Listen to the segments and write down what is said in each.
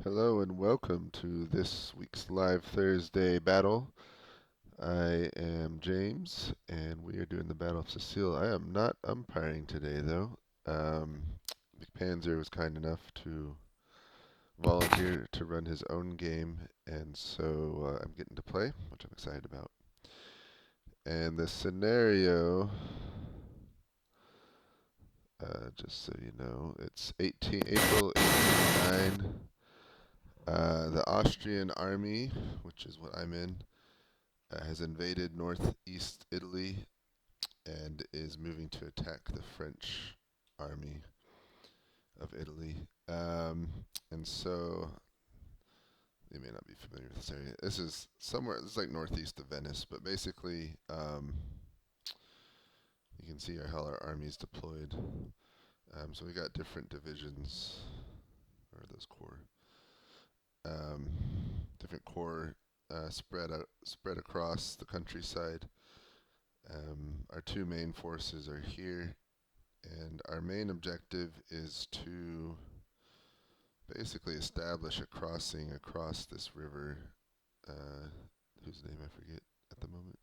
Hello and welcome to this week's Live Thursday battle. I am James, and we are doing the Battle of Sacile. I am not umpiring today, though. Um, McPanzer was kind enough to volunteer to run his own game, and so I'm getting to play, which I'm excited about. And the scenario, just so you know, it's April 1889. The Austrian army, which is what I'm in, has invaded northeast Italy and is moving to attack the French army of Italy. Um, and so you may not be familiar with this area. This is somewhere. This is like northeast of Venice, but basically, you can see how our army is deployed. So we got different divisions, or those corps, um, different corps spread across the countryside. Our two main forces are here, and our main objective is to basically establish a crossing across this river, uh, whose name I forget at the moment.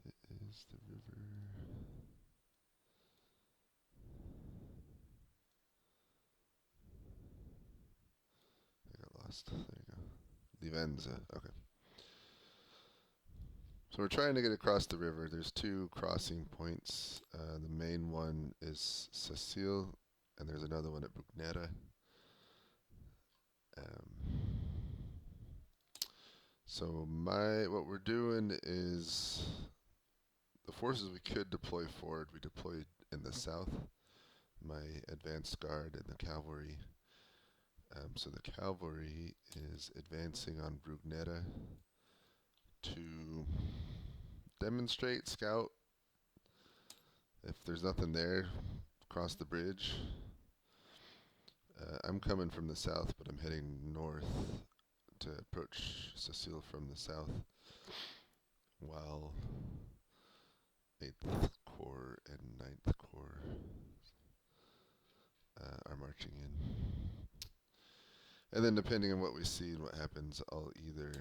It is the river. I got lost. There you go. Livenza. Okay. So we're trying to get across the river. There's two crossing points. The main one is Sacile, and there's another one at Brugnera. So what we're doing is the forces we could deploy forward, we deployed in the south. My advanced guard and the cavalry. So the cavalry is advancing on Brugnera to demonstrate, scout. If there's nothing there, cross the bridge. I'm coming from the south, but I'm heading north to approach Sacile from the south, while 8th Corps and 9th Corps are marching in. And then depending on what we see and what happens, I'll either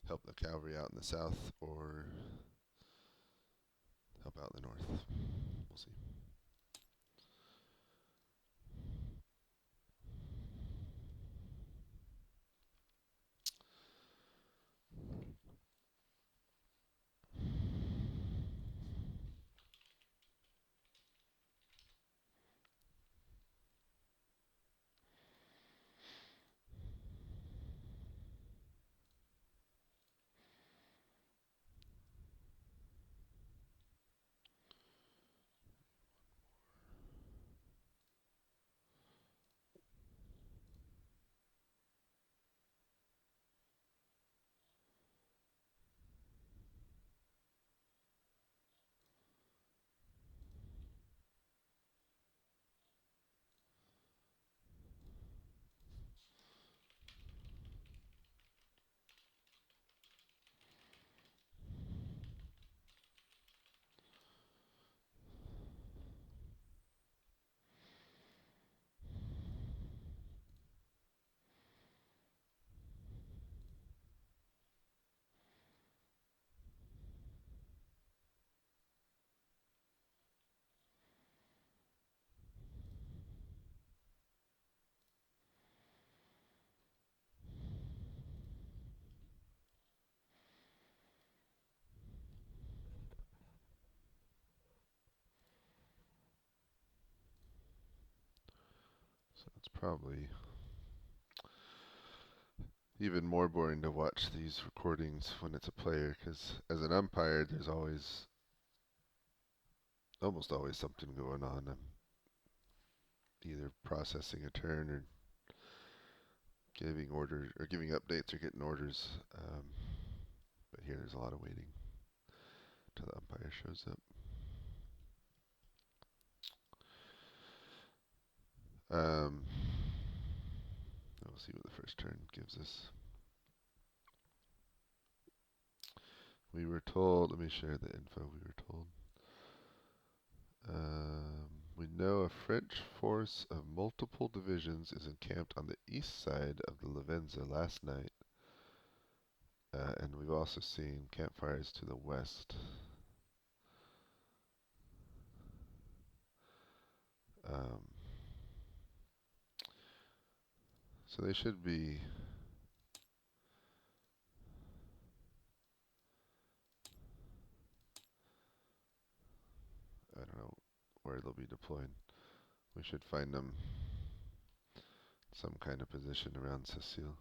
help the cavalry out in the south or help out in the north. We'll see. So it's probably even more boring to watch these recordings when it's a player, because as an umpire, there's almost always something going on. I'm either processing a turn or giving orders or giving updates or getting orders. But here there's a lot of waiting till the umpire shows up. We'll see what the first turn gives us. We were told, let me share the info we were told. We know a French force of multiple divisions is encamped on the east side of the Lavenza last night. And we've also seen campfires to the west. So they should be I don't know where they'll be deployed. We should find them some kind of position around Sacile.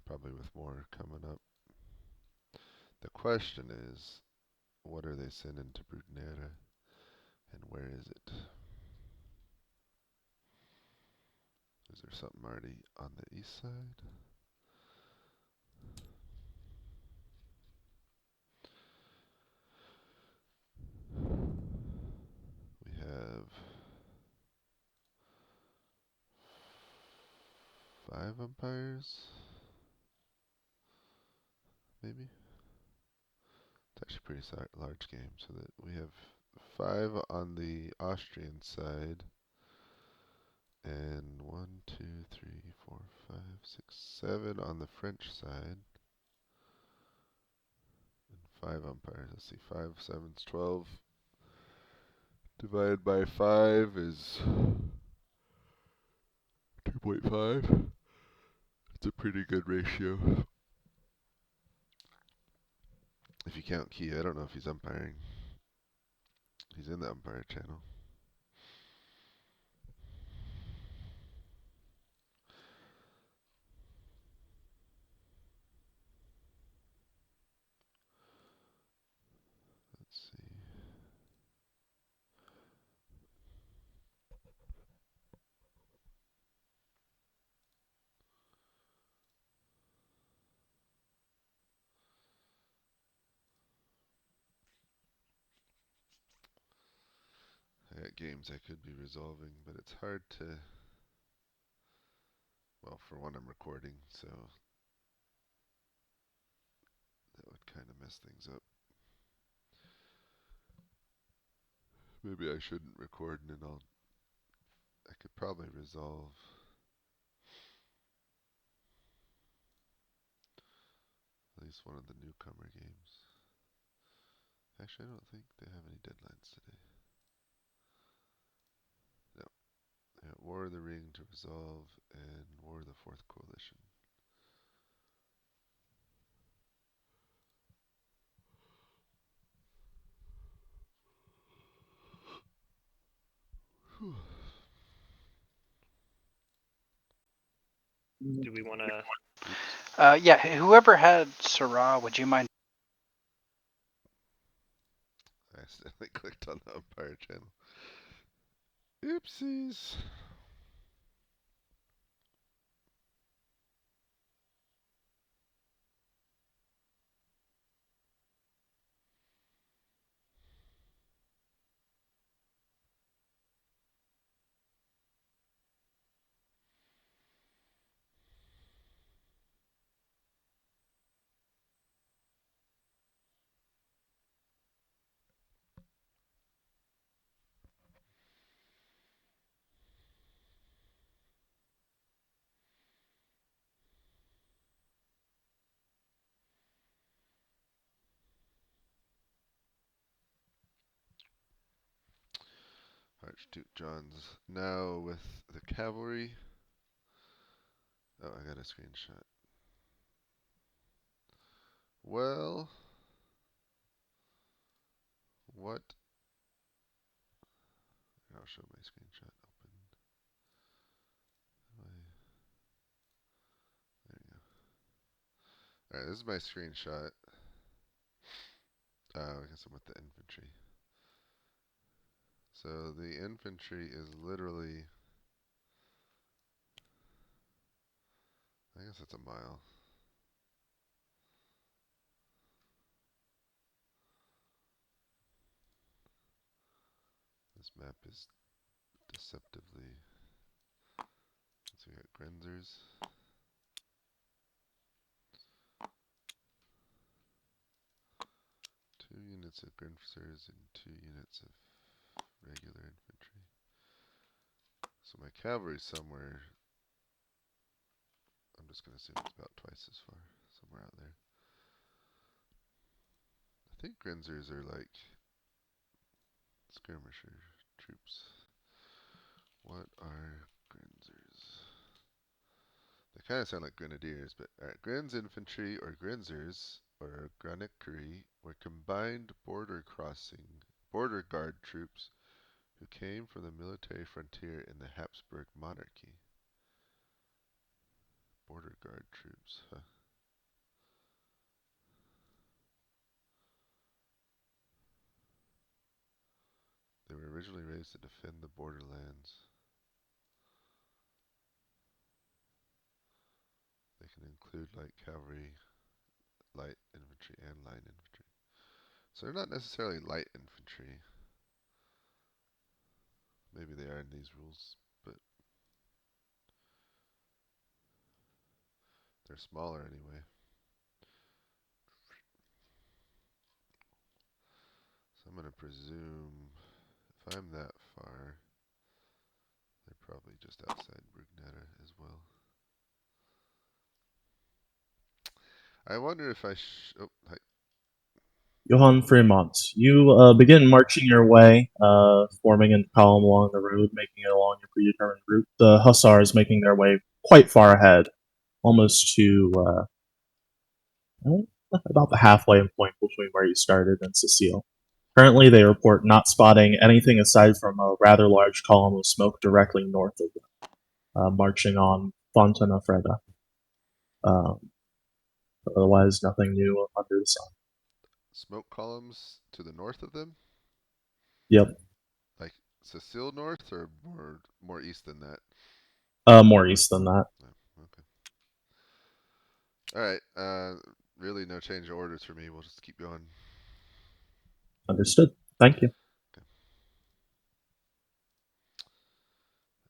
Probably with more coming up. The question is, what are they sending to Brugnera, and where is it? Is there something already on the east side? We have 5 umpires, maybe? It's actually a pretty large game, so that we have 5 on the Austrian side, and 1, 2, 3, 4, 5, 6, 7 on the French side, and 5 umpires. Let's see, 5, 7, 12. Divided by 5 is 2.5. It's a pretty good ratio. If you count Key, I don't know if he's umpiring. He's in the umpire channel. Let's see. I got games I could be resolving, but it's hard to. Well, for one, I'm recording, so that would kind of mess things up. Maybe I shouldn't record, and then I could probably resolve at least one of the newcomer games. Actually, I don't think they have any deadlines today. No. They got War of the Ring to resolve and War of the Fourth Coalition. Whew. Do we want to? Yeah, whoever had Syrah, would you mind? I accidentally clicked on the umpire channel. Oopsies. Archduke John's now with the cavalry. Oh, I got a screenshot. Well, what? I'll show my screenshot open. There you go. Alright, this is my screenshot. I guess I'm with the infantry. So the infantry is literally, I guess it's a mile. This map is deceptively. So we got Grenzers. units of Grenadiers and 2 units of regular infantry. So my cavalry somewhere, I'm just going to assume it's about twice as far, somewhere out there. I think Grenadiers are like skirmisher troops. What are Grenadiers? They kind of sound like Grenadiers, but alright. Gren's infantry or Grenzers or Granakri were combined border guard troops who came from the military frontier in the Habsburg monarchy. Border guard troops, huh? They were originally raised to defend the borderlands. They can include light cavalry, light infantry, and line infantry. So they're not necessarily light infantry. Maybe they are in these rules, but they're smaller anyway. So I'm going to presume if I'm that far, they're probably just outside Brugnetta as well. I wonder if I oh, hi. Johann Frimont, you begin marching your way, forming in column along the road, making it along your predetermined route. The hussars making their way quite far ahead, almost to about the halfway point between where you started and Sacile. Currently, they report not spotting anything aside from a rather large column of smoke directly north of them, marching on Fontana Freda. Otherwise, nothing new under the sun. Smoke columns to the north of them? Yep. Like Sacile north or more east than that? More east than that. Oh, okay. Alright, really no change of orders for me. We'll just keep going. Understood. Thank you. Okay.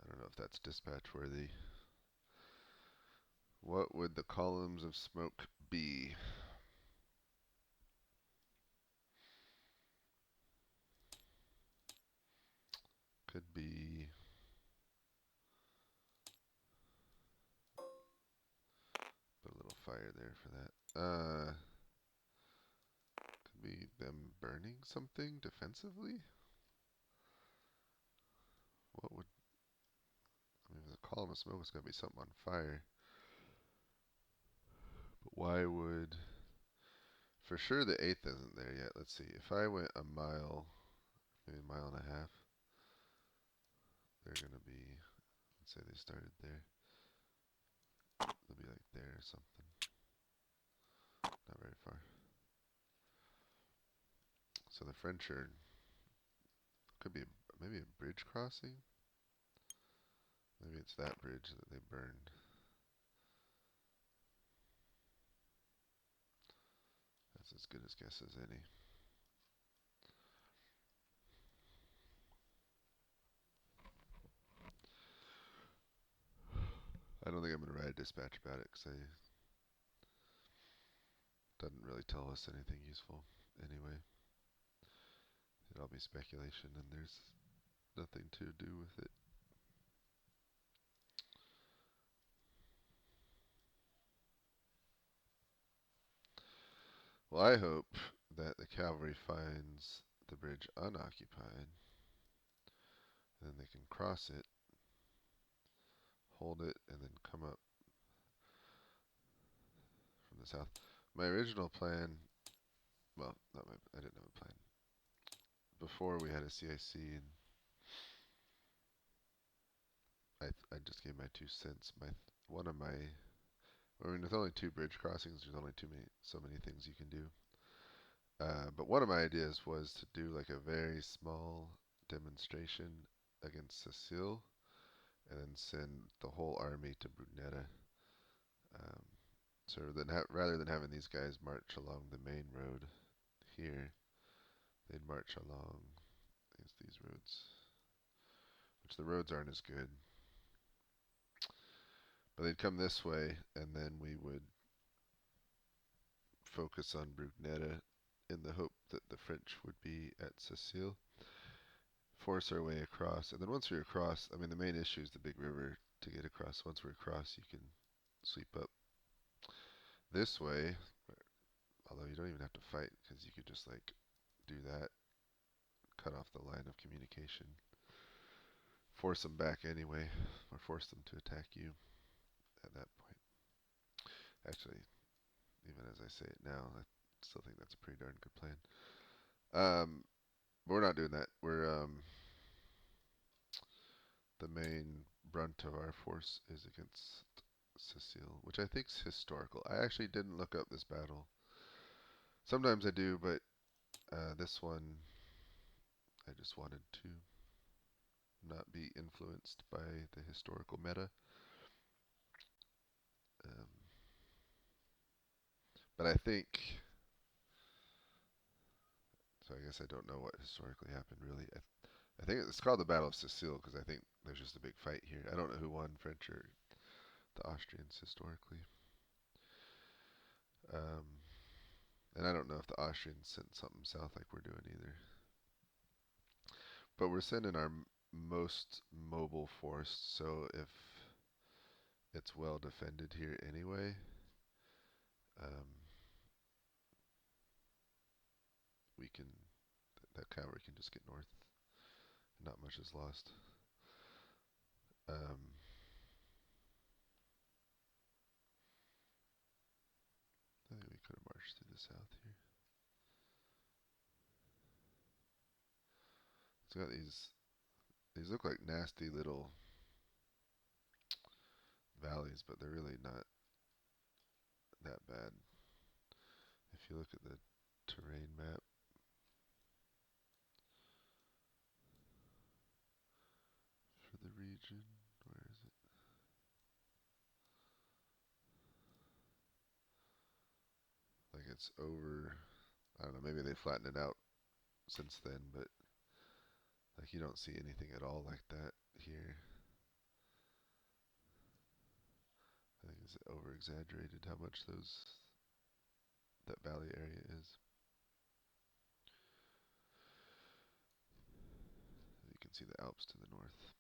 I don't know if that's dispatch worthy. What would the columns of smoke be? Could be put a little fire there for that. Could be them burning something defensively? What would I mean, the column of smoke is gonna be something on fire. But why would for sure the 8th isn't there yet. Let's see. If I went a mile, maybe a mile and a half, they're gonna be, let's say they started there. They'll be like there or something. Not very far. So the French are could be maybe a bridge crossing. Maybe it's that bridge that they burned. That's as good a guess as any. I don't think I'm going to write a dispatch about it because it doesn't really tell us anything useful anyway. It'll all be speculation and there's nothing to do with it. Well, I hope that the cavalry finds the bridge unoccupied, and then they can cross it, hold it, and then come up from the south. My original plan, well, I didn't have a plan. Before we had a CIC, and I just gave my 2 cents. One of my, I mean, with only 2 bridge crossings, there's only so many things you can do. But one of my ideas was to do like a very small demonstration against Sacile, and then send the whole army to Brugnetta. So then, rather than having these guys march along the main road here, they'd march along these roads, which the roads aren't as good. But they'd come this way, and then we would focus on Brugnetta in the hope that the French would be at Sacile, force our way across, and then once we're across, I mean the main issue is the big river to get across. Once we're across, you can sweep up this way, although you don't even have to fight because you could just like do that, cut off the line of communication, force them back anyway, or force them to attack you at that point. Actually, even as I say it now, I still think that's a pretty darn good plan. But we're not doing that. We're the main brunt of our force is against Sacile, which I think is historical. I actually didn't look up this battle. Sometimes I do, but this one I just wanted to not be influenced by the historical meta. But I think, so I guess I don't know what historically happened really. I think it's called the Battle of Sicile because I think there's just a big fight here. I don't know who won, French or the Austrians historically. And I don't know if the Austrians sent something south like we're doing either. But we're sending our most mobile force, so if it's well defended here anyway, we can, that cavalry can just get north. Not much is lost. I think we could have marched through the south here. It's got these look like nasty little valleys, but they're really not that bad. If you look at the terrain map, for the region, where is it? Like it's over, I don't know, maybe they flattened it out since then, but like you don't see anything at all like that here. I think it's over exaggerated how much that valley area is. You can see the Alps to the north.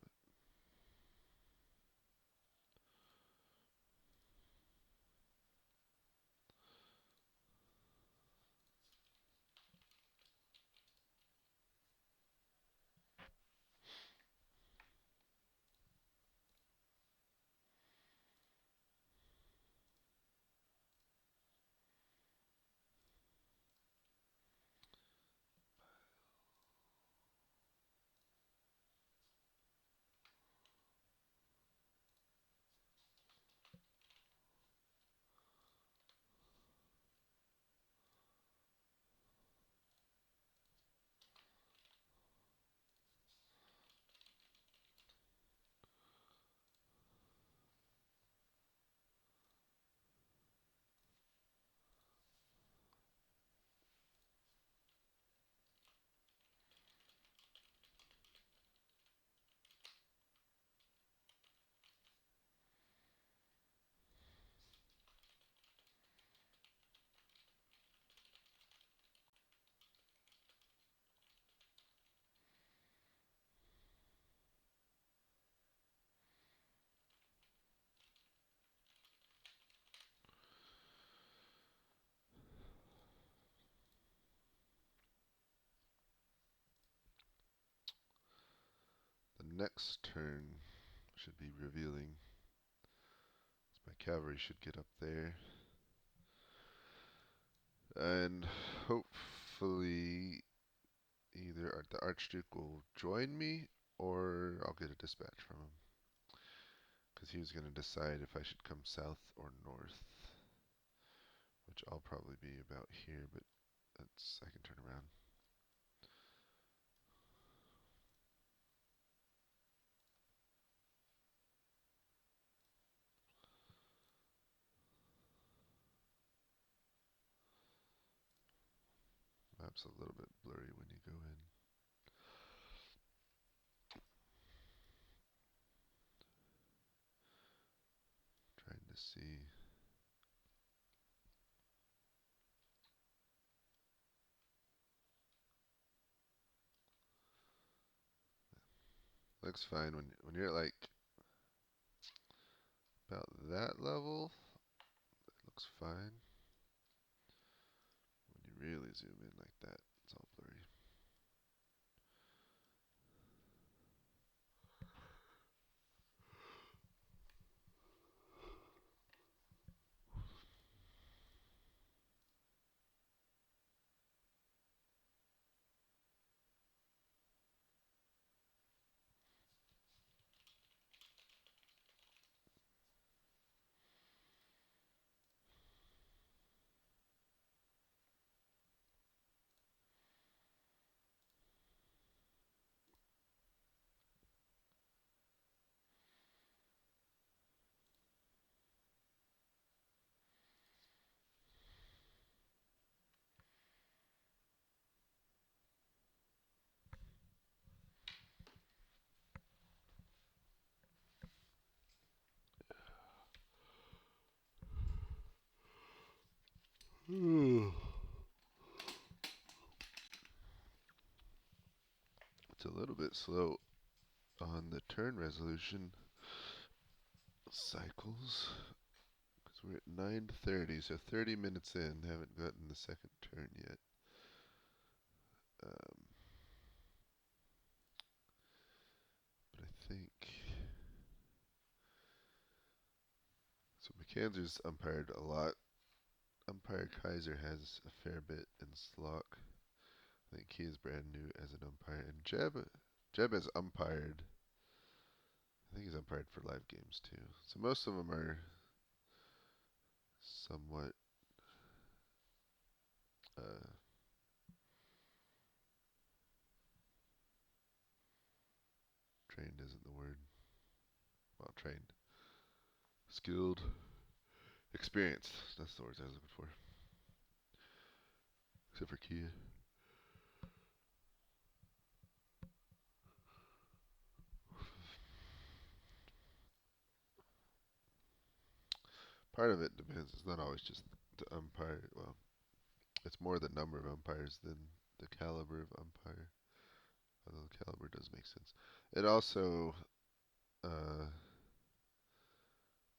But the next turn should be revealing. So my cavalry should get up there. And hopefully either the Archduke will join me or I'll get a dispatch from him. Because he was going to decide if I should come south or north. Which I'll probably be about here, but I can turn around. Map's a little bit blurry when you go in. Trying to see. Looks fine when you're at like about that level. It looks fine. When you really zoom in like that, it's all blurry. It's a little bit slow on the turn resolution cycles because we're at 9:30, so 30 minutes in, haven't gotten the second turn yet. But I think so. McPanzer's umpired a lot. Umpire Kaiser has a fair bit in Slock. I think he is brand new as an umpire. And Jeb has umpired. I think he's umpired for live games too. So most of them are somewhat trained isn't the word. Well, trained. Skilled. Experienced. That's the words I was looking for. Except for Kia. Part of it depends. It's not always just the umpire. Well, it's more the number of umpires than the caliber of umpire. Although the caliber does make sense. It also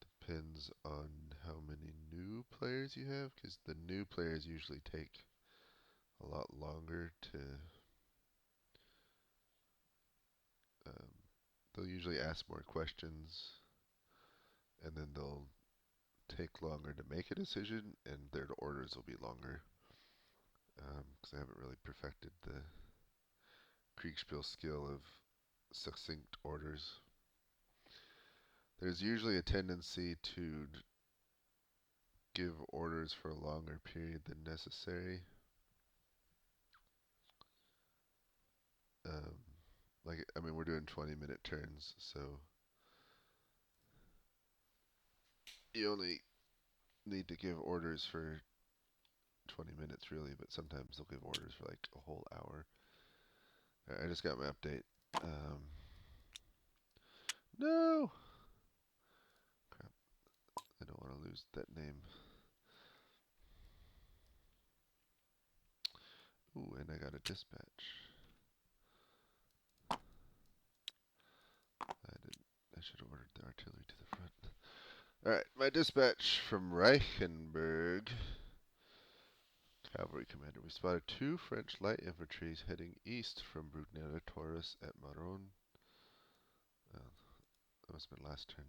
depends on how many new players you have, because the new players usually take a lot longer to. They'll usually ask more questions, and then they'll take longer to make a decision, and their orders will be longer, because they haven't really perfected the Kriegspiel skill of succinct orders. There's usually a tendency to give orders for a longer period than necessary. We're doing 20-minute turns, so you only need to give orders for 20 minutes, really, but sometimes they'll give orders for like a whole hour. Right, I just got my update. No! Crap. I don't want to lose that name. Ooh, and I got a dispatch. I should have ordered the artillery to the front. Alright, my dispatch from Reichenberg. Cavalry commander. We spotted 2 French light infantry heading east from Brugnera Taurus at Maron. That must have been last turn.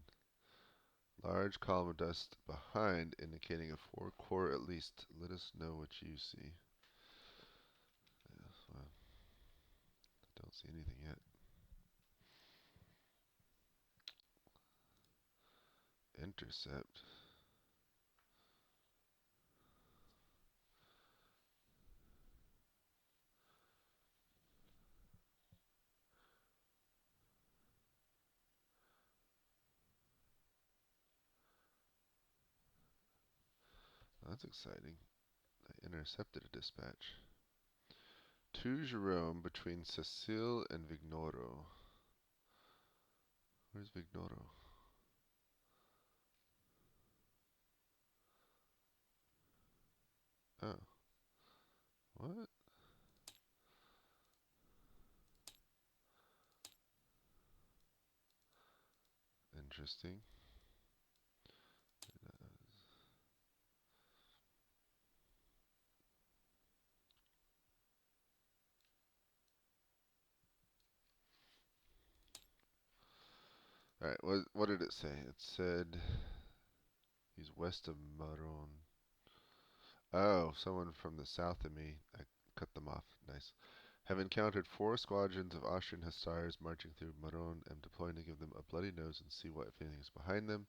Large column of dust behind, indicating a 4 corps at least. Let us know what you see. Well, I don't see anything yet. Intercept. Oh, that's exciting. I intercepted a dispatch. To Jerome between Sacile and Vignoro. Where's Vignoro? Oh. What? interesting. All right, what did it say? It said he's west of Maron. Oh, someone from the south of me. I cut them off. Nice. Have encountered 4 squadrons of Austrian hussars marching through Maron. Am deploying to give them a bloody nose and see what if anything is behind them.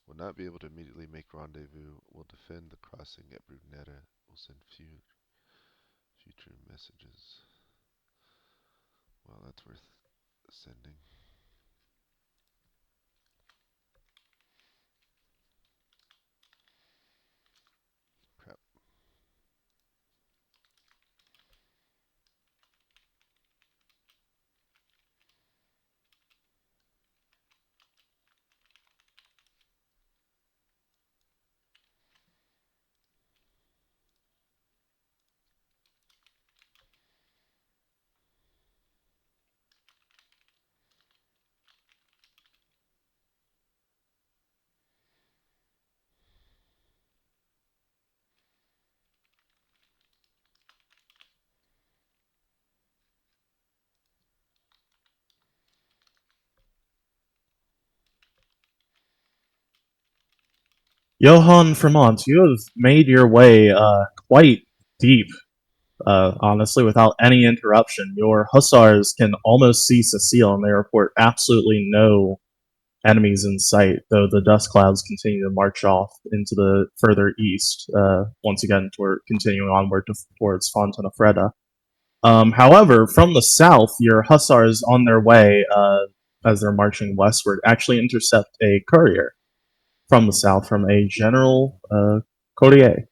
Will not be able to immediately make rendezvous. Will defend the crossing at Brunetta. Will send future messages. Well, that's worth sending. Crap. Johann Frimont, you have made your way quite deep, honestly, without any interruption. Your hussars can almost see Sacile, and they report absolutely no enemies in sight, though the dust clouds continue to march off into the further east, once again continuing onward towards Fontanafredda. However, from the south, your hussars on their way, as they're marching westward, actually intercept a courier from the south from a General Courrier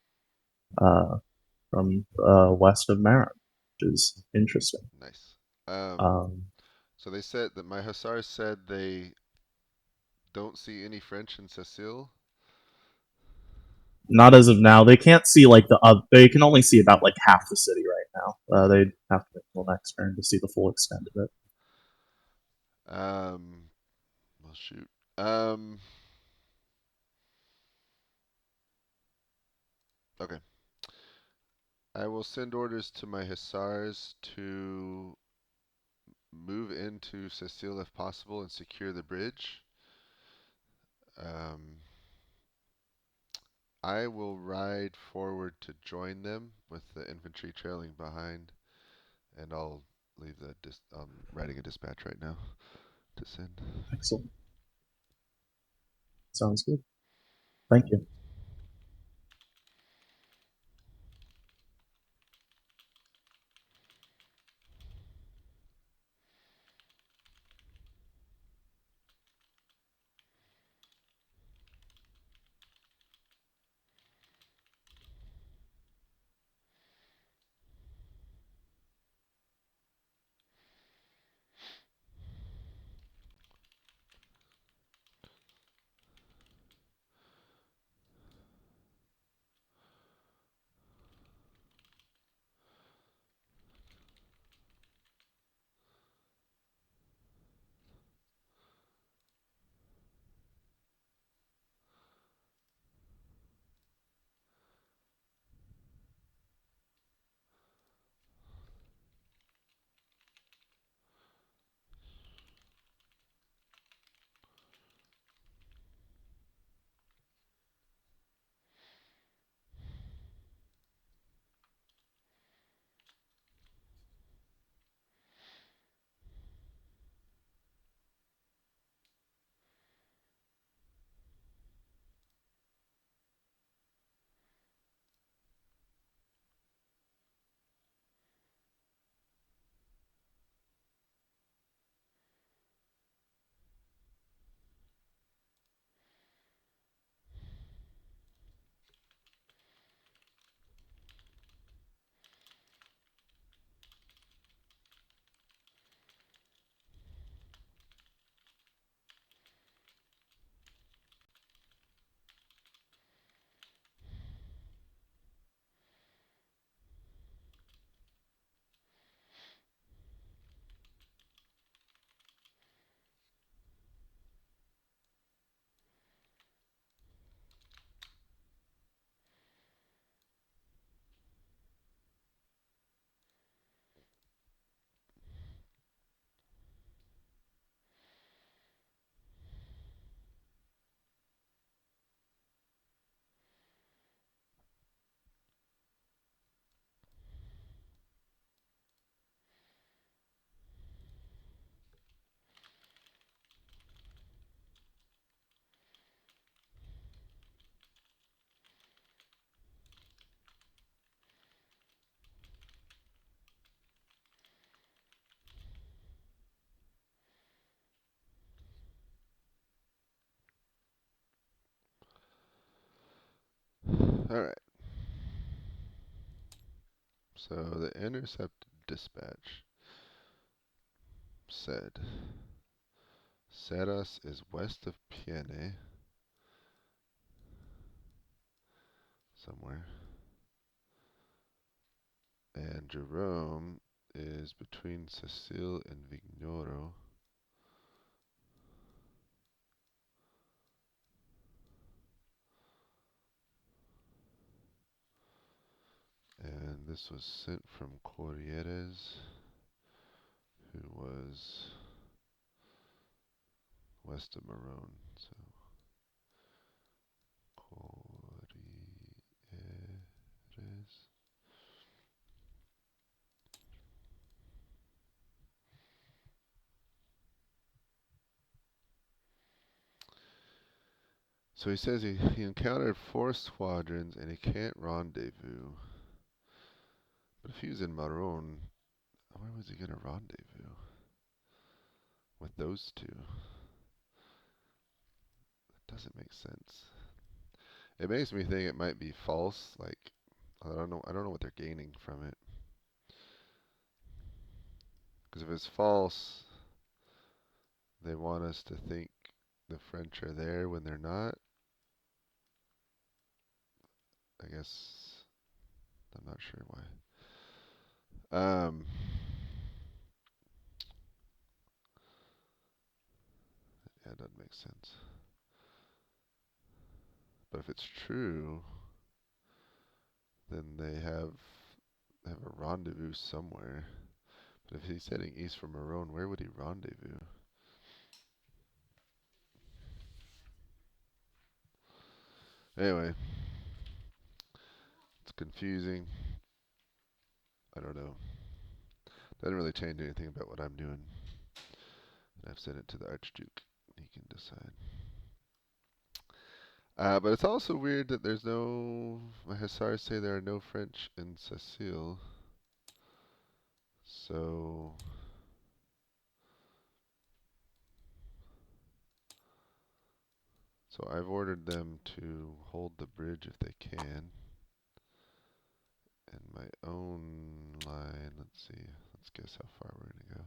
from west of Marin, which is interesting. Nice. Um, So they said that my hussars said they don't see any French in Sacile. Not as of now. They can't see like they can only see about like half the city right now. They'd have to wait until next turn to see the full extent of it. Well, shoot. Okay. I will send orders to my hussars to move into Sacile if possible and secure the bridge. I will ride forward to join them with the infantry trailing behind, and I'll leave the. I'm writing a dispatch right now to send. Excellent. Sounds good. Thank you. So the intercept dispatch said Ceras is west of Piene somewhere, and Jerome is between Sacile and Vignoro. And this was sent from Corrieres, who was west of Marone. So Corrieres. So he says he encountered 4 squadrons and he can't rendezvous. But if he was in Marone, where was he going to rendezvous? With those two? That doesn't make sense. It makes me think it might be false. Like, I don't know what they're gaining from it. Because if it's false, they want us to think the French are there when they're not. I guess I'm not sure why. Yeah, it doesn't make sense. But if it's true, then they have a rendezvous somewhere. But if he's heading east from Marone, where would he rendezvous? Anyway, it's confusing. I don't know. Doesn't really change anything about what I'm doing. I've sent it to the Archduke. He can decide. But it's also weird that there's no... My hussars say there are no French in Sacile. So... So I've ordered them to hold the bridge if they can. And my own line, let's see. Let's guess how far we're going to go.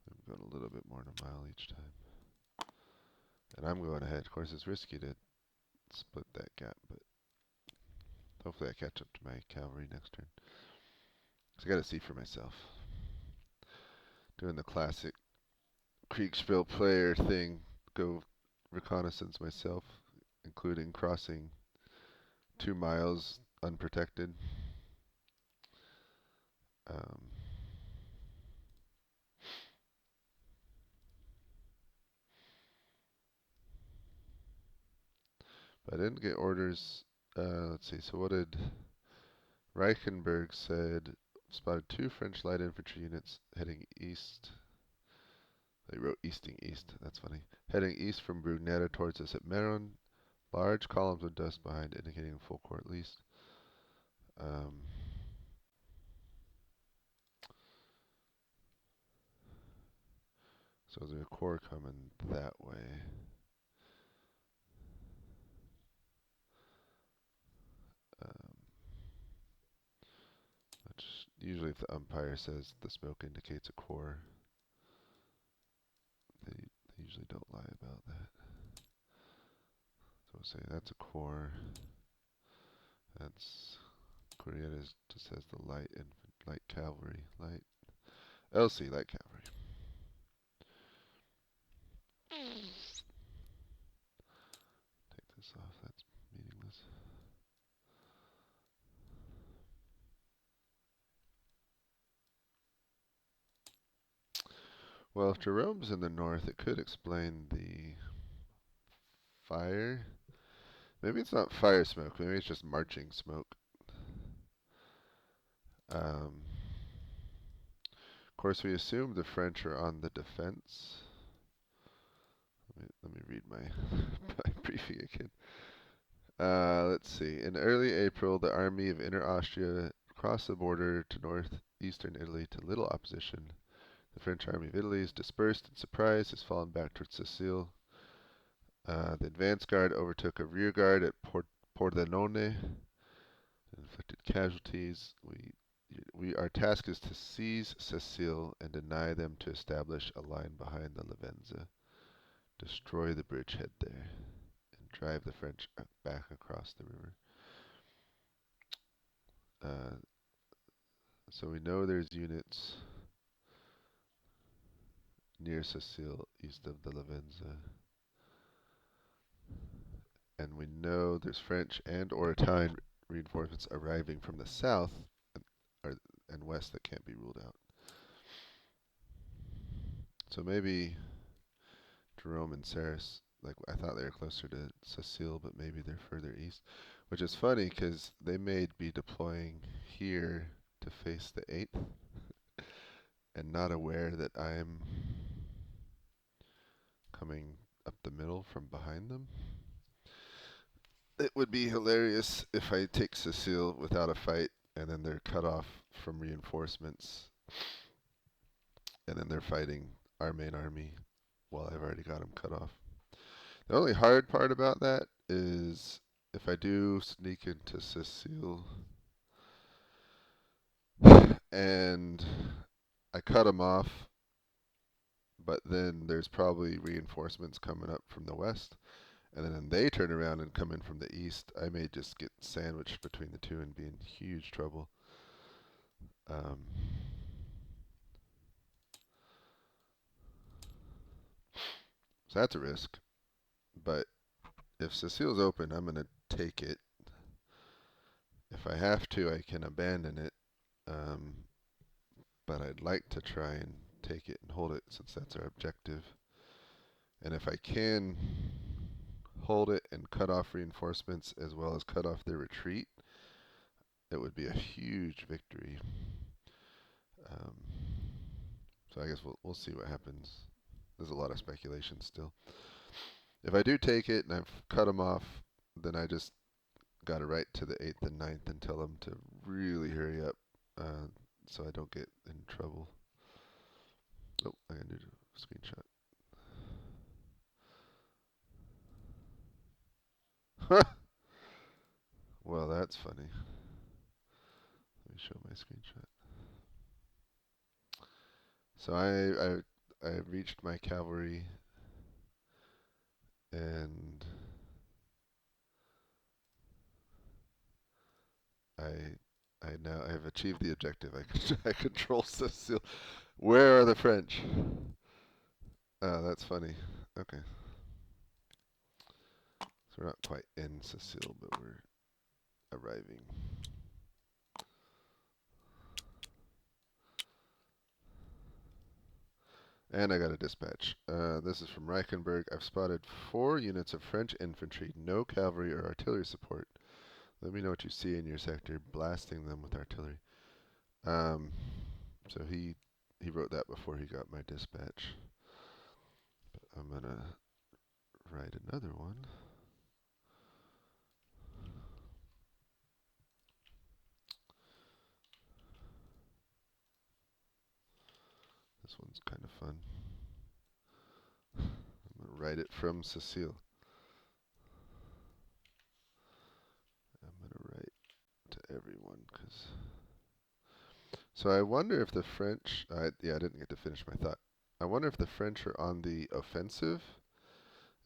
I'm going a little bit more than a mile each time. And I'm going ahead. Of course, it's risky to split that gap, but hopefully I catch up to my cavalry next turn. So I got to see for myself. Doing the classic Kriegspiel player thing, go reconnaissance myself, including crossing 2 miles unprotected. But I didn't get orders. Let's see. So what did Reichenberg said? Spotted 2 French light infantry units heading east. They wrote easting east. That's funny. Heading east from Brugnetta towards us at Meron. Large columns of dust behind, indicating full corps at least. So there's a corps coming that way. Which usually, if the umpire says the smoke indicates a corps, they usually don't lie about that. So we'll say that's a corps. That's Corrieres just has the light cavalry, LC light cavalry. Take this off. That's meaningless. Well, if Jerome's in the north, it could explain the fire. Maybe it's not fire smoke. Maybe it's just marching smoke. Of course, we assume the French are on the defense. Let me read my, my briefing again. Let's see. In early April, the army of Inner Austria crossed the border to northeastern Italy to little opposition. The French army of Italy is dispersed and surprised, has fallen back towards Sicile. The advance guard overtook a rear guard at Pordenone. Inflicted casualties. Our task is to seize Sacile and deny them to establish a line behind the Lavenza. Destroy the bridgehead there and drive the French back across the river. So we know there's units near Sacile, east of the Lavenza. And we know there's French and or Italian reinforcements arriving from the south and west that can't be ruled out. So maybe Jerome and Saris, like I thought they were closer to Sacile, but maybe they're further east. Which is funny because they may be deploying here to face the 8th and not aware that I'm coming up the middle from behind them. It would be hilarious if I take Sacile without a fight and then they're cut off from reinforcements and then they're fighting our main army while I've already got them cut off. The only hard part about that is if I do sneak into Sacile and I cut them off, but then there's probably reinforcements coming up from the west, and then they turn around and come in from the east, I may just get sandwiched between the two and be in huge trouble. So that's a risk. But if Sacile's open, I'm going to take it. If I have to, I can abandon it. But I'd like to try and take it and hold it since that's our objective. And if I can hold it and cut off reinforcements as well as cut off their retreat, it would be a huge victory. So I guess we'll see what happens. There's a lot of speculation still. If I do take it and I've cut them off, then I just got to write to the 8th and 9th and tell them to really hurry up so I don't get in trouble. Oh, I got to do a screenshot. Well, that's funny. Let me show my screenshot. So I reached my cavalry and I have achieved the objective. I control Sacile. Where are the French? Oh, that's funny. Okay. So we're not quite in Sacile, but we're arriving. And I got a dispatch. This is from Reichenberg. I've spotted 4 units of French infantry, no cavalry or artillery support. Let me know what you see in your sector, blasting them with artillery. So he wrote that before he got my dispatch. But I'm going to write another one. This one's kind of fun. I'm going to write it from Sacile. I'm going to write to everyone because. So I wonder if the French. Yeah, I didn't get to finish my thought. I wonder if the French are on the offensive.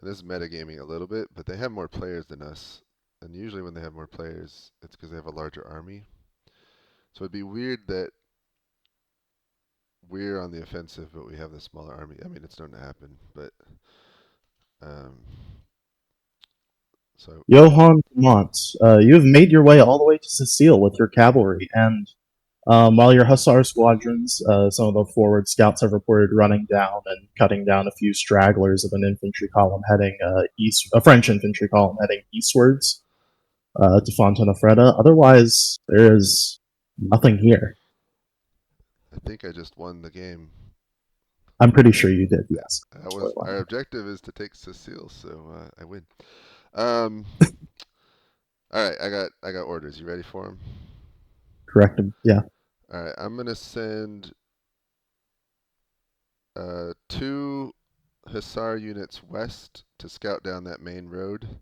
And this is metagaming a little bit, but they have more players than us. And usually when they have more players, it's because they have a larger army. So it'd be weird that we're on the offensive, but we have the smaller army. I mean, it's known to happen, but so Johann Frimont, you have made your way all the way to Sacile with your cavalry, and while your hussar squadrons, some of the forward scouts have reported running down and cutting down a few stragglers of an infantry column heading east, a French infantry column heading eastwards to Fontainefreda. Otherwise, there is nothing here. I think I just won the game. I'm pretty sure you did. Yes. That was our objective is to take Sacile, so I win. All right, I got orders. You ready for them? Correct. Yeah. All right, I'm gonna send 2 hussar units west to scout down that main road,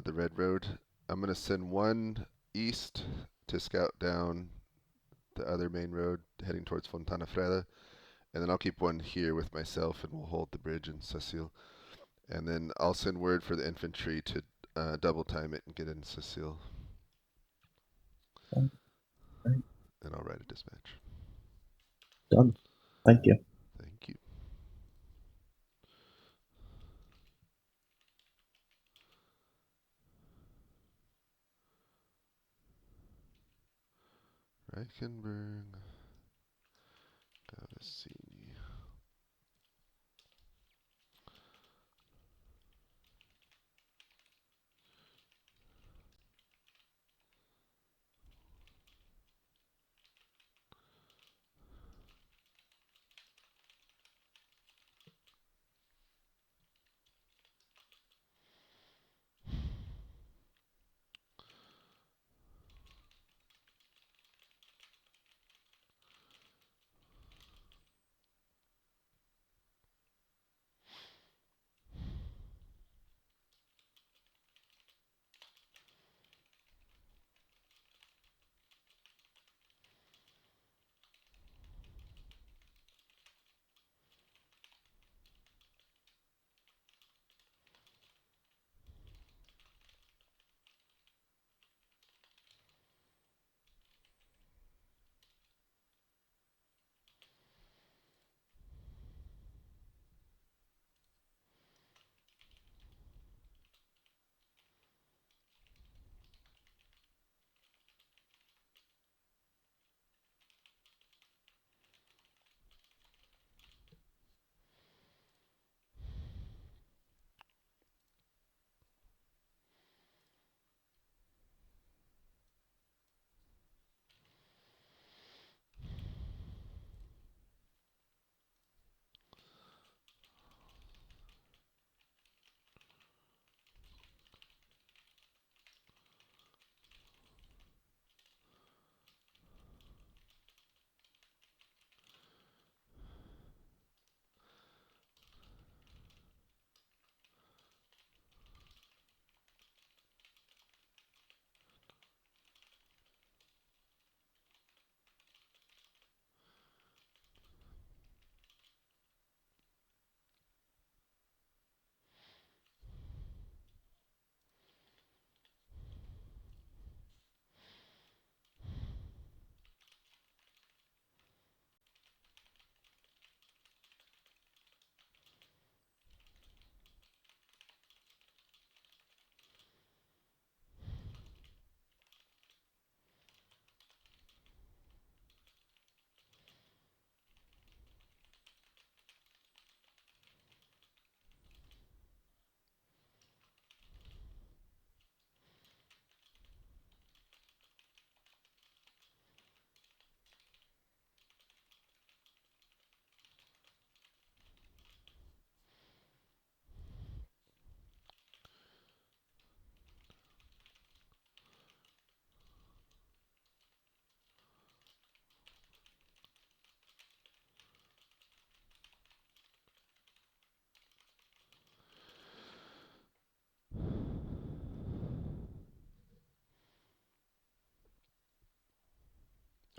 the red road. I'm gonna send 1 east to scout down the other main road heading towards Fontana Freda. And then I'll keep one here with myself, and we'll hold the bridge in Sacile. And then I'll send word for the infantry to double time it and get in Sacile. Okay, great. And I'll write a dispatch. Done. Thank you. Thank you. Reichenberg, Gavassini.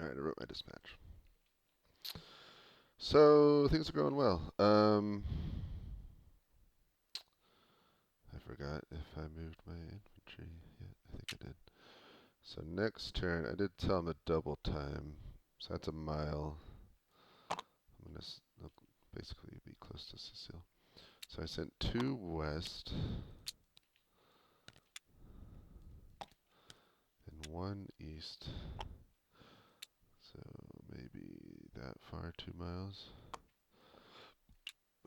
All right, I wrote my dispatch. So things are going well. I forgot if I moved my infantry yet. I think I did. So next turn, I did tell him to double time. So that's a mile. I'm gonna basically be close to Sacile. So I sent 2 west and 1 east. So maybe that far, 2 miles.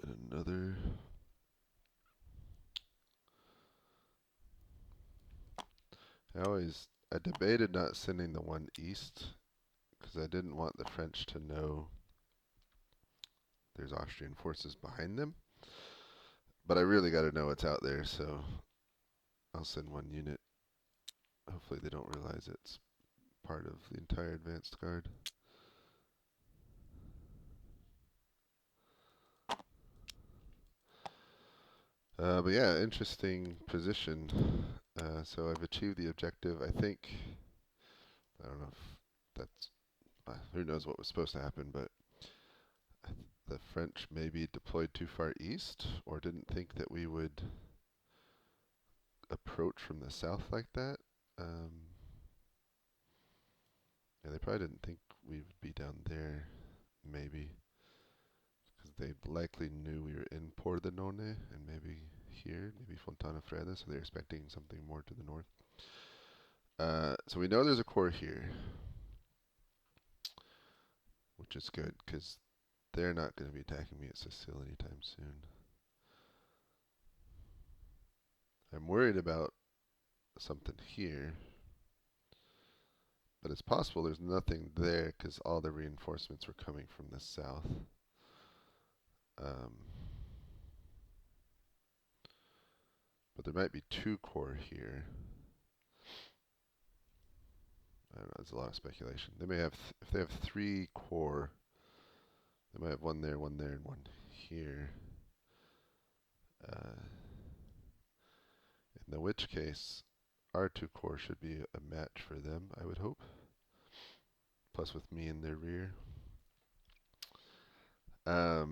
And another. I debated not sending the 1 east because I didn't want the French to know there's Austrian forces behind them. But I really got to know what's out there, so I'll send 1 unit. Hopefully they don't realize it's part of the entire advanced guard. But yeah, interesting position. So I've achieved the objective. I think I don't know if that's, who knows what was supposed to happen, but the French maybe deployed too far east, or didn't think that we would approach from the south like that. Yeah, they probably didn't think we would be down there, maybe, because they likely knew we were in Pordenone and maybe here, maybe Fontana Freda, so they're expecting something more to the north. So we know there's a core here, which is good, because they're not going to be attacking me at Sacile anytime soon. I'm worried about something here, but it's possible there's nothing there because all the reinforcements were coming from the south. But there might be two core here. I don't know, there's a lot of speculation. They may have, if they have three core, they might have one there, and one here. In which case, our two core should be a match for them, I would hope. Plus with me in their rear. But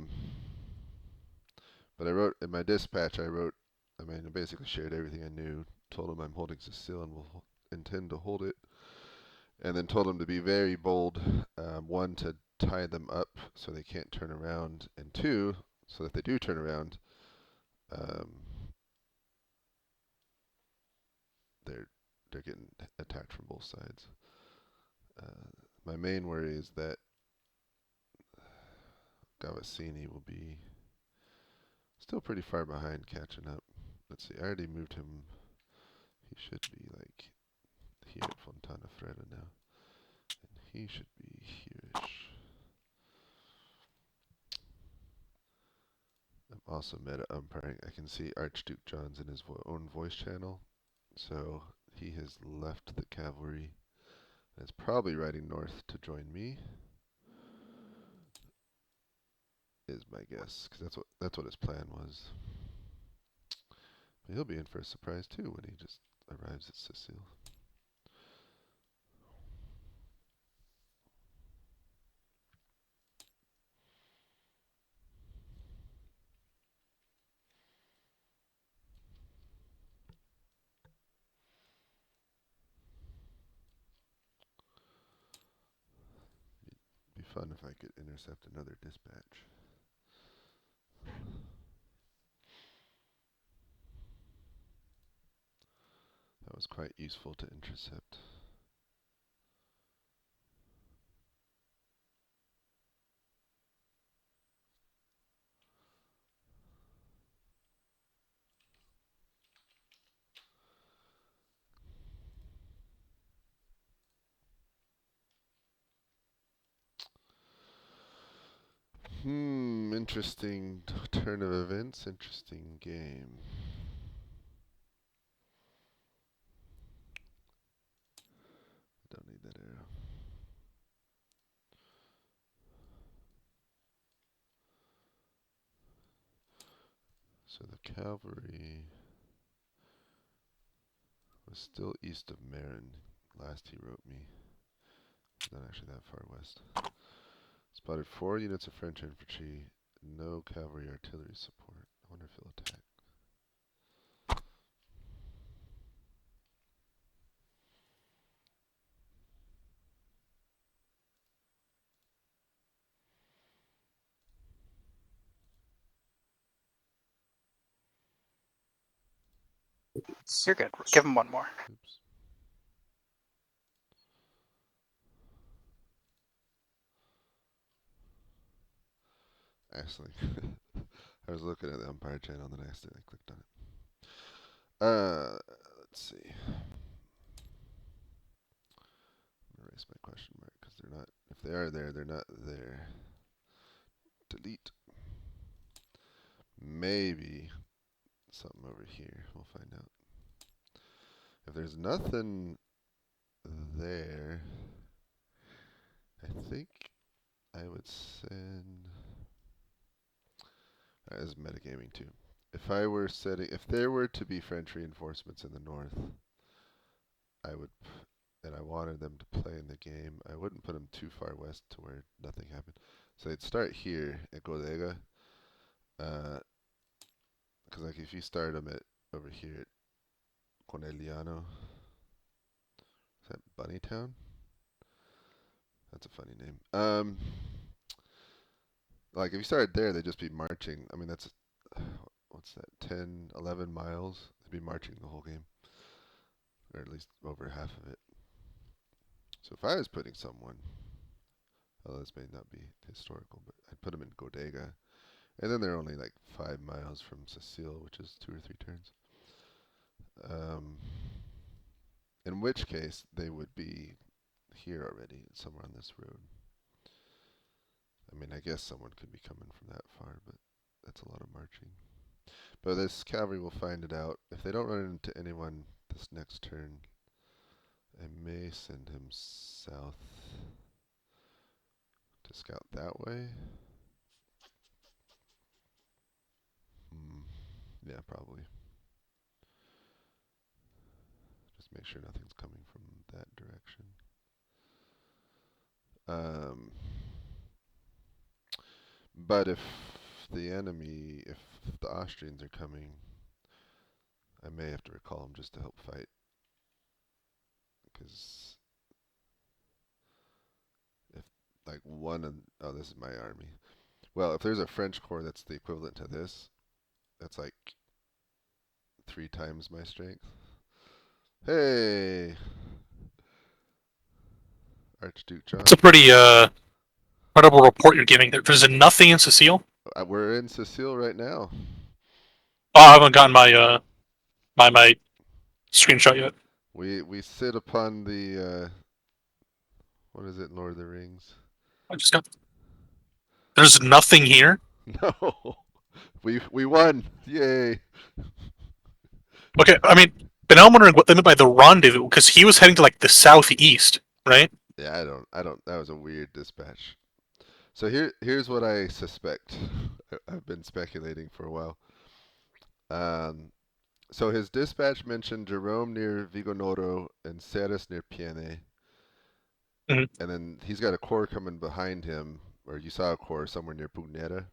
I wrote, in my dispatch, I basically shared everything I knew. Told them I'm holding Sacile and will intend to hold it. And then told them to be very bold. One, to tie them up so they can't turn around. And two, so that they do turn around, they're getting attacked from both sides. My main worry is that Gavassini will be still pretty far behind catching up. Let's see, I already moved him. He should be like here at Fontana Freda now. And he should be here-ish. I'm also meta umpiring. I can see Archduke John's in his own voice channel. So he has left the cavalry and is probably riding north to join me. Is my guess, because that's what his plan was. But he'll be in for a surprise too when he just arrives at Sacile. It'd be fun if I could intercept another dispatch. That was quite useful to intercept. Interesting turn of events, interesting game. Don't need that arrow. So the cavalry was still east of Marin. Last he wrote me. Not actually that far west. Spotted 4 units of French infantry. No cavalry artillery support. I wonder if he'll attack. You're good. Give him one more. Oops. Actually, I was looking at the umpire channel and then I accidentally clicked on it. Let's see. I'm gonna erase my question mark because they're not. If they are there, they're not there. Delete. Maybe something over here. We'll find out. If there's nothing there, I think I would send. That is metagaming too. If there were to be French reinforcements in the north, I would and I wanted them to play in the game, I wouldn't put them too far west to where nothing happened. So they'd start here at Godega, because like if you start them at over here at Corneliano, is that Bunnytown? That's a funny name. Like if you started there, they'd just be marching. I mean, that's what's that? 10, 11 miles. They'd be marching the whole game, or at least over half of it. So if I was putting someone, although this may not be historical, but I'd put them in Godega, and then they're only like 5 miles from Sacile, which is 2 or 3 turns. In which case they would be here already, somewhere on this road. I mean, I guess someone could be coming from that far, but that's a lot of marching. But this cavalry will find it out. If they don't run into anyone this next turn, I may send him south to scout that way. Yeah, probably. Just make sure nothing's coming from that direction. But if the Austrians are coming, I may have to recall them just to help fight. Because if like oh, this is my army. Well, if there's a French corps that's the equivalent to this, that's like 3 times my strength. Hey, Archduke John. It's a pretty credible report you're giving. There's nothing in Sacile. We're in Sacile right now. Oh, I haven't gotten my my screenshot yet. We sit upon the what is it, Lord of the Rings? I just got. There's nothing here. No, we won! Yay! Okay, I mean, but now I'm wondering what they meant by the rendezvous, because he was heading to like the southeast, right? Yeah, I don't. That was a weird dispatch. So here's what I suspect. I've been speculating for a while. So his dispatch mentioned Jerome near Vigonoro and Ceres near Piene. Mhm. And then he's got a corps coming behind him, or you saw a corps somewhere near Pugnera.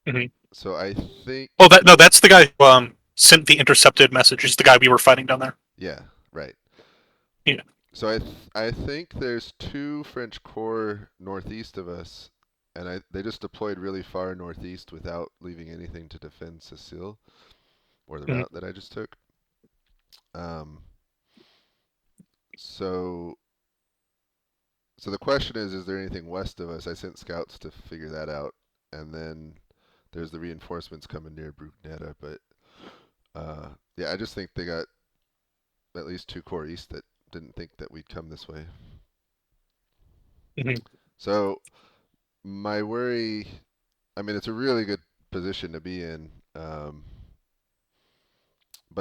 Mhm. So I think. Oh, that's the guy who sent the intercepted message. It's the guy we were fighting down there. Yeah, right. Yeah. So I think there's 2 French corps northeast of us, and they just deployed really far northeast without leaving anything to defend Sacile, or the route that I just took. So the question is there anything west of us? I sent scouts to figure that out, and then there's the reinforcements coming near Brugnetta, but yeah, I just think they got at least 2 corps east that didn't think that we'd come this way. So my worry, I mean, it's a really good position to be in, but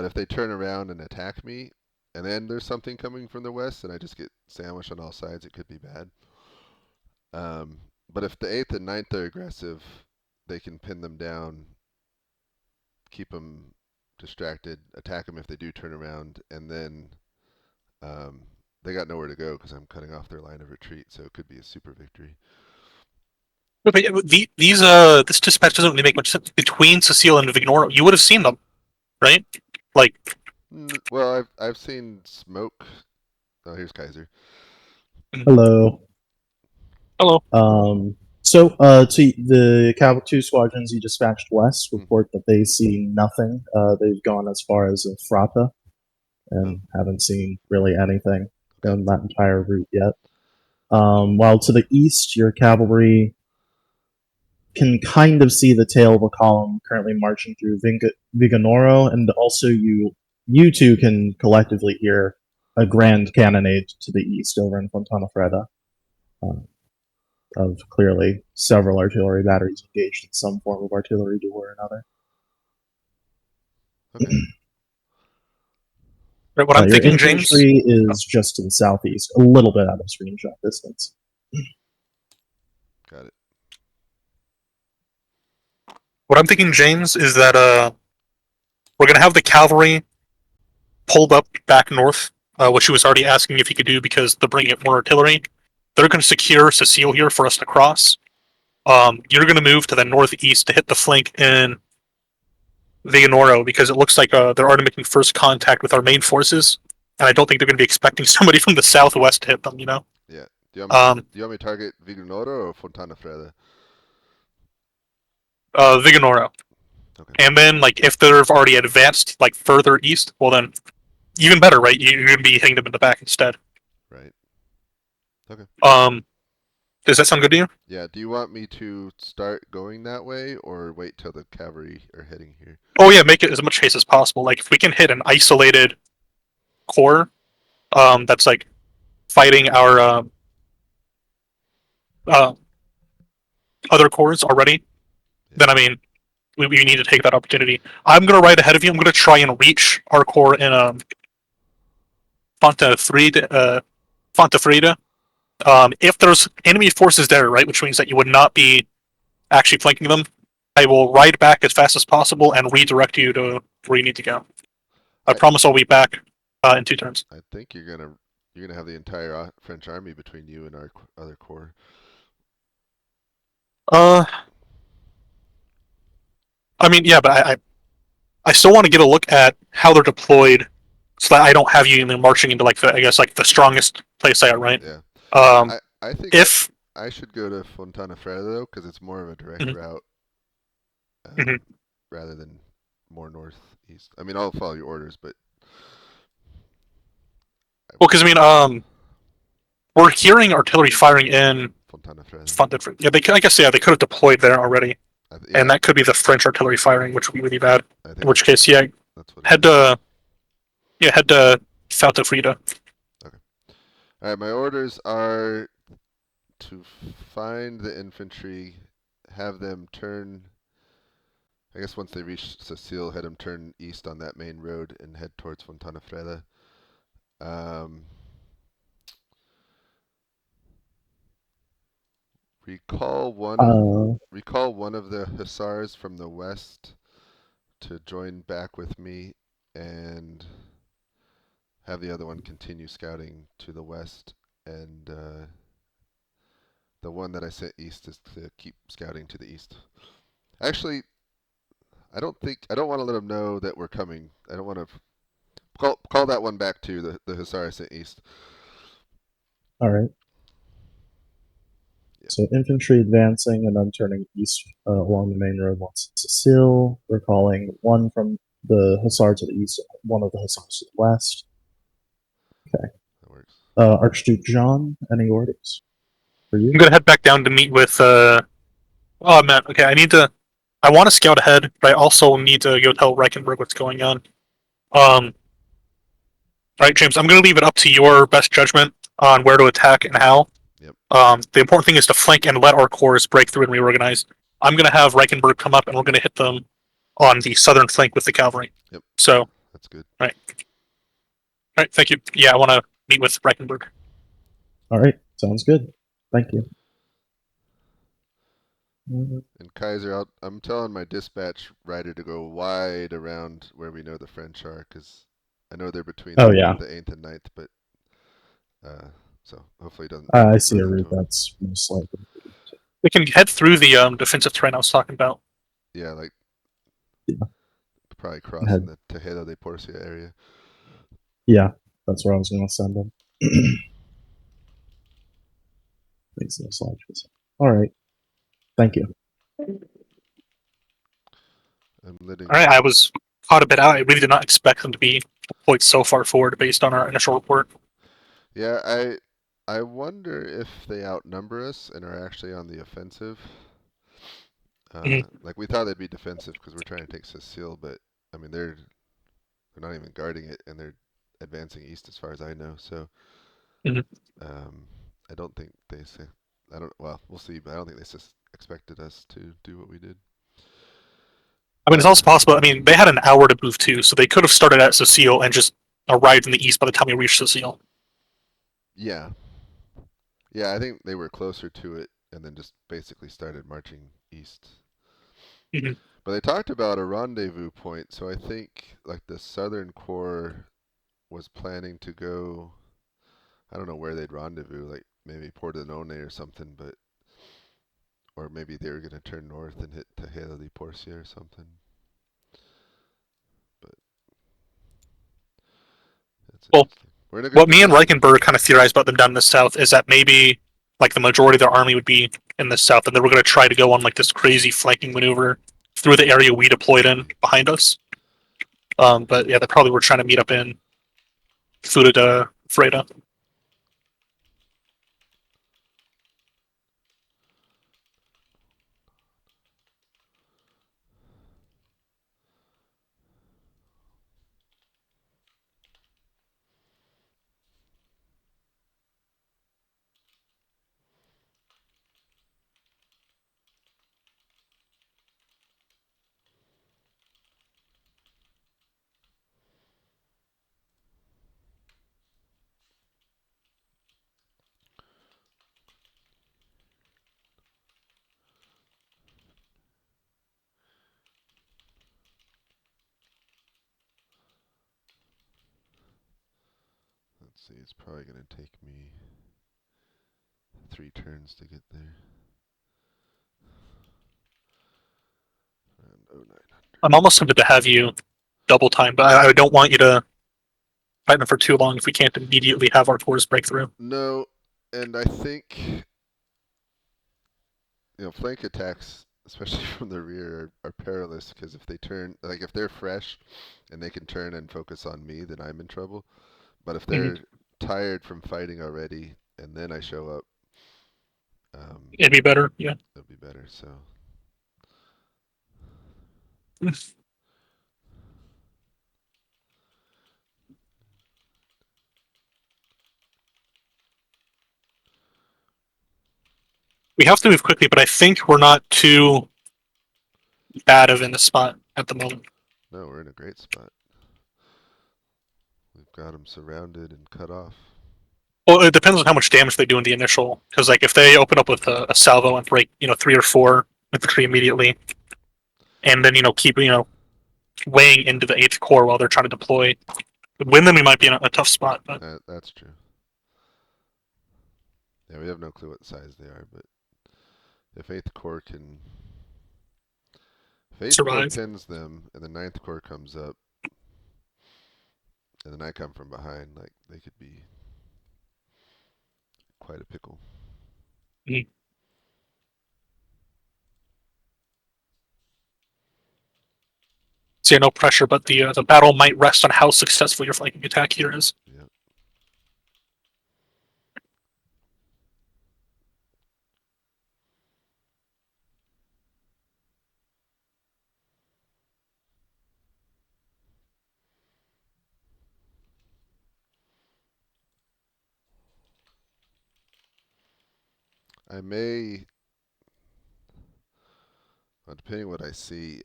if they turn around and attack me, and then there's something coming from the west, and I just get sandwiched on all sides, it could be bad. But if the 8th and 9th are aggressive, they can pin them down, keep them distracted, attack them if they do turn around, and then they got nowhere to go because I'm cutting off their line of retreat, so it could be a super victory. But this dispatch doesn't really make much sense. Between Sacile and Vignoro, you would have seen them, right? Like, well, I've seen smoke. Oh, here's Kaiser. Hello. hello. So to the 2 squadrons you dispatched west report that they see nothing. They've gone as far as Frata and haven't seen really anything on that entire route yet. While to the east, your cavalry can kind of see the tail of a column currently marching through Viganoro, and also you 2 can collectively hear a grand cannonade to the east over in Fontana Freda. Of clearly several artillery batteries engaged in some form of artillery duel or another. Okay. Right, what I'm Your thinking, James, infantry is just to the southeast, a little bit out of screenshot distance. Got it. what I'm thinking, James, is that we're gonna have the cavalry pulled up back north which he was already asking if he could do because they're bringing up more artillery. They're going to secure Sacile here for us to cross. You're going to move to the northeast to hit the flank in Viganoro because it looks like they're already making first contact with our main forces, and I don't think they're going to be expecting somebody from the southwest to hit them. Yeah. Do you want me to target Vignoro or Fontana Freda? Viganoro. Okay. And then, like, if they've already advanced, like, further east, well, then, even better, right? You're going to be hitting them in the back instead. Right. Okay. Does that sound good to you? Yeah. Do you want me to start going that way or wait till the cavalry are heading here? Oh, yeah, make it as much haste as possible. Like, if we can hit an isolated corps that's, like, fighting our other corps already, then, I mean, we need to take that opportunity. I'm going to ride ahead of you. I'm going to try and reach our corps in Fontafrida. If there's enemy forces there, right, which means that you would not be actually flanking them, I will ride back as fast as possible and redirect you to where you need to go. I promise I'll be back in 2 turns. I think you're gonna have the entire French army between you and our other corps. I mean, yeah, but I still want to get a look at how they're deployed, so that I don't have you marching into like the strongest place there, right? Yeah. I think if I should go to Fontana Freda though, because it's more of a direct route, rather than more northeast. I mean, I'll follow your orders, but well, because I mean, we're hearing artillery firing in Fontana Freda. Yeah, I guess they could have deployed there already, and that could be the French artillery firing, which would be really bad. In which case, yeah, head to Fontafrida. Okay. All right, my orders are to find the infantry, have them turn. I guess once they reach Sacile, have them turn east on that main road and head towards Fontana Freda. Recall one of the hussars from the west to join back with me, and have the other one continue scouting to the west, and the one that I sent east is to keep scouting to the east. Actually, I don't want to let them know that we're coming. I don't want to call that one back to the hussar I sent east. All right. Yeah. So infantry advancing and then turning east along the main road once Sacile. We're calling one from the hussar to the east, one of the hussars to the west. Okay. That works. Archduke Jean, any orders for you? I'm gonna head back down to meet with. Oh man, okay. I want to scout ahead, but I also need to go tell Reichenberg what's going on. All right, James. I'm gonna leave it up to your best judgment on where to attack and how. Yep. The important thing is to flank and let our corps break through and reorganize. I'm gonna have Reichenberg come up, and we're gonna hit them on the southern flank with the cavalry. Yep. So. That's good. Right. All right. Thank you. Yeah, I want to meet with Reichenberg. All right. Sounds good. Thank you. And Kaiser, I'm telling my dispatch rider to go wide around where we know the French are, because I know they're between the 8th and 9th, but so hopefully it doesn't. I see a route that's most likely. We can head through the defensive terrain I was talking about. Yeah, like probably cross Head. in the Tejeda de Porcia area. Yeah, that's where I was going to send them. Makes no sense. All right. Thank you. I'm letting. All right, I was caught a bit out. I really did not expect them to be deployed so far forward based on our initial report. Yeah, I wonder if they outnumber us and are actually on the offensive. Like we thought they'd be defensive because we're trying to take Sacile, but I mean they're not even guarding it, and they're advancing east as far as I know. So I don't think they say. Well, we'll see, but I don't think they expected us to do what we did. I mean, it's also possible. I mean, they had an hour to move too, so they could have started at Sacile and just arrived in the east by the time we reached Sacile. Yeah. Yeah, I think they were closer to it and then just basically started marching east. But they talked about a rendezvous point, so I think like the Southern Corps was planning to go. I don't know where they'd rendezvous, like maybe Pordenone or something, but or maybe they were going to turn north and hit Tejeda de Porcia or something. But that's Well, interesting. We're in a good what me and position. Reichenberg kind of theorized about them down in the south is that maybe like the majority of their army would be in the south, and they were going to try to go on like this crazy flanking maneuver through the area we deployed in behind us. But yeah, they probably were trying to meet up in Fuda de Freda. Let's see, it's probably going to take me 3 turns to get there. And 0900. I'm almost tempted to have you double time, but I don't want you to fight them for too long if we can't immediately have our cores break through. No, and I think flank attacks, especially from the rear, are perilous because if they turn, like if they're fresh and they can turn and focus on me, then I'm in trouble. But if they're tired from fighting already and then I show up, It'd be better, yeah. it'll be better. So We have to move quickly, but I think we're not too bad of in the spot at the moment. no, we're in a great spot. We've got them surrounded and cut off. Well, it depends on how much damage they do in the initial. Because like if they open up with a salvo and break 3 or 4 infantry immediately, and then keep weighing into the 8th Corps while they're trying to deploy, win them we might be in a tough spot. But That's true. Yeah, we have no clue what size they are, but if 8th Corps can, if 8th Corps survive. pins them and the 9th Corps comes up, and then I come from behind, like they could be quite a pickle. Mhm. So yeah, no pressure, but the battle might rest on how successful your flanking attack here is. Yep. I may, well, depending what I see,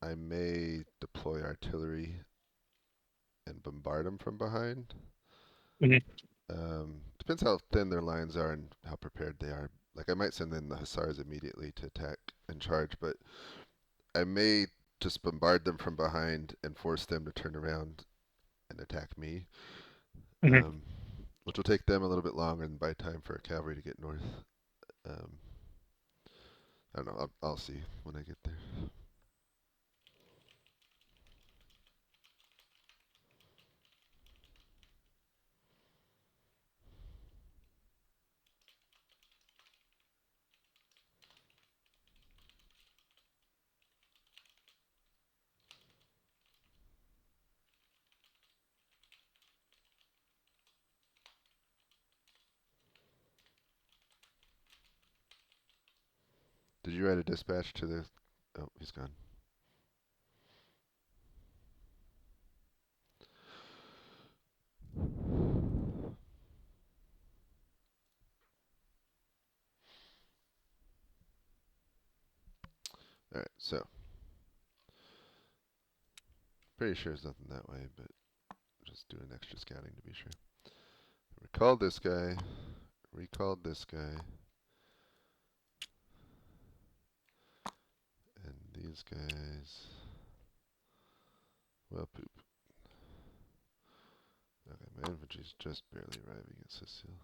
I may deploy artillery and bombard them from behind. Mhm. Depends how thin their lines are and how prepared they are. Like I might send in the hussars immediately to attack and charge, but I may just bombard them from behind and force them to turn around and attack me, Mhm. which will take them a little bit longer and buy time for cavalry to get north. I don't know. I'll see when I get there. Did you write a dispatch to the? Oh, he's gone. All right, so pretty sure it's nothing that way, but just doing extra scouting to be sure. Recalled this guy. Recalled this guy. And these guys. Well, poop. My infantry's just barely arriving at Sacile.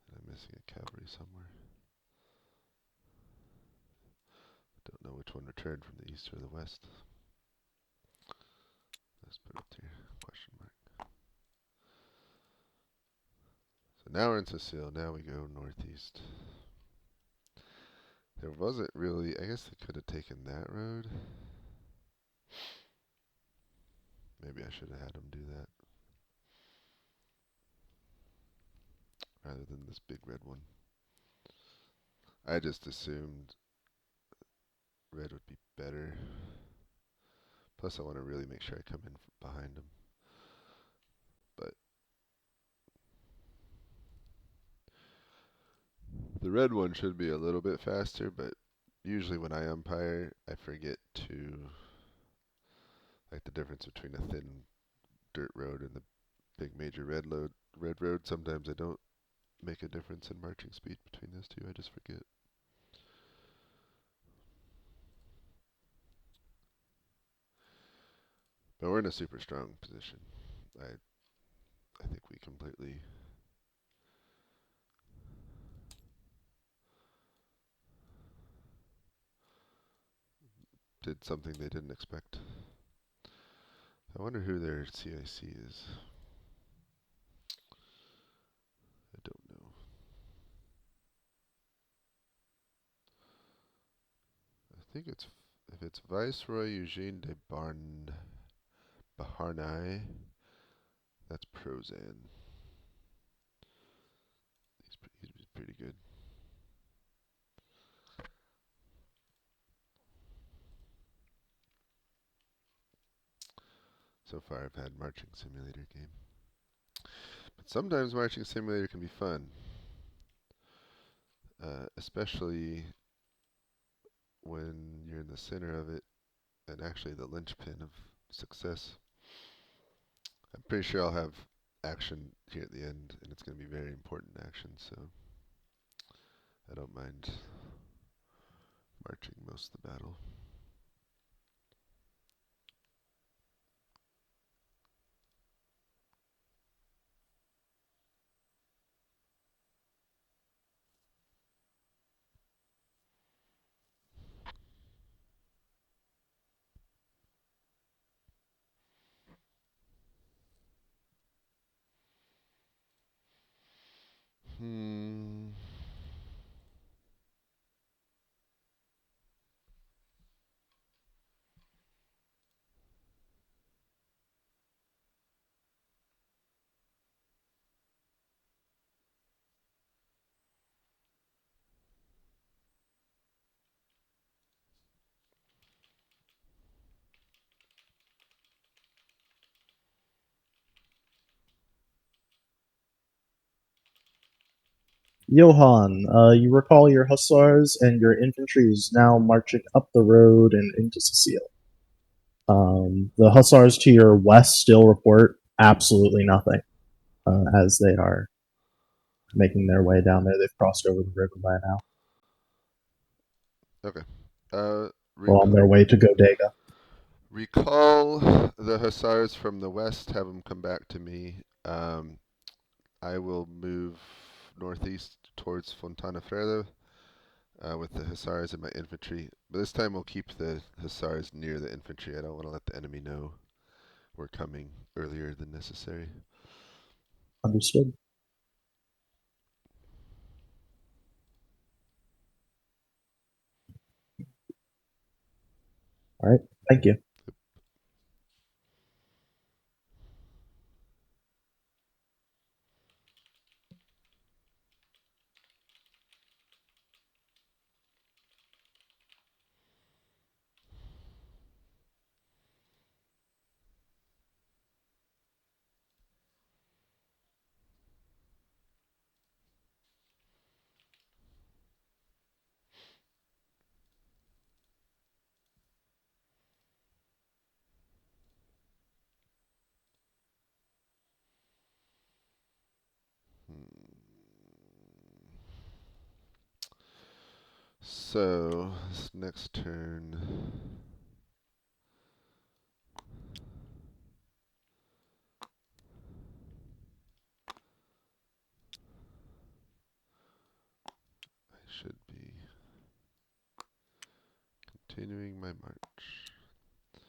And I'm missing a cavalry somewhere. Don't know which one returned from the east or the west. Let's put it here, question mark. So now we're in Sacile, now we go northeast. There wasn't really, I guess they could have taken that road. Maybe I should have had them do that. Rather than this big red one. I just assumed red would be better. Plus I want to really make sure I come in behind them. But the red one should be a little bit faster, but usually when I umpire, I forget to, like the difference between a thin dirt road and the big major red road. Sometimes I don't make a difference in marching speed between those two. I just forget. But we're in a super strong position. I think we completely did something they didn't expect. I wonder who their CIC is. I don't know. I think it's, if it's Viceroy Eugene de Baharnai, that's Prozan. He's pretty good. So far I've had Marching Simulator game. But sometimes Marching Simulator can be fun. Especially when you're in the center of it and actually the linchpin of success. I'm pretty sure I'll have action here at the end, and it's going to be very important action, so I don't mind marching most of the battle. Johann, you recall your hussars and your infantry is now marching up the road and into Sacile. The hussars to your west still report absolutely nothing, as they are making their way down there. They've crossed over the river by now. Okay. Well, on their way to Godega. Recall the hussars from the west, have them come back to me. I will move northeast towards Fontana Fredo with the hussars and my infantry. But this time we'll keep the hussars near the infantry. I don't want to let the enemy know we're coming earlier than necessary. Understood. All right. Thank you. So, this next turn, Continuing my march. I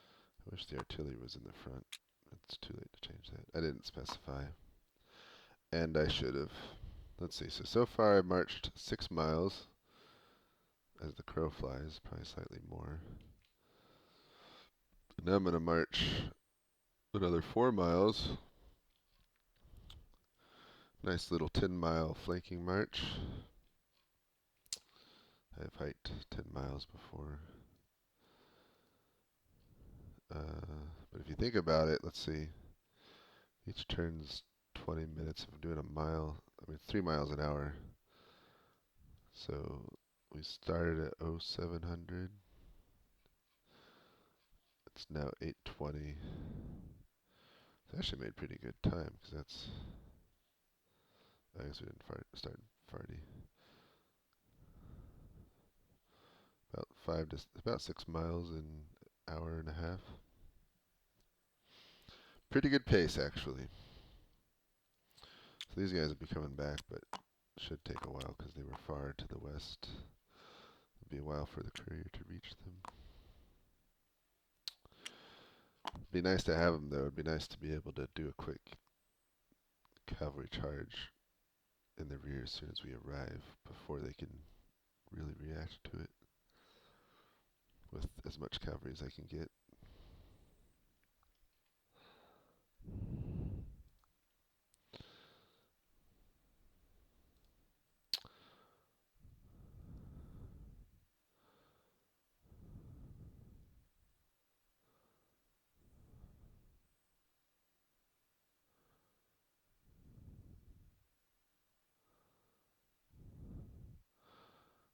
wish the artillery was in the front. It's too late to change that. I didn't specify. And I should have. Let's see. So far I've marched 6 miles. As the crow flies, probably slightly more. Now I'm going to march another 4 miles. Nice little 10-mile flanking march. I've hiked 10 miles before. But if you think about it, let's see. Each turn's 20 minutes. If I'm doing a mile, I mean 3 miles an hour. So we started at 0700. It's now 8:20. It's actually made pretty good time because that's. I guess we didn't start farty. About 6 miles in an hour and a half. Pretty good pace actually. So these guys will be coming back, but should take a while because they were far to the west. It'll be a while for the courier to reach them. It'd be nice to have them though. It'd be nice to be able to do a quick cavalry charge in the rear as soon as we arrive before they can really react to it with as much cavalry as I can get.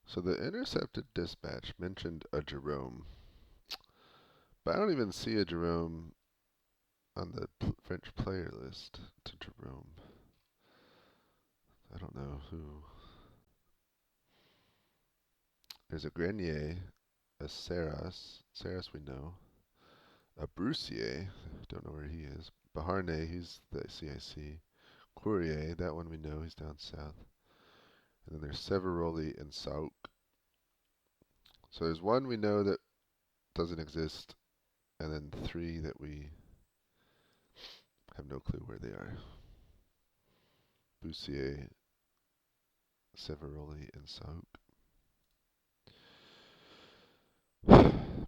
So the intercepted dispatch mentioned a Jerome, but I don't even see a Jerome on the French player list to Jerome. I don't know who. There's a Grenier, a Serras we know, a Broussier, don't know where he is, Beauharnais, he's the CIC, Courrier, that one we know, he's down south. And then there's Severoli and Sauk. So there's one we know that doesn't exist, and then 3 that we have no clue where they are. Boussier, Severoli, and Sauk.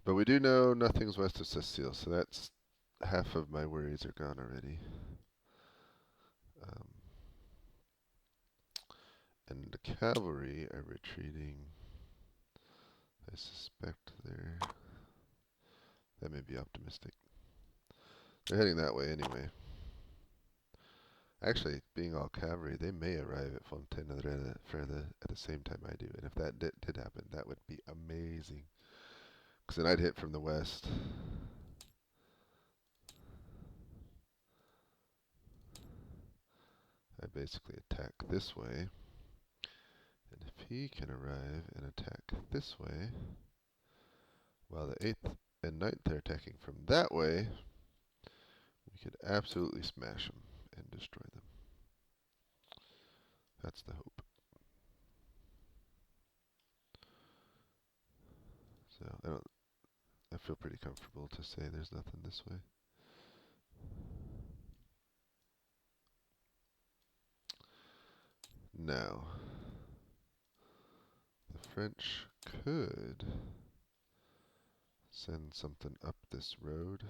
But we do know nothing's west of Sacile, so that's half of my worries are gone already. And the cavalry are retreating. I suspect that may be optimistic. They're heading that way anyway. Actually, being all cavalry, they may arrive at Fontaine-la-Reine at the same time I do. And if that did happen, that would be amazing. Because then I'd hit from the west. I basically attack this way. And if he can arrive and attack this way, while the 8th and 9th are attacking from that way, we could absolutely smash them and destroy them. That's the hope. So I feel pretty comfortable to say there's nothing this way. Now, the French could send something up this road.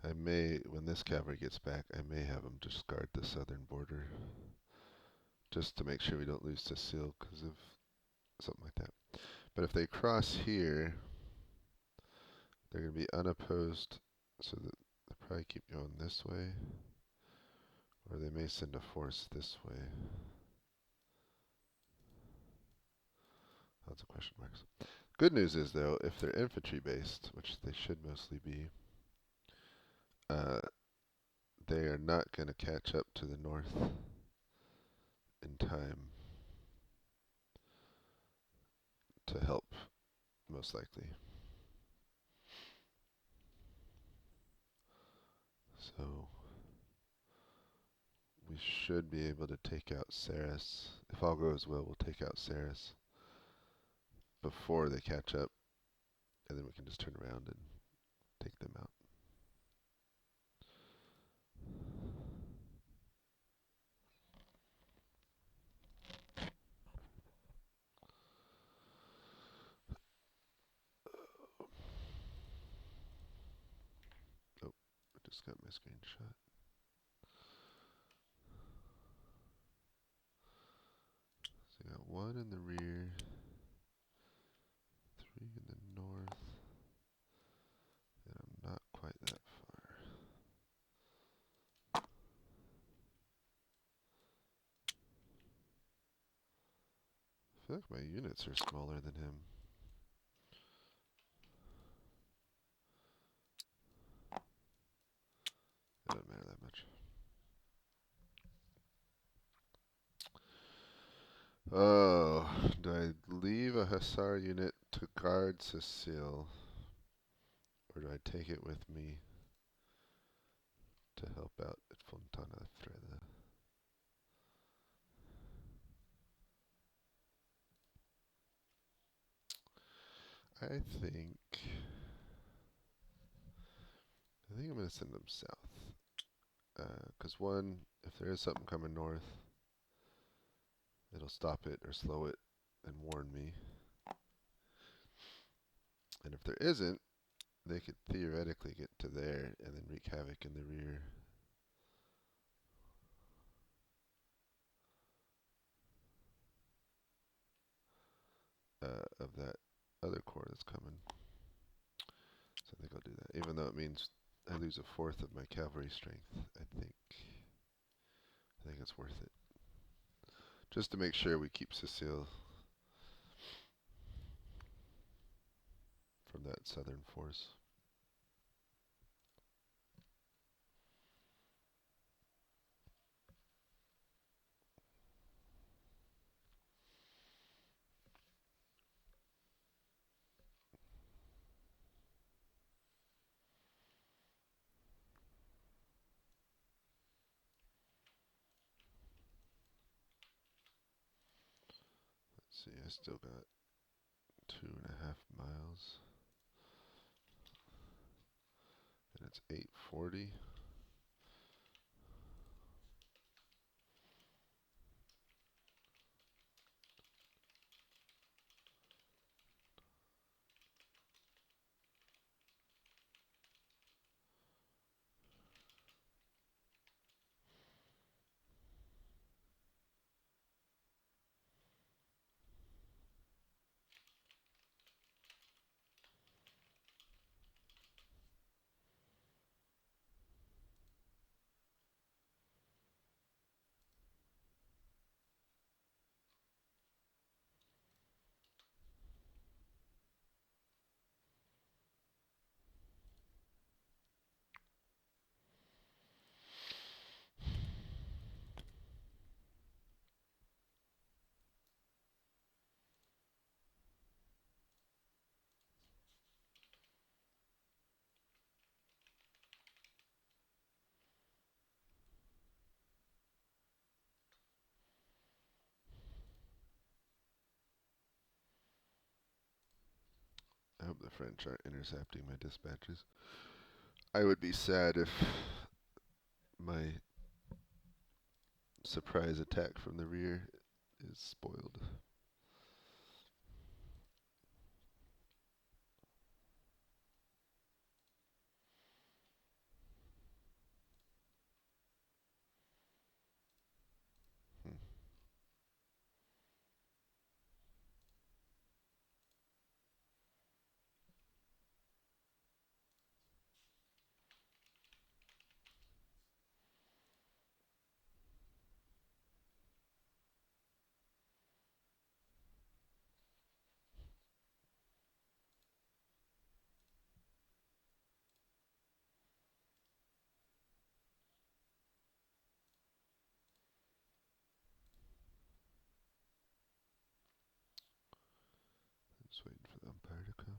I may, when this cavalry gets back, I may have them just guard the southern border. Just to make sure we don't lose Sacile because of something like that. But if they cross here, they're going to be unopposed, so that they'll probably keep going this way. Or they may send a force this way. Lots of question marks. Good news is, though, if they're infantry based, which they should mostly be, they are not going to catch up to the north in time to help, most likely. So we should be able to take out Saris. If all goes well, we'll take out Saris before they catch up, and then we can just turn around and take them out. Oh, I just got my screenshot. So I got one in the rear, 3 in the north, and I'm not quite that far. I feel like my units are smaller than him. It doesn't matter that much. Oh, do I leave a Hussar unit to guard Sacile? Or do I take it with me to help out at Fontana Freda? I think I'm going to send them south. Because one, if there is something coming north, it'll stop it or slow it and warn me. And if there isn't, they could theoretically get to there and then wreak havoc in the rear. Of that other corps that's coming. So I think I'll do that. Even though it means I lose a fourth of my cavalry strength, I think it's worth it. Just to make sure we keep Sacile from that southern force. Let's see, I still got 2.5 miles. And it's 8:40. I hope the French aren't intercepting my dispatches. I would be sad if my surprise attack from the rear is spoiled. Hmm. Just waiting for the umpire to come.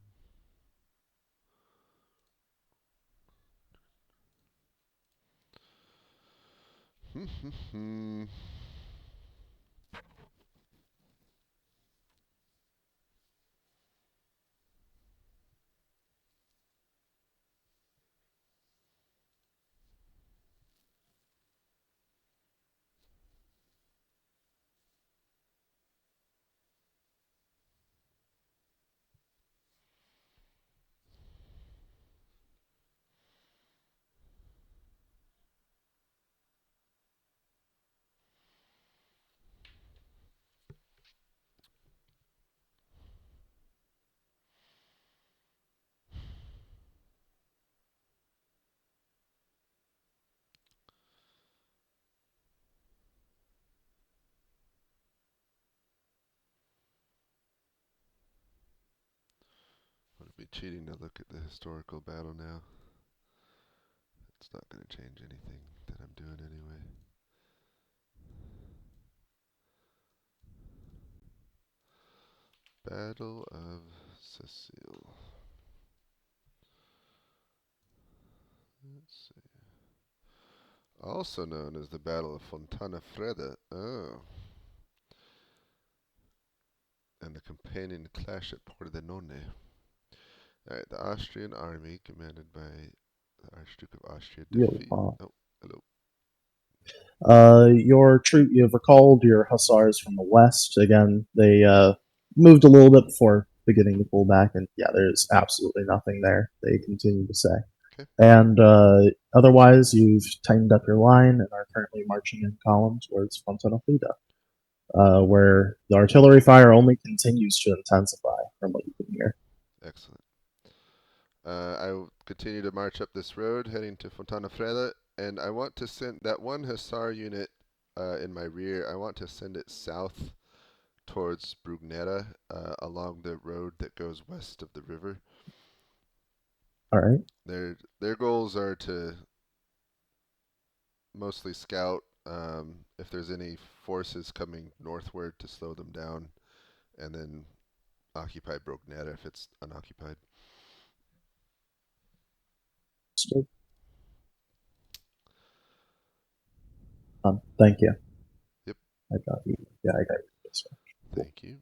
Would it be cheating to look at the historical battle now? It's not going to change anything that I'm doing anyway. Battle of Sacile. Let's see. Also known as the Battle of Fontana Fredda. Oh. And the companion clash at Pordenone. Alright, the Austrian army, commanded by the Archduke of Austria, defeat. Oh, hello. Your troop, you've recalled your hussars from the west. Again, they moved a little bit before beginning to pull back, and yeah, there's absolutely nothing there, they continue to say. Okay. And otherwise, you've tightened up your line and are currently marching in column towards Fontana Fida, where the artillery fire only continues to intensify from what you can hear. Excellent. I will continue to march up this road, heading to Fontana Fredda, and I want to send that one hussar unit in my rear. I want to send it south towards Brugnetta, along the road that goes west of the river. All right. Their goals are to mostly scout if there's any forces coming northward to slow them down, and then occupy Brugnetta if it's unoccupied. Thank you. Yep. I got you. Yeah, I got you. Thank you.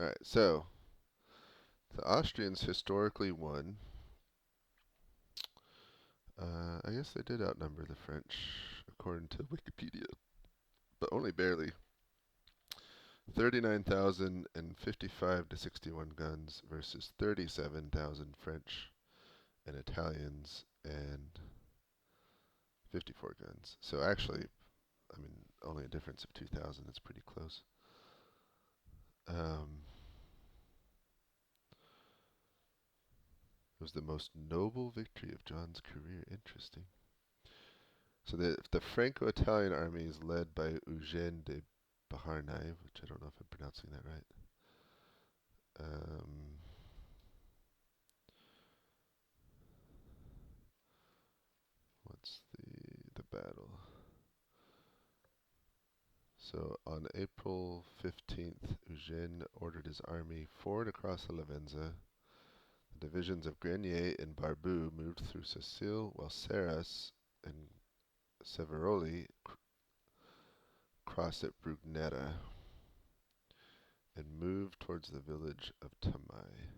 Alright, so the Austrians historically won. I guess they did outnumber the French, according to Wikipedia, but only barely. 39,055 to 61 guns versus 37,000 French and Italians and 54 guns. So actually, I mean, only a difference of 2,000. That's pretty close. It was the most noble victory of John's career. Interesting. So the Franco-Italian army is led by Eugène de Beauharnais, which I don't know if I'm pronouncing that right. What's the battle? So on April 15th, Eugène ordered his army forward across the Lavenza. The divisions of Grenier and Barbu moved through Sacile, while Serras and Severoli crossed at Brugnetta and moved towards the village of Tamai.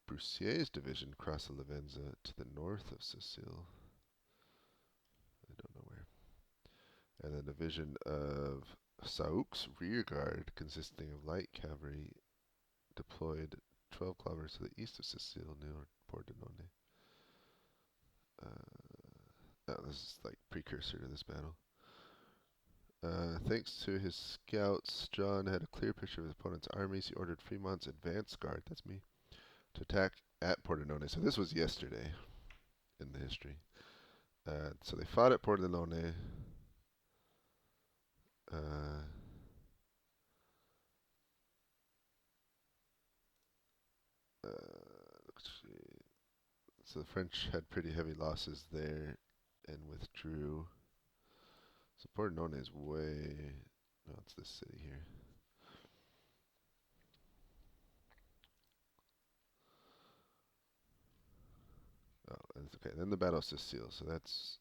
Broussier's division crossed the Lavenza to the north of Sacile. I don't know where. And the division of Saouk's rear guard, consisting of light cavalry, deployed 12 kilometers to the east of Sacile near Pordenone. This is like precursor to this battle. Thanks to his scouts, John had a clear picture of his opponent's armies. He ordered Fremont's advance guard, that's me, to attack at Pordenone. So this was yesterday in the history. So they fought at Pordenone. So the French had pretty heavy losses there and withdrew. So Pordenone is way... No, it's this city here. Oh, okay. Then the Battle of Sacile. So that's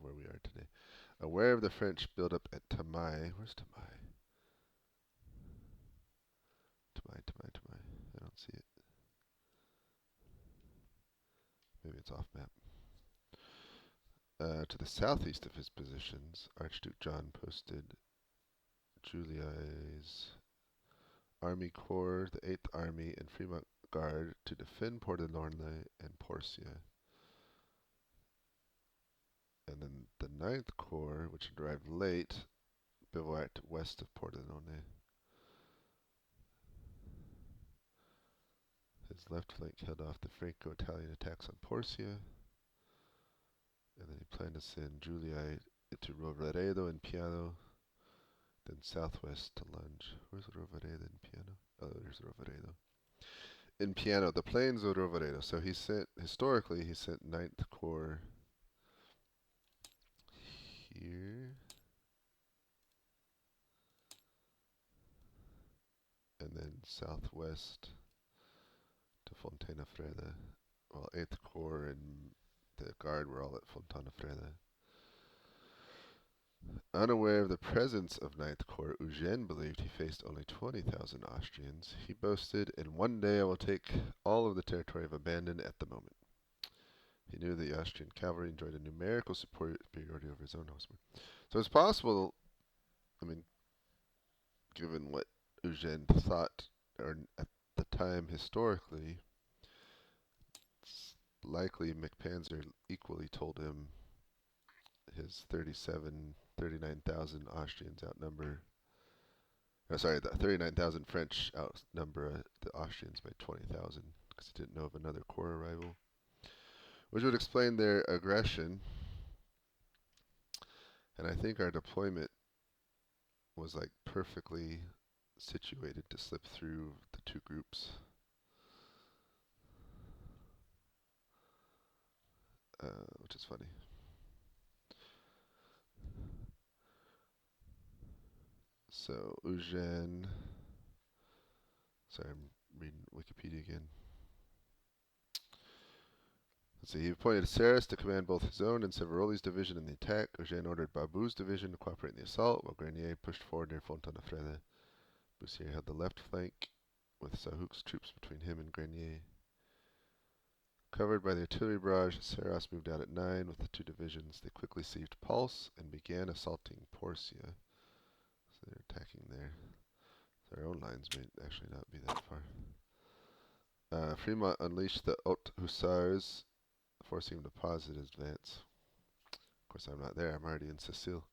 where we are today. Aware of the French buildup at Tamai. Where's Tamai? Tamai. I don't see it. Maybe it's off map. To the southeast of his positions, Archduke John posted Julia's Army Corps, the 8th Army, and Fremont Guard to defend Pordenone and Porcia. And then the 9th Corps, which arrived late, bivouacked west of Pordenone. His left flank held off the Franco-Italian attacks on Porcia. And then he planned to send Giulii to Roveredo and Piano, then southwest to Lunge. Where's Roveredo and Piano? Oh, there's Roveredo. In Piano, the plains of Roveredo. So he sent, historically, he sent 9th Corps here. And then southwest to Fontana Freda. Well, 8th Corps and the Guard were all at Fontana Freda. Unaware of the presence of 9th Corps, Eugene believed he faced only 20,000 Austrians. He boasted, "In one day I will take all of the territory I've abandoned at the moment." He knew the Austrian cavalry enjoyed a numerical superiority over his own horsemen. So it's possible, I mean, given what Eugene thought, or at the time historically, it's likely McPanzer equally told him his 39,000 Austrians outnumber, the 39,000 French outnumber the Austrians by 20,000, because he didn't know of another corps arrival, which would explain their aggression. And I think our deployment was like perfectly situated to slip through the two groups. Which is funny. So Eugene, sorry, I'm reading Wikipedia again. Let's see, he appointed Sarras to command both his own and Severoli's division in the attack. Eugene ordered Barbu's division to cooperate in the assault, while Grenier pushed forward near Fontana Freda. Bussier held the left flank, with Sahouk's troops between him and Grenier. Covered by the artillery barrage, Sarras moved out at 9 with the two divisions. They quickly seized Pulse and began assaulting Porcia. So they're attacking there. Their own lines may actually not be that far. Frimont unleashed the Haute Hussars, forcing him to pause his advance. Of course, I'm not there. I'm already in Sacile.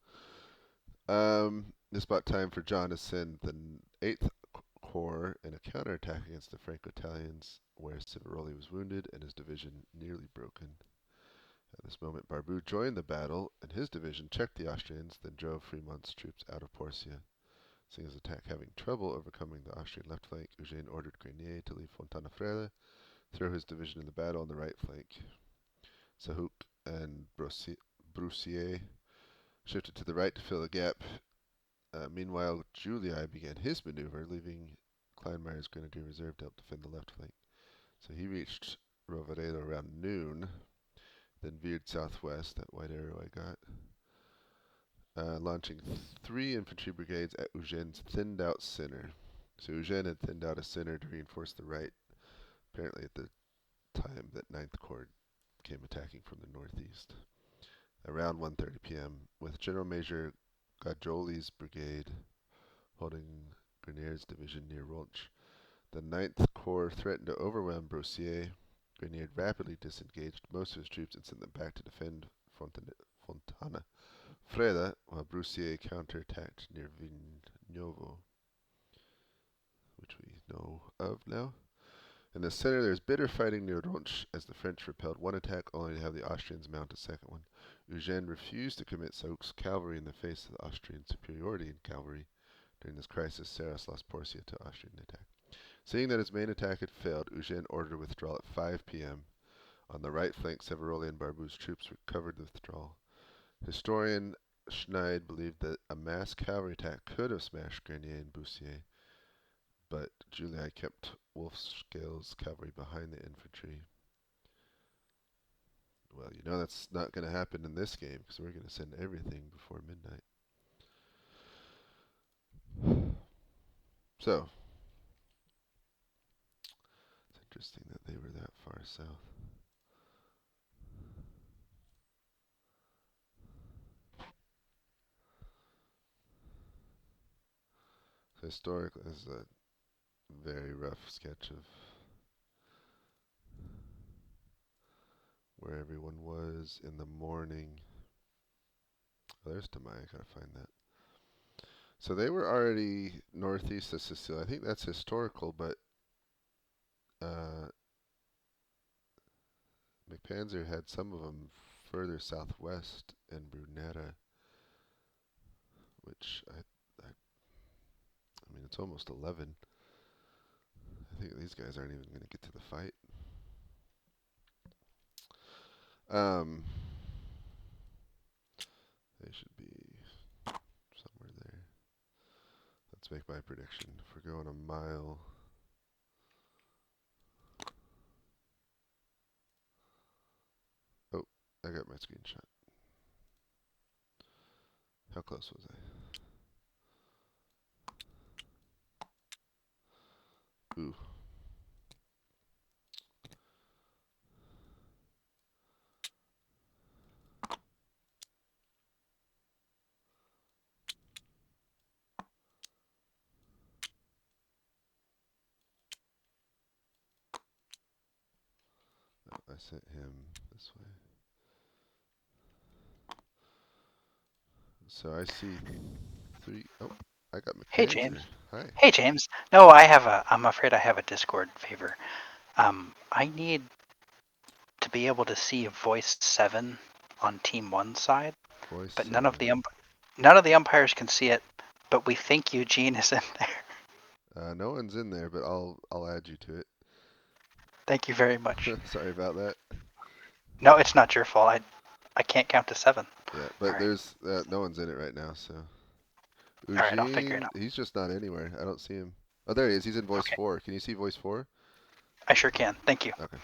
This bought time for John to send the 8th Corps in a counterattack against the Franco-Italians, where Civaroli was wounded and his division nearly broken. At this moment, Barbu joined the battle, and his division checked the Austrians, then drove Fremont's troops out of Porcia. Seeing his attack having trouble overcoming the Austrian left flank, Eugene ordered Grenier to leave Fontana Freda, throw his division in the battle on the right flank. Sahouk and Broussier shifted to the right to fill a gap. Meanwhile, Giulii began his maneuver, leaving Kleinmeyer's Grenadier Reserve to help defend the left flank. So he reached Roveredo around noon, then veered southwest, that white arrow I got, launching 3 infantry brigades at Eugene's thinned out center. So Eugene had thinned out a center to reinforce the right, apparently at the time that 9th Corps came attacking from the northeast. Around 1:30 p.m., with General Major Gajoli's brigade holding Grenier's division near Ronch. The 9th Corps threatened to overwhelm Broussier. Grenier rapidly disengaged most of his troops and sent them back to defend Fontana Freda, while Broussier counterattacked near Vignovo, which we know of now. In the center, there is bitter fighting near Ronch as the French repelled one attack only to have the Austrians mount a second one. Eugene refused to commit Sahouk's cavalry in the face of the Austrian superiority in cavalry. During this crisis, Sarras lost Porcia to Austrian attack. Seeing that his main attack had failed, Eugene ordered withdrawal at 5 p.m. On the right flank, Severoli and Barbu's troops recovered the withdrawal. Historian Schneid believed that a mass cavalry attack could have smashed Grenier and Broussier, but Giulii kept Wolfscale's cavalry behind the infantry. Well, you know that's not going to happen in this game because we're going to send everything before midnight. So, it's interesting that they were that far south. So historically, this is a very rough sketch of where everyone was in the morning. Oh, there's Tamaya, gotta find that. So they were already northeast of Sacile. I think that's historical, but McPanzer had some of them further southwest in Brunetta, which I mean, it's almost 11. I think these guys aren't even going to get to the fight. They should be somewhere there. Let's make my prediction. If we're going a mile, oh, I got my screenshot. How close was I? Ooh. I sent him this way. So I see 3. Oh, I got Hey, McPanzer. James. Hi. Hey, James. No, I'm afraid I have a Discord favor. I need to be able to see voice 7 on Team 1 side, Voice but 7. none of the umpires can see it, but we think Eugene is in there. No one's in there, but I'll add you to it. Thank you very much. Sorry about that. No, it's not your fault. I can't count to 7. Yeah, but Alright. there's no one's in it right now, so. Alright, I'll figure it Eugene, out. he's just not anywhere. I don't see him. Oh, there he is. He's in voice Okay. 4. Can you see voice 4? I sure can. Thank you. Okay.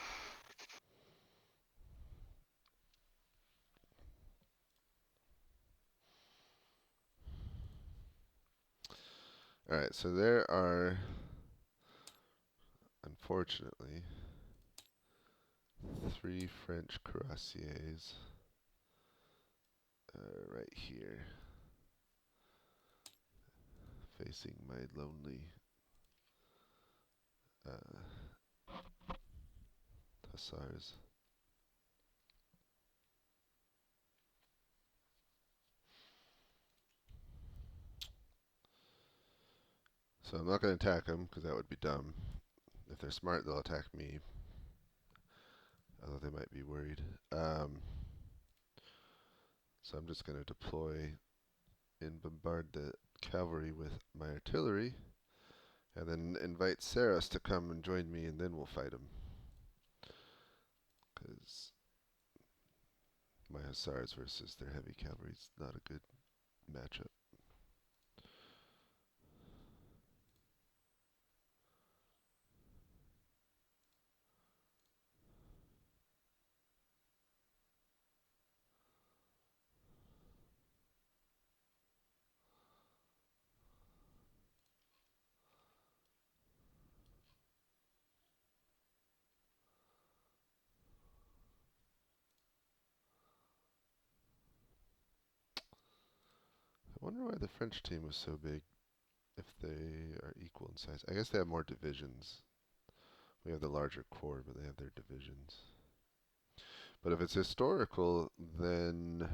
All right, so there are, unfortunately, 3 French cuirassiers right here, facing my lonely hussars. So I'm not going to attack them because that would be dumb. If they're smart, they'll attack me. Although they might be worried. So I'm just going to deploy and bombard the cavalry with my artillery, and then invite Saras to come and join me, and then we'll fight them. Because my hussars versus their heavy cavalry is not a good matchup. I wonder why the French team was so big if they are equal in size. I guess they have more divisions. We have the larger corps, but they have their divisions. But if it's historical, then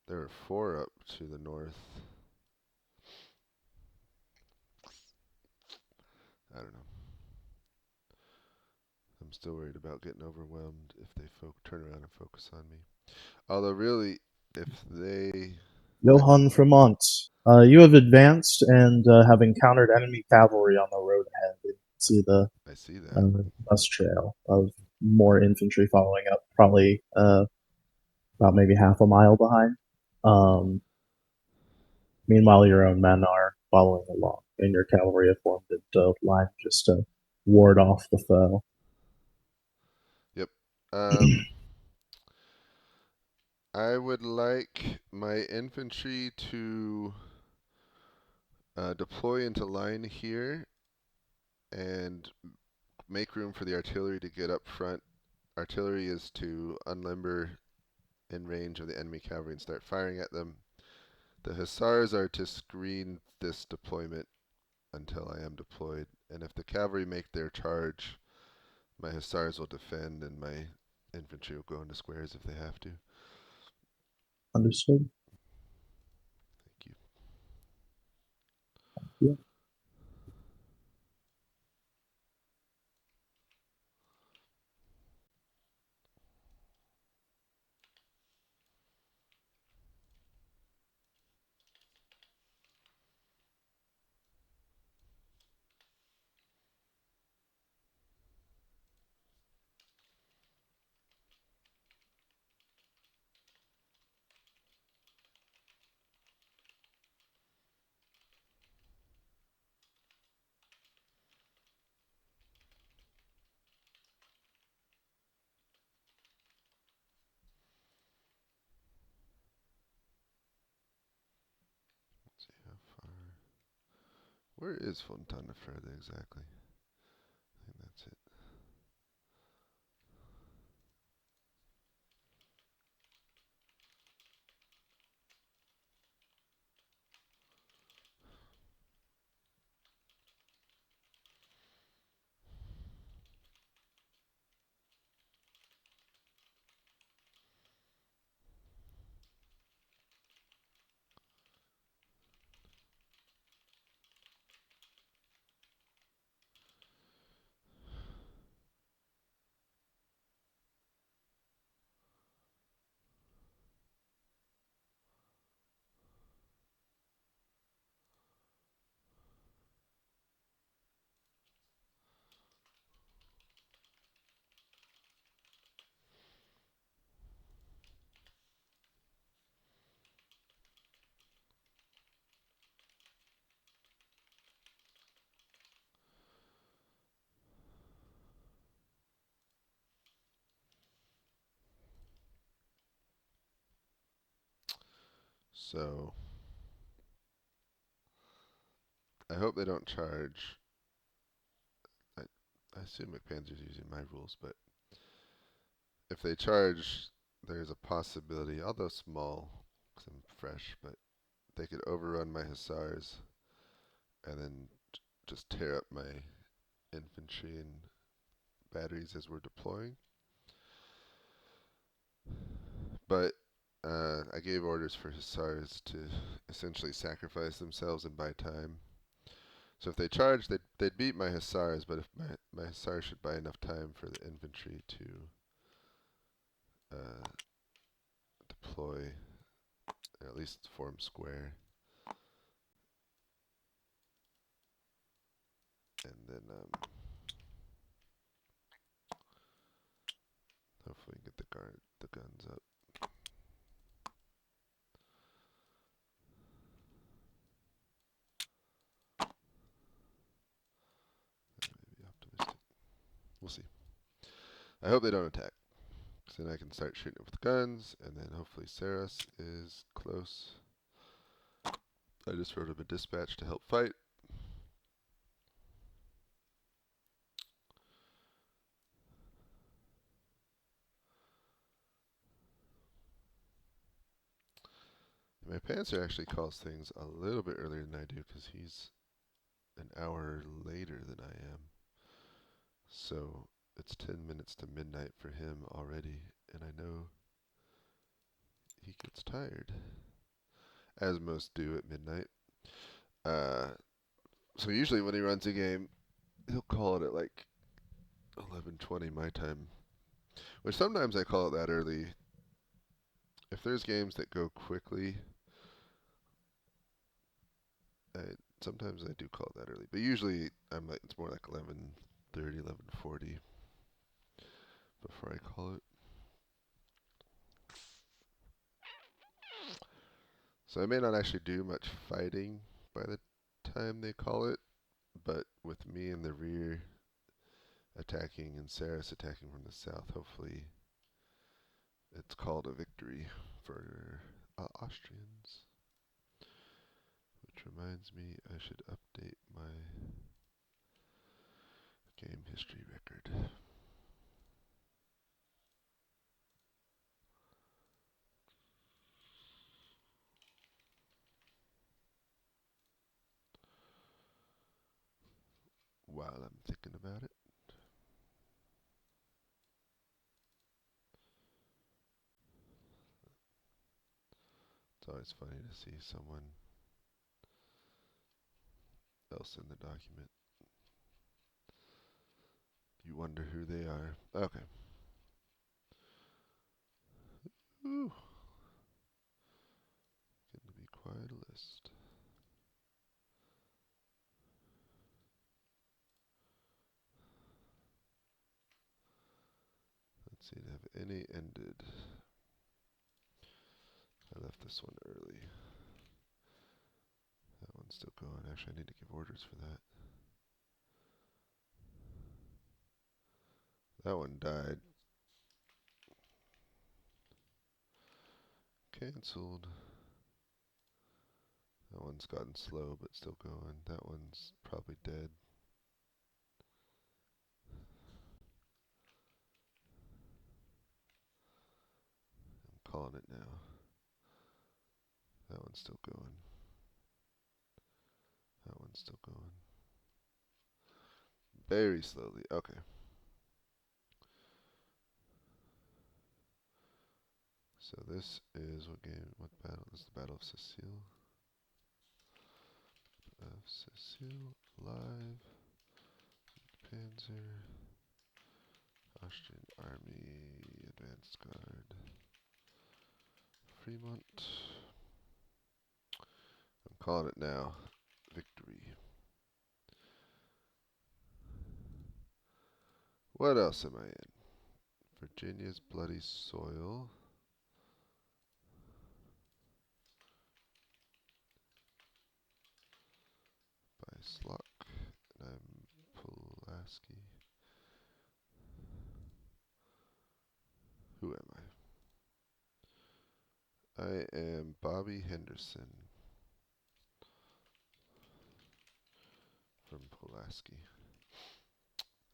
there are 4 up to the north. I don't know. I'm still worried about getting overwhelmed if they turn around and focus on me. Although really, if they... Johann Frimont, you have advanced and have encountered enemy cavalry on the road ahead. You see the I see that. bus trail of more infantry following up, probably about maybe half a mile behind. Meanwhile, your own men are following along, and your cavalry have formed into line just to ward off the foe. Yep. I would like my infantry to deploy into line here and make room for the artillery to get up front. Artillery is to unlimber in range of the enemy cavalry and start firing at them. The hussars are to screen this deployment until I am deployed, and if the cavalry make their charge, my hussars will defend and my infantry will go into squares if they have to. Understood. Thank you. Yeah. Let's see how far. Where is Fontana Verde exactly? I think that's it. So I hope they don't charge. I assume McPanzer's using my rules, but if they charge, there's a possibility, although small, because I'm fresh, but they could overrun my hussars and then just tear up my infantry and batteries as we're deploying. But I gave orders for hussars to essentially sacrifice themselves and buy time. So if they charge, they'd beat my hussars, but if my hussars should buy enough time for the infantry to deploy, or at least form square. And then hopefully get the guns up. Maybe optimistic. We'll see. I hope they don't attack, because then I can start shooting it with guns, and then hopefully Saras is close. I just wrote him a dispatch to help fight. My Panzer actually calls things a little bit earlier than I do, because he's an hour later than I am. So it's 10 minutes to midnight for him already, and I know he gets tired, as most do at midnight. So usually when he runs a game, he'll call it at like 11:20 my time, which sometimes I call it that early. If there's games that go quickly, sometimes I do call it that early, but usually it's more like 11:30, 11:40 before I call it. So I may not actually do much fighting by the time they call it, but with me in the rear attacking and Saras attacking from the south, hopefully it's called a victory for Austrians. Which reminds me, I should update my game history record. While I'm thinking about it. It's always funny to see someone else in the document. You wonder who they are. Okay. Ooh. Getting to be quite a list. Let's see, have any ended? I left this one early. That one's still going. Actually, I need to give orders for that. That one died. Cancelled. That one's gotten slow, but still going. That one's probably dead. I'm calling it now. That one's still going. That one's still going. Very slowly. Okay. So this is what game? What battle? This is the Battle of Sacile. Sacile Live. McPanzer. Austrian Army. Advanced Guard. Frimont. I'm calling it now. Victory. What else am I in? Virginia's Bloody Soil. By Slock. And I'm Pulaski. Who am I? I am Bobby Henderson from Pulaski.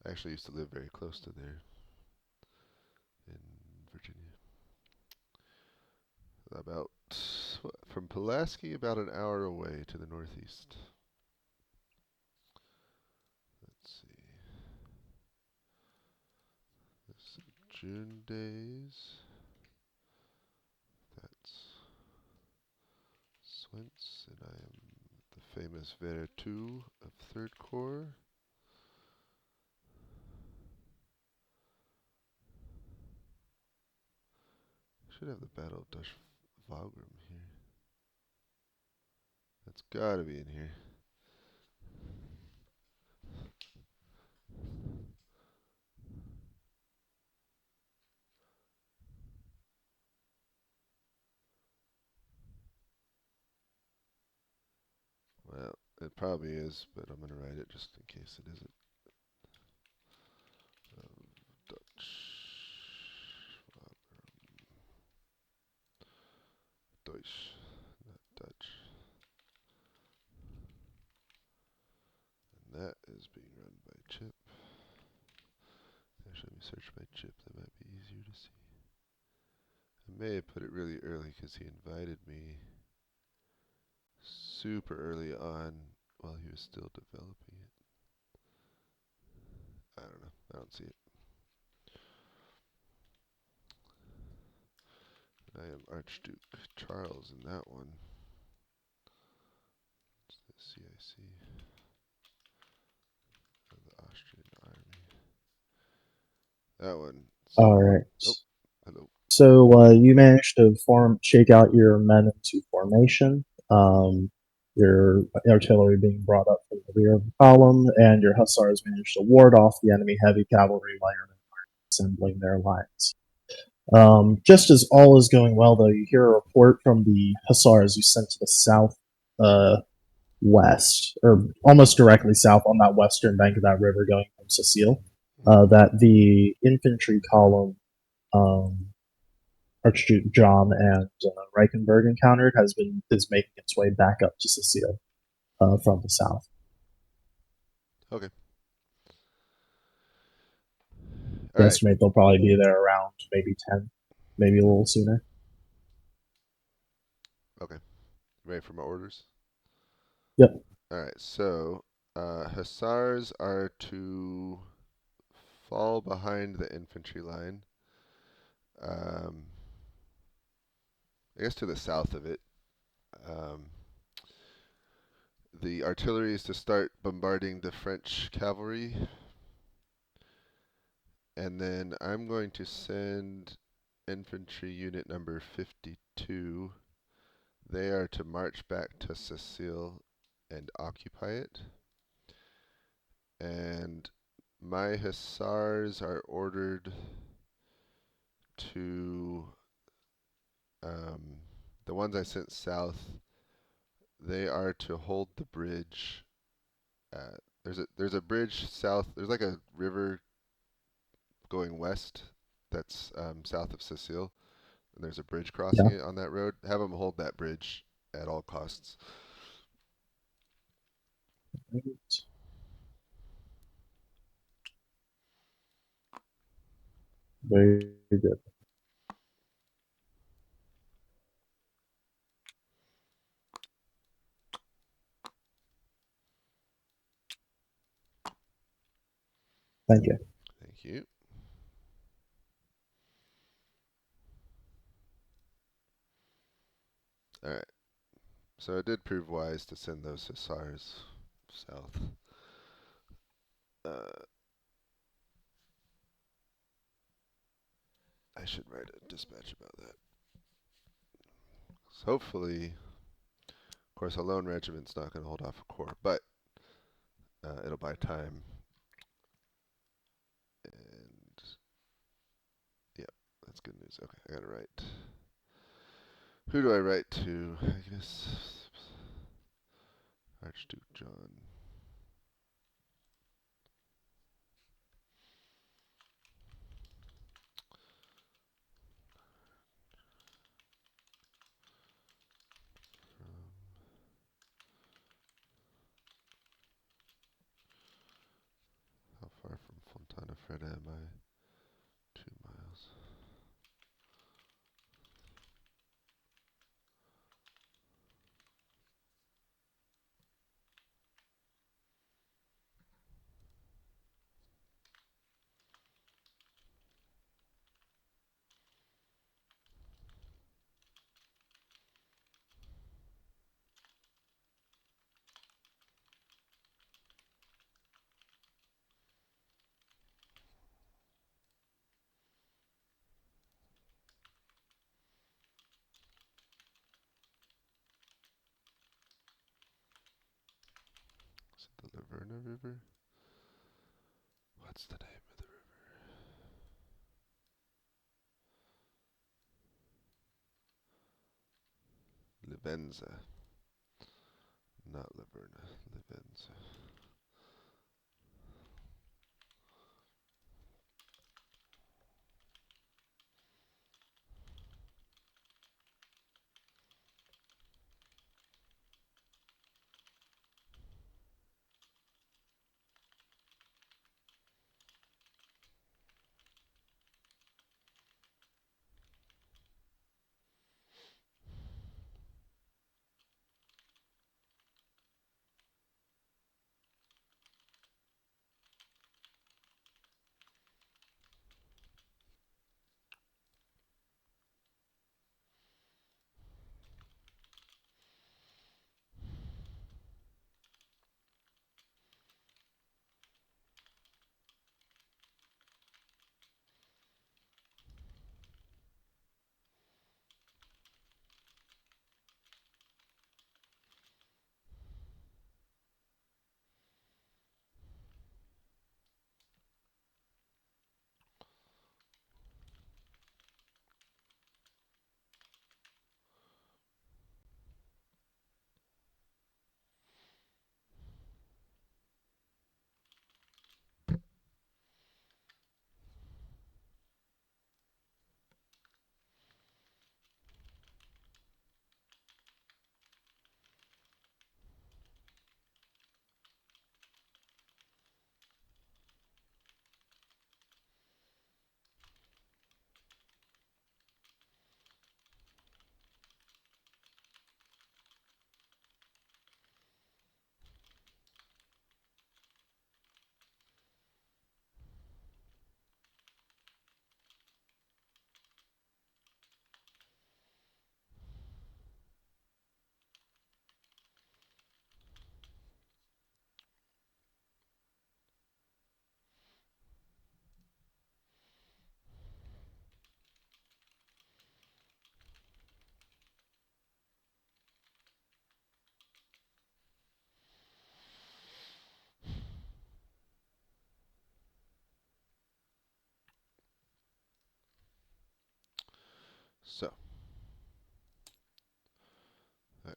I actually used to live very close to there in Virginia. About, from Pulaski, about an hour away to the northeast. Let's see. This is June days. That's Swentz, and I am the famous Vertu of 3rd Corps. Should have the Battle of Dush Wagram here. That's gotta be in here. Well, it probably is, but I'm gonna write it just in case it isn't. Dutch. Deutsch, not Dutch. And that is being run by Chip. Actually, let me search by Chip. That might be easier to see. I may have put it really early because he invited me super early on while he was still developing it. I don't know. I don't see it. I am Archduke Charles in that one. It's the CIC of the Austrian Army. That one. All right. Oh, hello. So you managed to shake out your men into formation. Your artillery being brought up from the rear of the column, and your hussars managed to ward off the enemy heavy cavalry while you're assembling their lines. Just as all is going well, though, you hear a report from the hussars you sent to the south west, or almost directly south on that western bank of that river going from Sacile, that the infantry column Archduke John and Reichenberg encountered is making its way back up to Sacile from the south. Okay. I All right. estimate they'll probably be there around maybe 10, maybe a little sooner. Okay. Ready for my orders? Yep. All right. So hussars are to fall behind the infantry line. I guess to the south of it. The artillery is to start bombarding the French cavalry. And then I'm going to send infantry unit number 52. They are to march back to Sacile and occupy it. And my hussars are ordered to, the ones I sent south, they are to hold the bridge. There's a bridge south. There's like a river going west that's south of Sacile, and there's a bridge crossing it on that road. Have them hold that bridge at all costs. Right. Very good. Thank you. Thank you. All right. So it did prove wise to send those hussars south. I should write a dispatch about that. So hopefully, of course, a lone regiment's not going to hold off a corps, but it'll buy time. And yeah, that's good news. Okay, I gotta write. Who do I write to? I guess Archduke John. How far from Fontana Fredda am I? 2 miles. Is it the Laverna River? What's the name of the river? Livenza. Not Laverna. Livenza.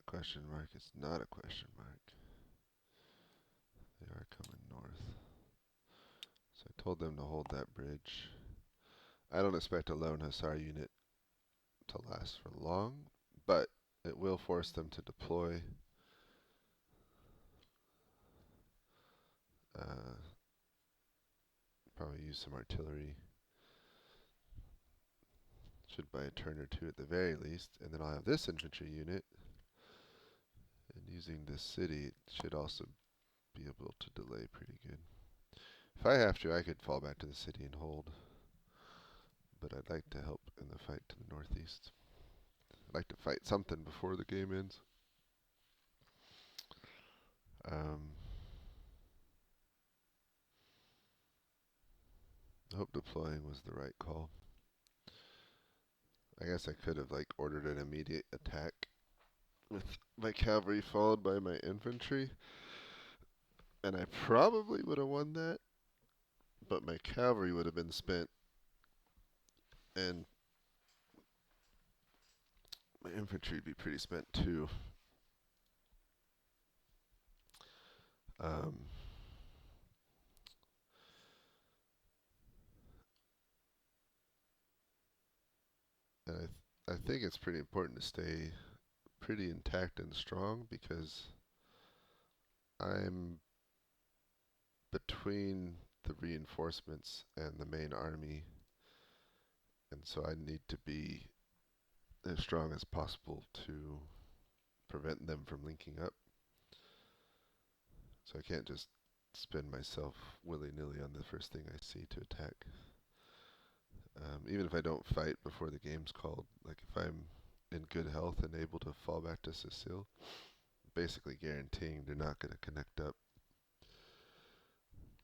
question mark. It's not a question mark. They are coming north. So I told them to hold that bridge. I don't expect a lone Hussar unit to last for long, but it will force them to deploy. Probably use some artillery. Should buy a turn or two at the very least, and then I'll have this infantry unit. And using this city, it should also be able to delay pretty good. If I have to, I could fall back to the city and hold. But I'd like to help in the fight to the northeast. I'd like to fight something before the game ends. I hope deploying was the right call. I guess I could have like ordered an immediate attack with my cavalry followed by my infantry, and I probably would have won that, but my cavalry would have been spent, and my infantry would be pretty spent too. And I think it's pretty important to stay pretty intact and strong, because I'm between the reinforcements and the main army, and so I need to be as strong as possible to prevent them from linking up. So I can't just spend myself willy-nilly on the first thing I see to attack. Even if I don't fight before the game's called, like if I'm in good health and able to fall back to Sacile, basically guaranteeing they're not going to connect up.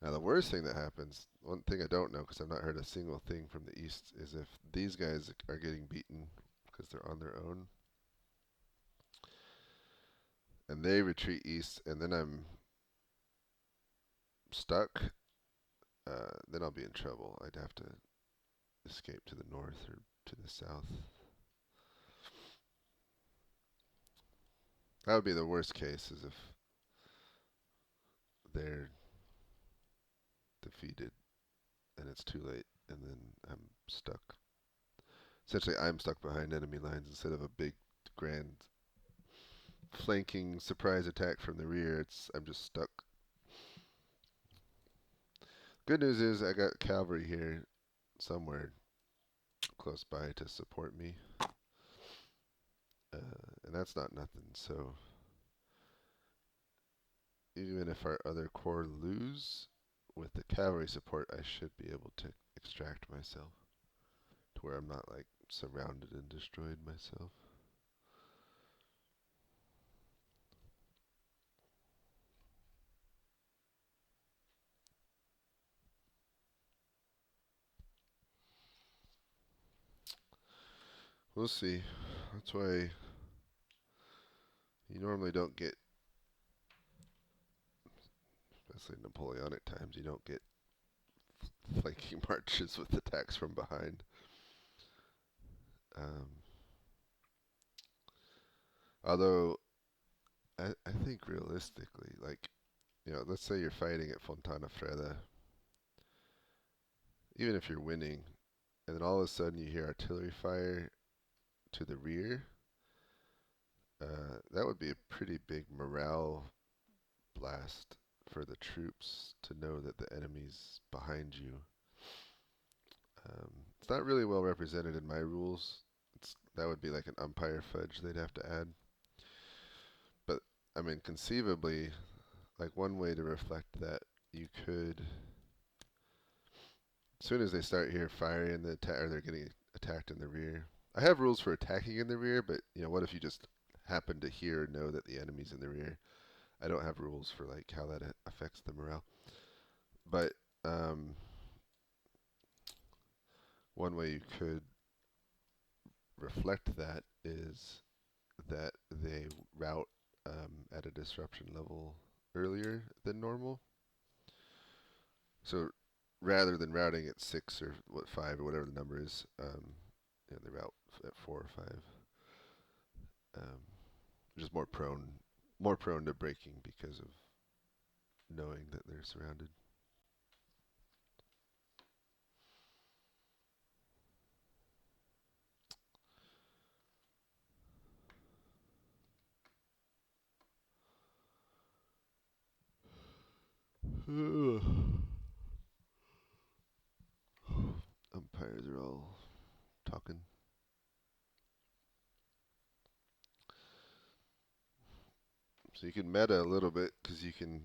Now the worst thing that happens, one thing I don't know because I've not heard a single thing from the east, is if these guys are getting beaten because they're on their own, and they retreat east, and then I'm stuck, then I'll be in trouble. I'd have to escape to the north or to the south. That would be the worst case, is if they're defeated and it's too late, and then I'm stuck. Essentially, I'm stuck behind enemy lines instead of a big, grand, flanking surprise attack from the rear. I'm just stuck. Good news is I got cavalry here somewhere close by to support me, and that's not nothing. So even if our other corps lose, with the cavalry support, I should be able to extract myself to where I'm not like surrounded and destroyed myself. We'll see. That's why you normally don't get, especially in Napoleonic times, you don't get flanking marches with attacks from behind. Although, I think realistically, like, let's say you're fighting at Fontana Freda, even if you're winning, and then all of a sudden you hear artillery fire to the rear, that would be a pretty big morale blast for the troops to know that the enemy's behind you. It's not really well represented in my rules. That would be like an umpire fudge they'd have to add. But, I mean, conceivably, like one way to reflect that, you could, as soon as they start here firing the attack, or they're getting attacked in the rear. I have rules for attacking in the rear, but what if you just happen to hear or know that the enemy's in the rear? I don't have rules for like how that affects the morale. But one way you could reflect that is that they route at a disruption level earlier than normal. So rather than routing at 6 or 5 or whatever the number is, they route at 4 or 5. just more prone to breaking because of knowing that they're surrounded. Umpires are all talking. So you can meta a little bit because you can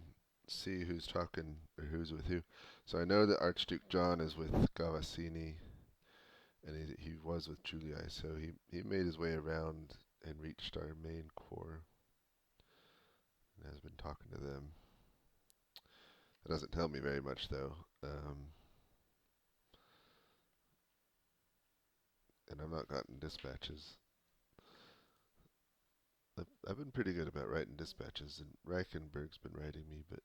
see who's talking or who's with who. So I know that Archduke John is with Gavassini, and he was with Julii. So he made his way around and reached our main core and has been talking to them. That doesn't tell me very much though. And I've not gotten dispatches. I've been pretty good about writing dispatches, and Reichenberg's been writing me, but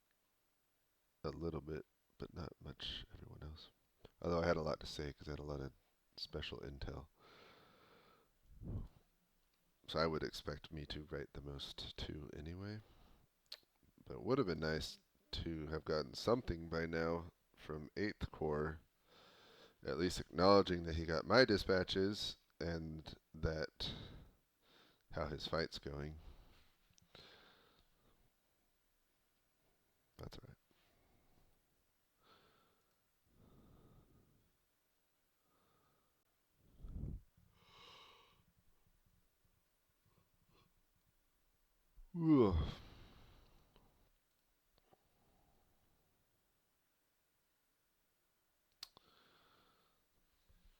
a little bit, but not much everyone else. Although I had a lot to say because I had a lot of special intel. So I would expect me to write the most too anyway. But it would have been nice to have gotten something by now from 8th Corps, at least acknowledging that he got my dispatches and that how his fight's going. That's alright.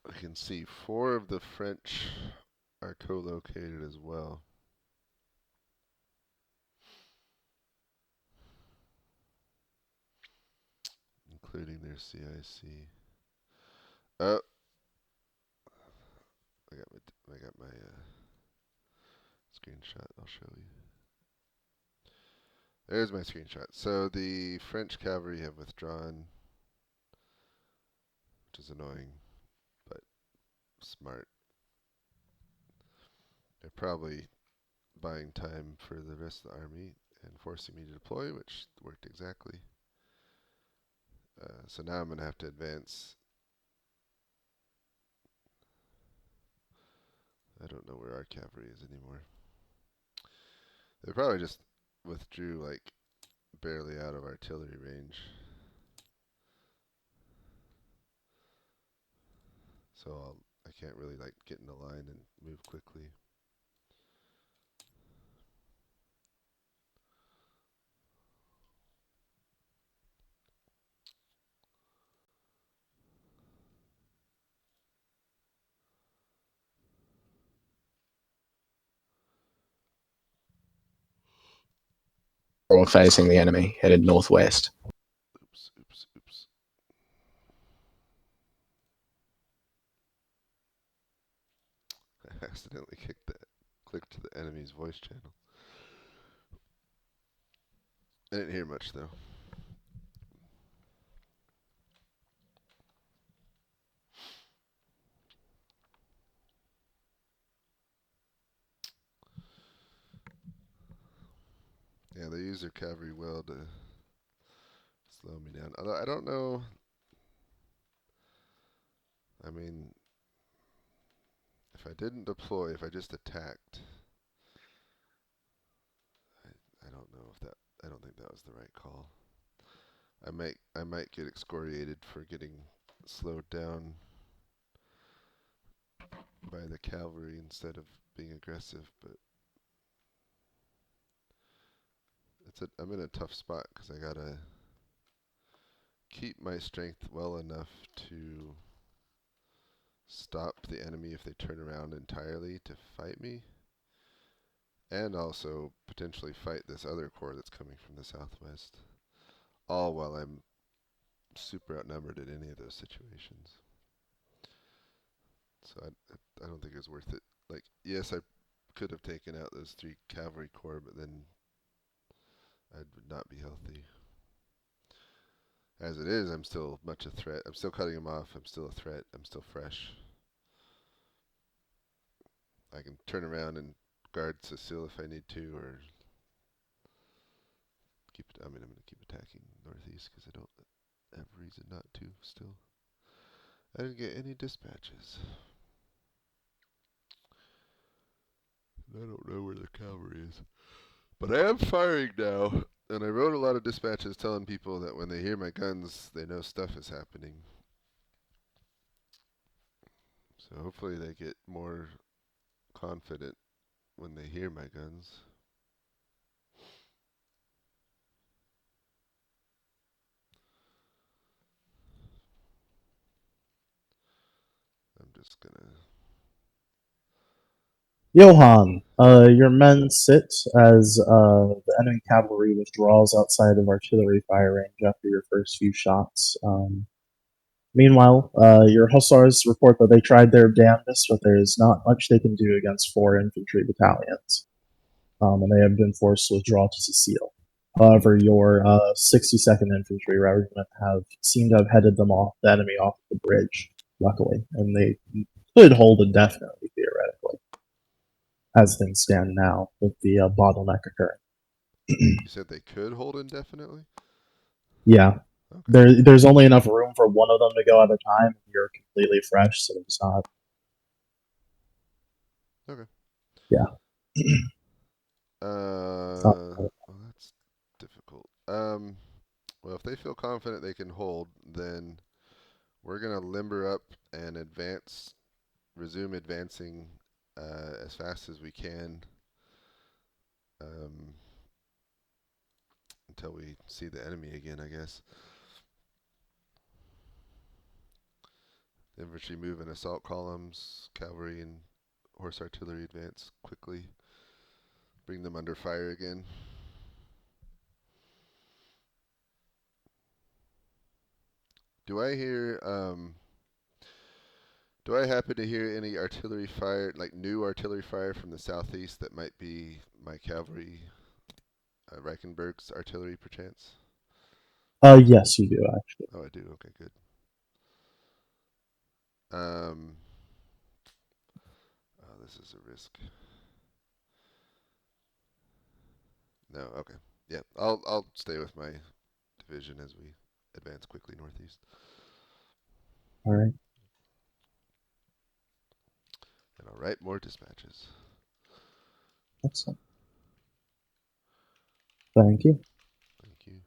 I can see 4 of the French are co-located as well. Including their CIC. Oh, I got my screenshot. I'll show you. There's my screenshot. So the French cavalry have withdrawn, which is annoying, but smart. They're probably buying time for the rest of the army and forcing me to deploy, which worked exactly. So now I'm going to have to advance. I don't know where our cavalry is anymore. They probably just withdrew like barely out of artillery range. So I can't really like get in a line and move quickly. Facing the enemy, headed northwest. Oops. I accidentally clicked to the enemy's voice channel. I didn't hear much though. Yeah, they use their cavalry well to slow me down. Although I don't know. I mean, if I didn't deploy, if I just attacked, I don't know if that. I don't think that was the right call. I might get excoriated for getting slowed down by the cavalry instead of being aggressive, but I'm in a tough spot because I gotta keep my strength well enough to stop the enemy if they turn around entirely to fight me, and also potentially fight this other corps that's coming from the southwest, all while I'm super outnumbered in any of those situations. So I don't think it's worth it. Like, yes, I could have taken out those 3 cavalry corps, but then I would not be healthy. As it is, I'm still much a threat. I'm still cutting them off. I'm still a threat. I'm still fresh. I can turn around and guard Sacile if I need to, or keep. I'm gonna keep attacking northeast because I don't have reason not to. Still, I didn't get any dispatches. I don't know where the cavalry is, but I am firing now. And I wrote a lot of dispatches telling people that when they hear my guns, they know stuff is happening. So hopefully they get more confident when they hear my guns. I'm just gonna. Johann, your men sit as the enemy cavalry withdraws outside of artillery fire range after your first few shots. Meanwhile, your hussars report that they tried their damnedest, but there is not much they can do against 4 infantry battalions, and they have been forced to withdraw to Sacile. However, your 62nd Infantry Regiment have seemed to have headed them off, the enemy off the bridge, luckily, and they could hold indefinitely, theoretically, as things stand now, with the bottleneck occurring. You said they could hold indefinitely? Yeah. Okay. There's only enough room for one of them to go at a time. You're completely fresh, so it's not. Okay. Yeah. Well, that's difficult. Well, if they feel confident they can hold, then we're gonna limber up and resume advancing as fast as we can until we see the enemy again, I guess. The infantry move in assault columns, cavalry and horse artillery advance quickly. Bring them under fire again. Do I hear, do I happen to hear any artillery fire, like new artillery fire from the southeast that might be my cavalry, Reichenberg's artillery perchance? Yes, you do, actually. Oh, I do. Okay, good. Oh, this is a risk. No, okay. Yeah, I'll stay with my division as we advance quickly northeast. All right. And I'll write more dispatches. Excellent. Thank you. Thank you.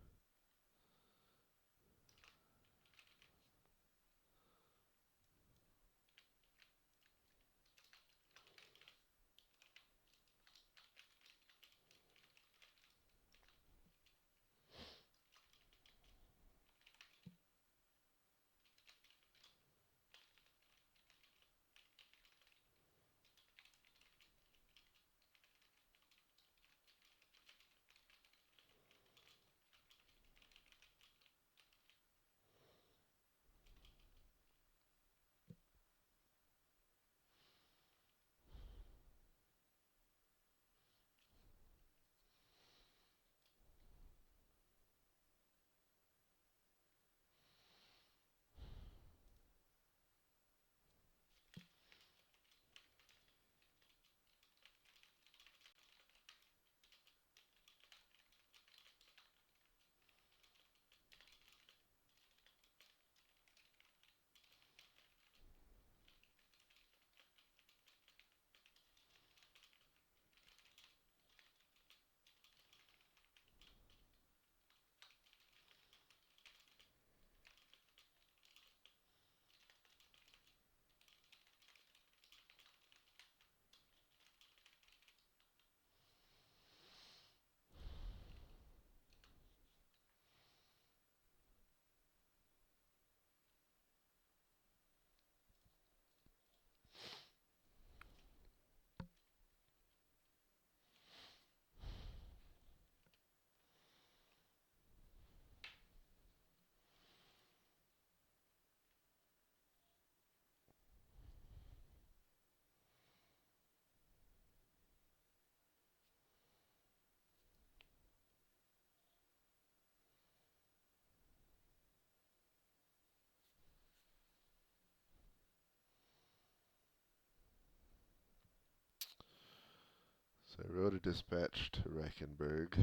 So I wrote a dispatch to Reichenberg.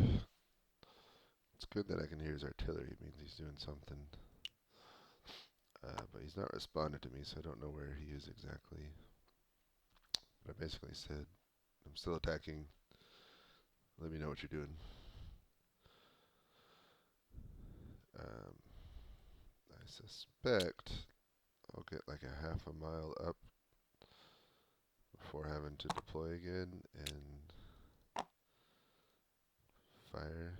It's good that I can hear his artillery. It means he's doing something. But he's not responded to me, so I don't know where he is exactly. But I basically said, I'm still attacking. Let me know what you're doing. I suspect I'll get like a half a mile up before having to deploy again and fire.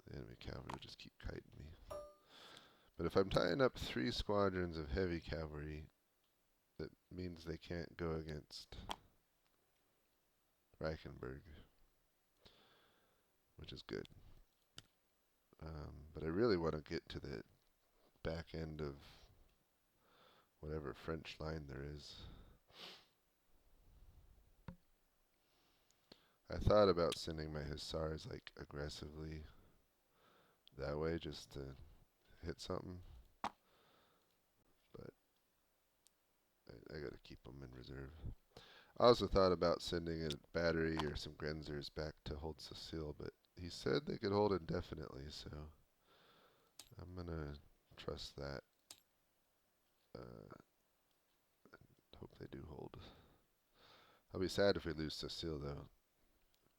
The enemy cavalry will just keep kiting me. But if I'm tying up 3 squadrons of heavy cavalry, that means they can't go against Reichenberg, which is good. But I really want to get to the back end of whatever French line there is. I thought about sending my hussars like aggressively that way just to hit something, but I gotta keep them in reserve. I also thought about sending a battery or some Grenzers back to hold Sacile, but he said they could hold indefinitely, so I'm gonna trust that. Hope they do hold. I'll be sad if we lose Sacile, though.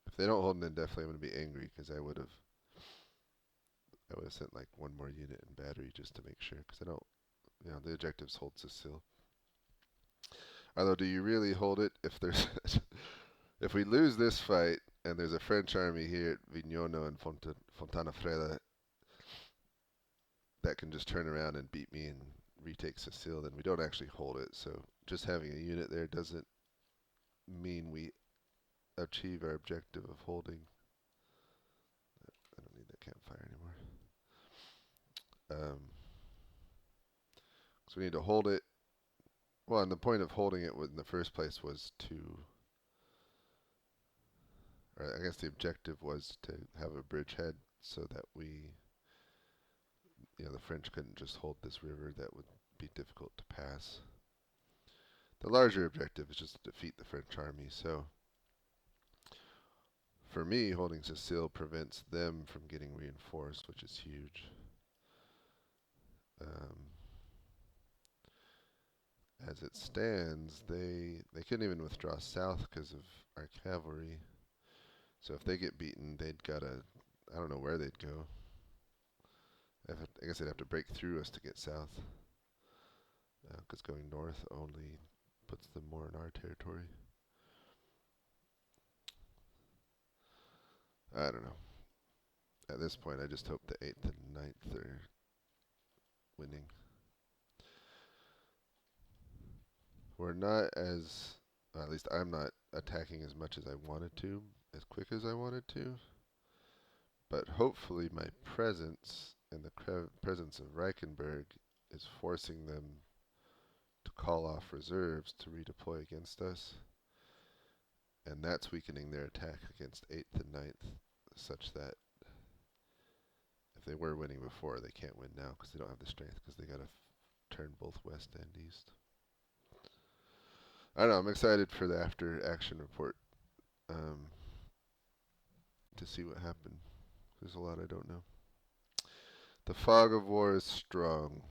If they don't hold indefinitely, I'm gonna be angry because I would have sent like 1 more unit in battery just to make sure, because I don't, the objectives hold Sacile. Although, do you really hold it if there's if we lose this fight and there's a French army here at Vignono and Fontana Freda that can just turn around and beat me and retake Sacile, then we don't actually hold it. So just having a unit there doesn't mean we achieve our objective of holding. I don't need that campfire anymore. So we need to hold it. Well, and the point of holding it in the first place was to, or I guess the objective was to have a bridgehead so that we, the French couldn't just hold this river that would be difficult to pass. The larger objective is just to defeat the French army. So for me, holding Sacile prevents them from getting reinforced, which is huge. As it stands, they couldn't even withdraw south because of our cavalry. So if they get beaten, they'd gotta, I don't know where they'd go. I guess they'd have to break through us to get south, because going north only puts them more in our territory. I don't know. At this point, I just hope the 8th and 9th are winning. We're not as, at least I'm not attacking as much as I wanted to, as quick as I wanted to. But hopefully my presence and the presence of Reichenberg is forcing them to call off reserves to redeploy against us. And that's weakening their attack against 8th and 9th, such that if they were winning before, they can't win now because they don't have the strength, because they got to turn both west and east. I don't know, I'm excited for the after action report, to see what happened. There's a lot I don't know. The fog of war is strong.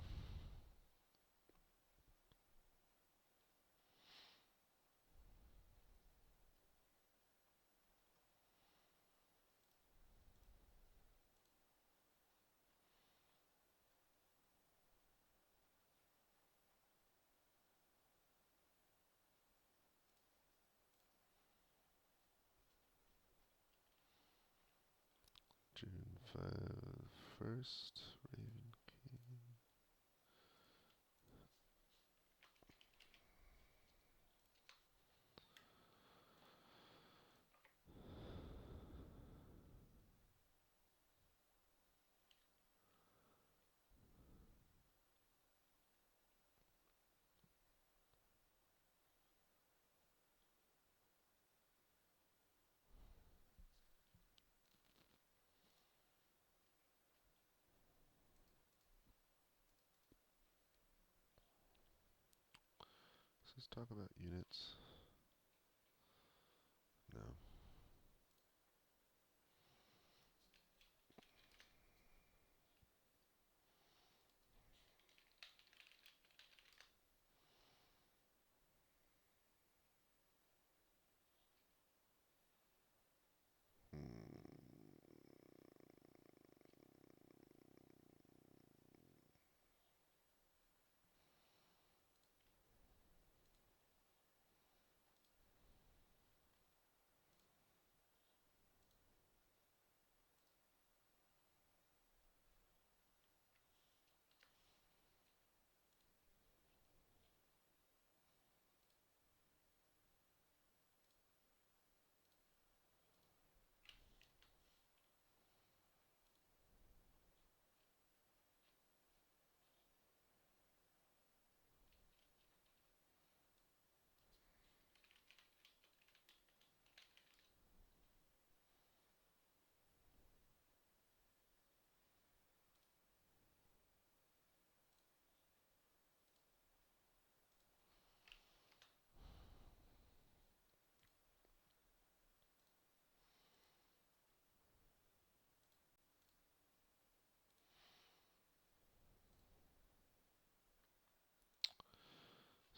June 1st, Raven King. Does this talk about units? No.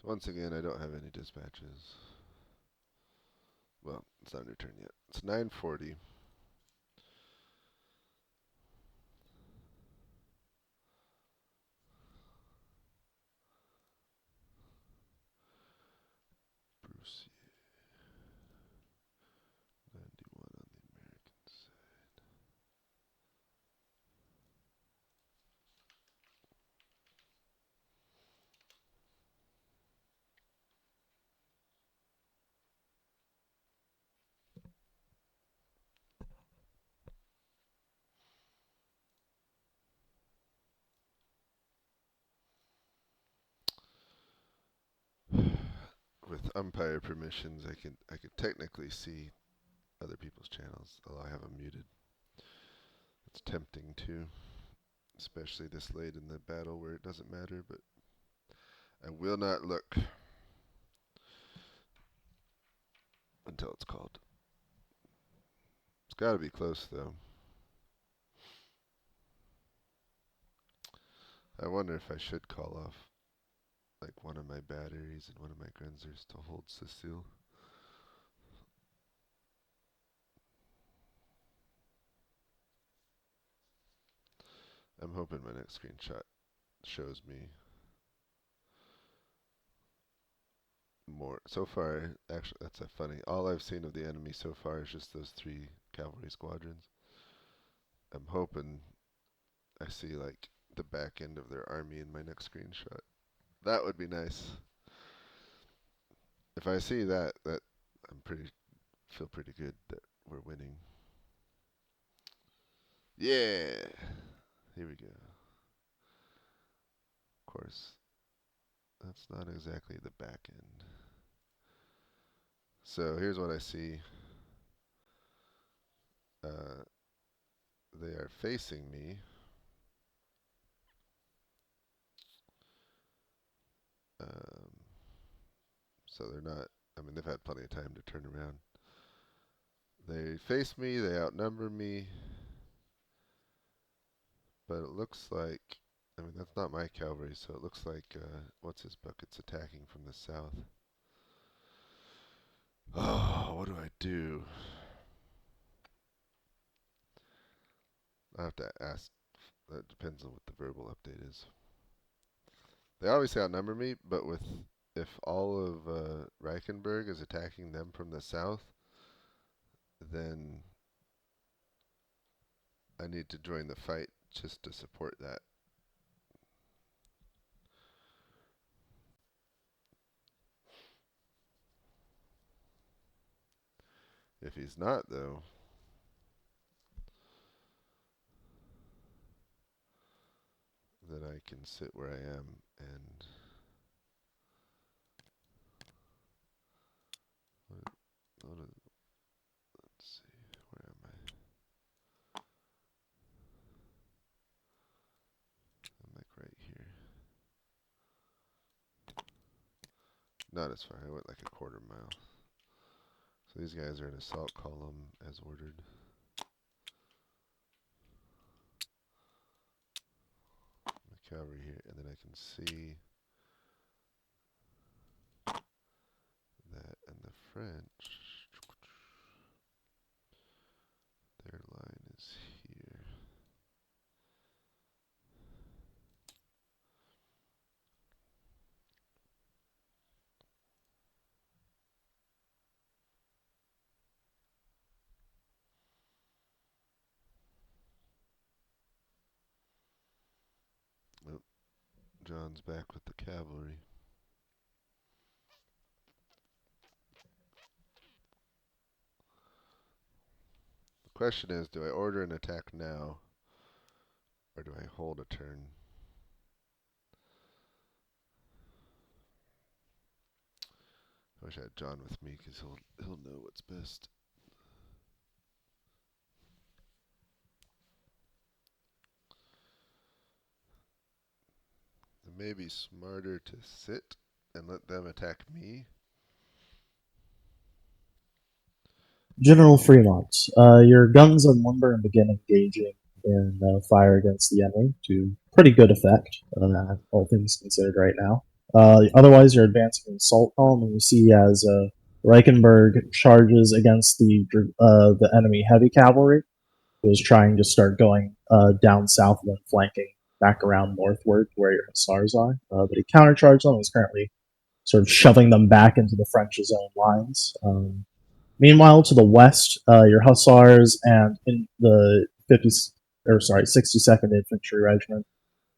So once again, I don't have any dispatches. Well, it's not your turn yet. It's 9:40. Bruce, 91 on the American side. With umpire permissions, I could technically see other people's channels, although I have them muted. It's tempting to, especially this late in the battle where it doesn't matter, but I will not look until it's called. It's got to be close, though. I wonder if I should call off like one of my batteries and one of my Grenzers to hold Sacile. I'm hoping my next screenshot shows me more. So far, actually, that's funny. All I've seen of the enemy so far is just those 3 cavalry squadrons. I'm hoping I see like the back end of their army in my next screenshot. That would be nice. If I see that, I'm feel pretty good that we're winning. Yeah. Here we go. Of course, that's not exactly the back end. So here's what I see. They are facing me. So they're not, I mean, they've had plenty of time to turn around. They face me, they outnumber me. But it looks like, I mean, that's not my cavalry, so it looks like, what's his bucket's attacking from the south. Oh, what do I do? I have to ask. That depends on what the verbal update is. They obviously outnumber me, but if all of Reichenberg is attacking them from the south, then I need to join the fight just to support that. If he's not, though, then I can sit where I am and let's see, where am I? I'm like right here. Not as far. I went like a quarter mile. So these guys are in assault column as ordered. My cavalry here, and then I can see that and the French. Their line is here. Oh, John's back with the cavalry. The question is, do I order an attack now, or do I hold a turn? I wish I had John with me, because he'll know what's best. It may be smarter to sit and let them attack me. General Fremont, your guns unlimber and begin engaging in fire against the enemy to pretty good effect, all things considered right now. Otherwise, you're advancing in assault column, and you see as Reichenberg charges against the enemy heavy cavalry, who is trying to start going down south and then flanking back around northward to where your hussars are. But he countercharged them and is currently sort of shoving them back into the French's own lines. Meanwhile, to the west, your hussars and in the 62nd Infantry Regiment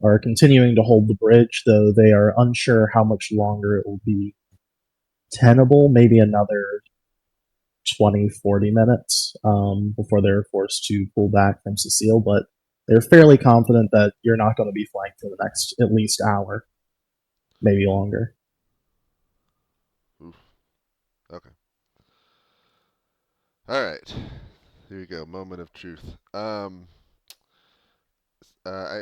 are continuing to hold the bridge, though they are unsure how much longer it will be tenable. Maybe another 20, 40 minutes before they're forced to pull back from Sacile, but they're fairly confident that you're not going to be flanked for the next at least hour, maybe longer. Oof. Okay. All right. Here we go. Moment of truth. I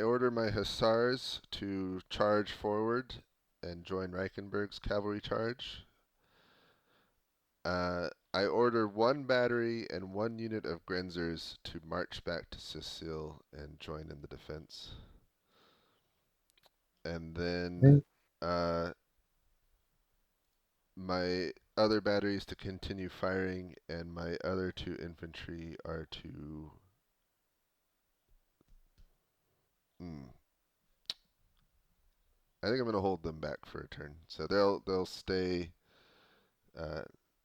order my hussars to charge forward and join Reichenberg's cavalry charge. I order one battery and one unit of Grenzers to march back to Sacile and join in the defense. And then my other batteries to continue firing, and my other two infantry are to I think I'm going to hold them back for a turn. So they'll stay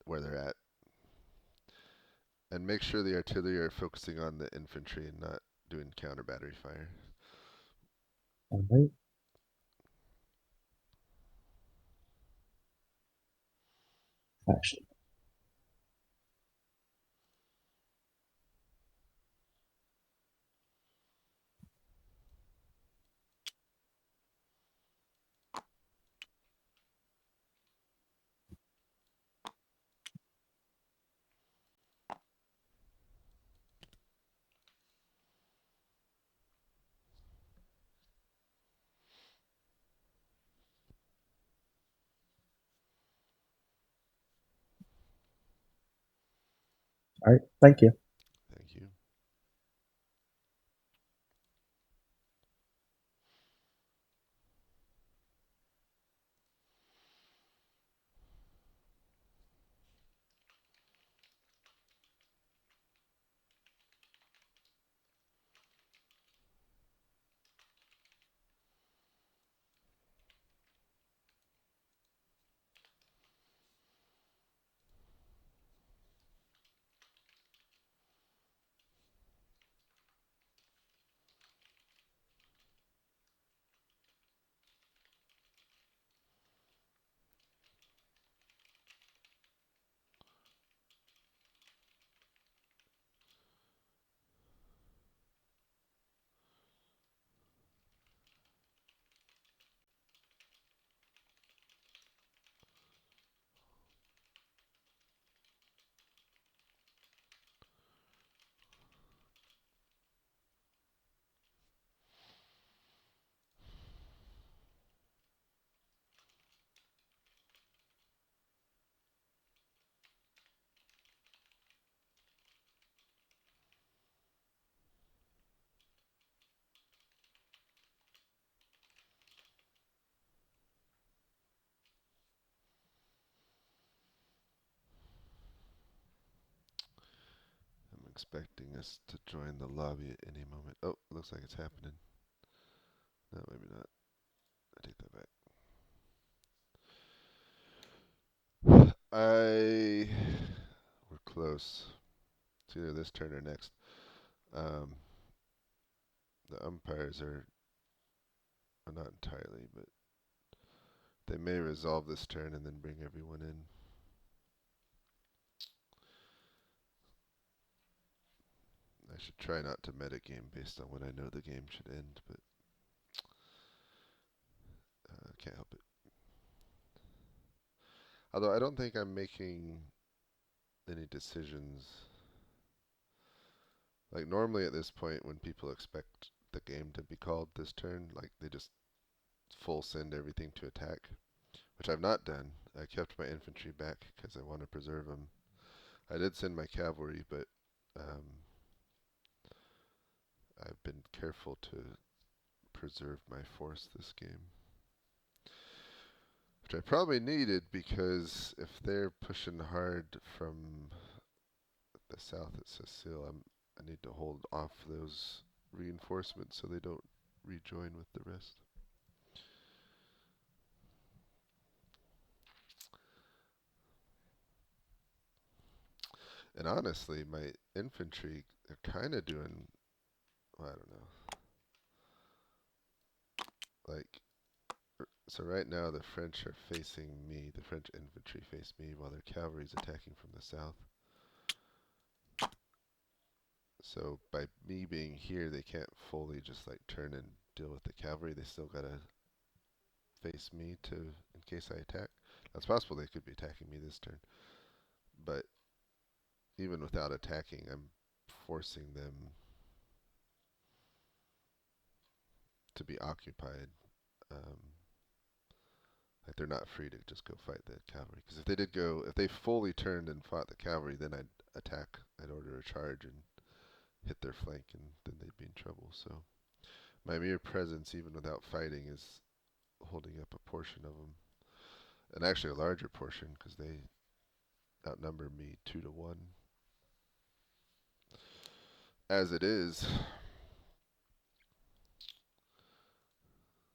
where they're at. And make sure the artillery are focusing on the infantry and not doing counter battery fire. All right. Actually. All right. Thank you. Thank you. expecting us to join the lobby at any moment. Oh, looks like it's happening. No, maybe not. I take that back. We're close. It's either this turn or next. The umpires are well, not entirely, but they may resolve this turn and then bring everyone in. I should try not to metagame based on when I know the game should end, but can't help it. Although I don't think I'm making any decisions. Like normally at this point when people expect the game to be called this turn, like they just full send everything to attack, which I've not done. I kept my infantry back because I want to preserve them. I did send my cavalry, but I've been careful to preserve my force this game. Which I probably needed because if they're pushing hard from the south at Sacile, I need to hold off those reinforcements so they don't rejoin with the rest. And honestly, my infantry are kind of doing, well, I don't know. Like, so right now the French are facing me, the French infantry face me while their cavalry is attacking from the south. So by me being here, they can't fully just like turn and deal with the cavalry. They still gotta face me to, in case I attack. Now, it's possible they could be attacking me this turn, but even without attacking, I'm forcing them to be occupied. Like they're not free to just go fight the cavalry. Because if they fully turned and fought the cavalry, then I'd attack. I'd order a charge and hit their flank, and then they'd be in trouble. So my mere presence, even without fighting, is holding up a portion of them, and actually a larger portion because they outnumber me 2-1. As it is.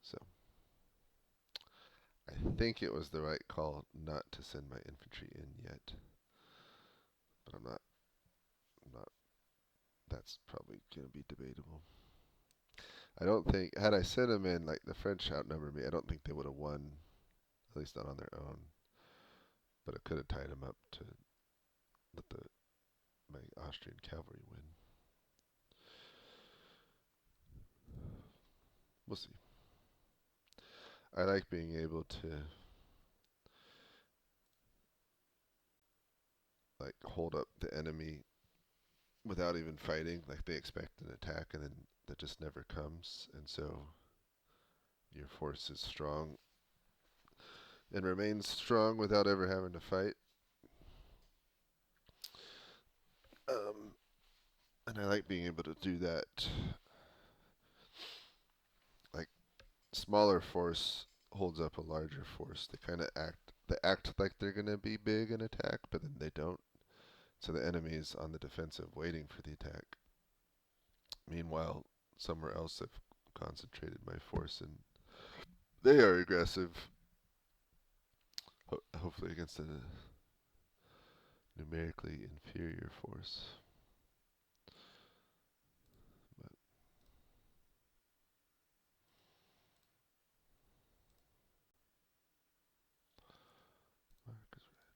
So I think it was the right call not to send my infantry in yet, but I'm not. That's probably going to be debatable. I don't think, had I sent them in, like the French outnumbered me, I don't think they would have won, at least not on their own. But it could have tied them up to let my Austrian cavalry win. We'll see. I like being able to like hold up the enemy without even fighting. Like they expect an attack and then that just never comes, and so your force is strong and remains strong without ever having to fight. And I like being able to do that. Like smaller force holds up a larger force. They act like they're gonna be big and attack, but then they don't. So the enemy is on the defensive waiting for the attack. Meanwhile, somewhere else I've concentrated my force and they are aggressive. Hopefully against a numerically inferior force. But Mark is right.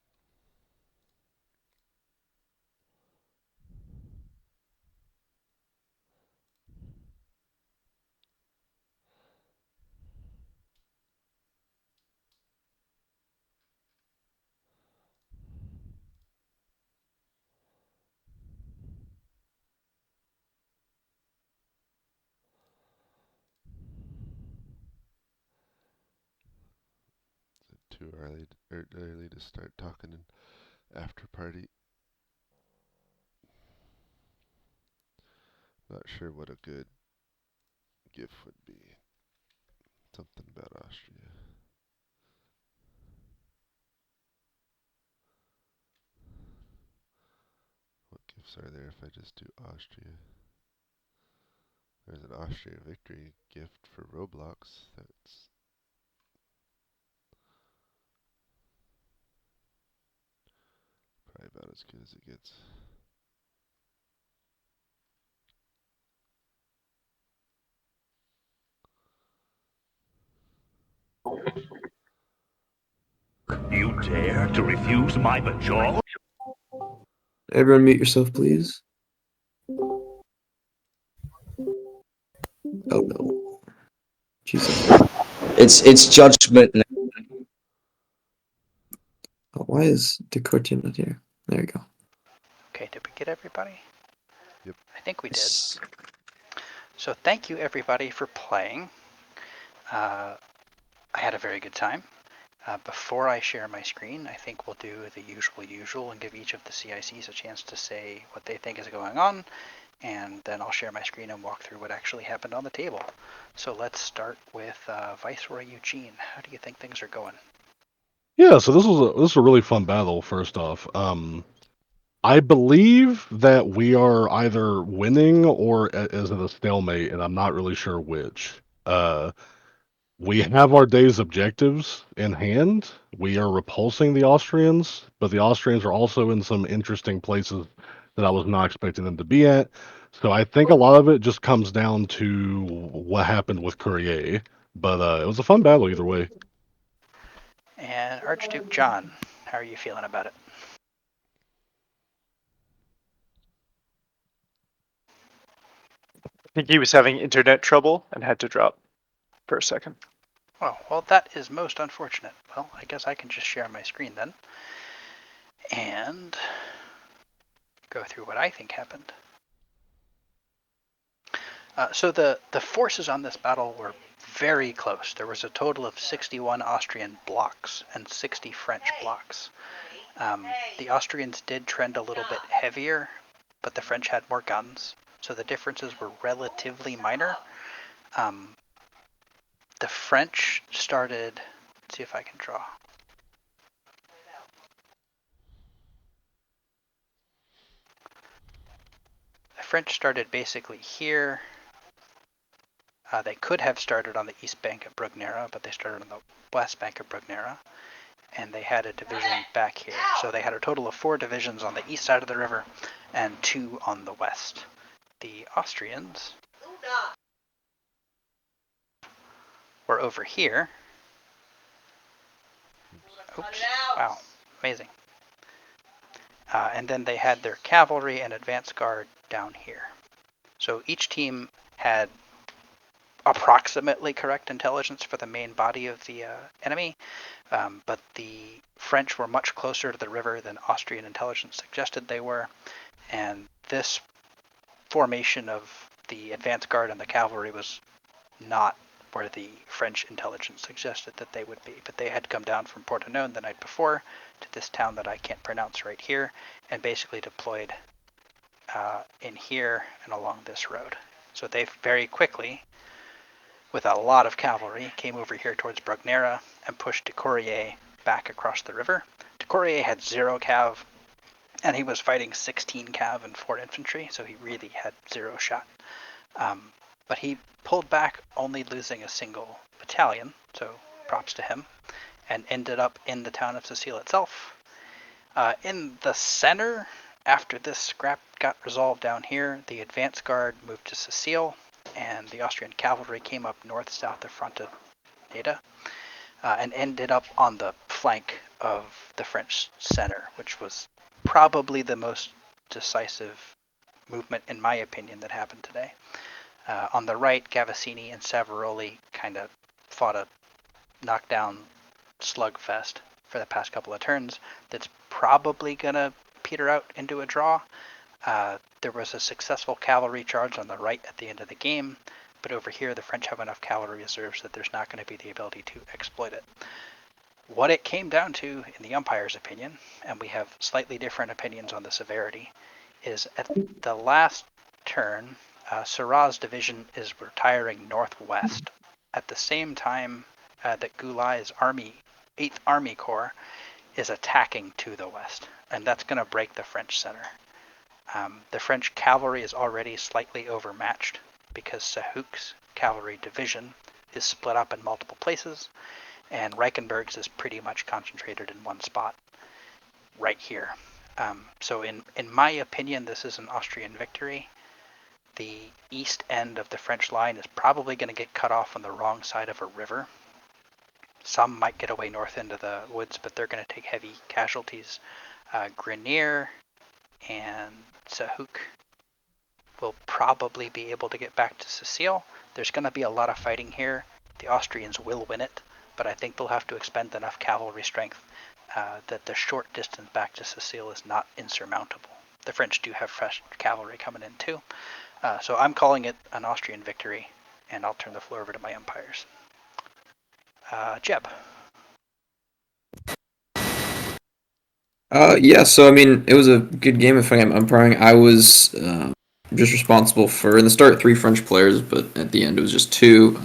Too early to start talking an after party. Not sure what a good gift would be. Something about Austria. What gifts gifts are there if I just do Austria? There's an Austria victory gift for Roblox. That's probably about as good as it gets. You dare to refuse my bajol? Everyone mute yourself, please. Oh no. Jesus. It's judgment. Oh, why is Decortian not here? There you go. Okay, did we get everybody? Yep. I think we did. Yes. So thank you everybody for playing. I had a very good time. Before I share my screen, I think we'll do the usual and give each of the CICs a chance to say what they think is going on, and then I'll share my screen and walk through what actually happened on the table. So let's start with Viceroy Eugene. How do you think things are going? Yeah, so this was a really fun battle. First off, I believe that we are either winning or is at a stalemate, and I'm not really sure which. We have our day's objectives in hand. We are repulsing the Austrians, but the Austrians are also in some interesting places that I was not expecting them to be at. So I think a lot of it just comes down to what happened with Courier. But it was a fun battle either way. And Archduke John, how are you feeling about it? I think he was having internet trouble and had to drop for a second. Oh, well, that is most unfortunate. Well, I guess I can just share my screen then and go through what I think happened. So the forces on this battle were very close. There was a total of 61 Austrian blocks and 60 French blocks. The Austrians did trend a little bit heavier, but the French had more guns, so the differences were relatively minor. The French started, let's see if I can draw. The French started basically here. They could have started on the east bank of Brugnera, but they started on the west bank of Brugnera, and they had a division back here. So they had a total of 4 divisions on the east side of the river and 2 on the west. The Austrians were over here. Oops, wow, amazing. And then they had their cavalry and advance guard down here. So each team had approximately correct intelligence for the main body of the enemy, but the French were much closer to the river than Austrian intelligence suggested they were, and this formation of the advance guard and the cavalry was not where the French intelligence suggested that they would be, but they had come down from Pordenone the night before to this town that I can't pronounce right here, and basically deployed in here and along this road. So they very quickly, with a lot of cavalry, came over here towards Brugnera and pushed Ducourier back across the river. Ducourier had 0 cav, and he was fighting 16 cav and 4 infantry, so he really had 0 shot. But he pulled back, only losing a single battalion, so props to him, and ended up in the town of Sacile itself. In the center, after this scrap got resolved down here, the advance guard moved to Sacile, and the Austrian cavalry came up north-south of Fronteneda, and ended up on the flank of the French center, which was probably the most decisive movement, in my opinion, that happened today. On the right, Gavassini and Savaroli kind of fought a knockdown slugfest for the past couple of turns that's probably going to peter out into a draw. There was a successful cavalry charge on the right at the end of the game, but over here the French have enough cavalry reserves that there's not going to be the ability to exploit it. What it came down to, in the umpire's opinion, and we have slightly different opinions on the severity, is at the last turn, Seurat's division is retiring northwest at the same time that Goulay's army, 8th Army Corps, is attacking to the west, and that's going to break the French center. The French cavalry is already slightly overmatched because Sahouk's cavalry division is split up in multiple places, and Reichenberg's is pretty much concentrated in one spot right here. So in my opinion, this is an Austrian victory. The east end of the French line is probably going to get cut off on the wrong side of a river. Some might get away north into the woods, but they're going to take heavy casualties. Grenier and Sahouk will probably be able to get back to Sacile. There's going to be a lot of fighting here. The Austrians will win it, but I think they'll have to expend enough cavalry strength that the short distance back to Sacile is not insurmountable. The French do have fresh cavalry coming in too. So I'm calling it an Austrian victory, and I'll turn the floor over to my umpires. Jeb. Yeah, so I mean, it was a good game if I'm umpiring. I was just responsible for, in the start, 3 French players, but at the end it was just 2.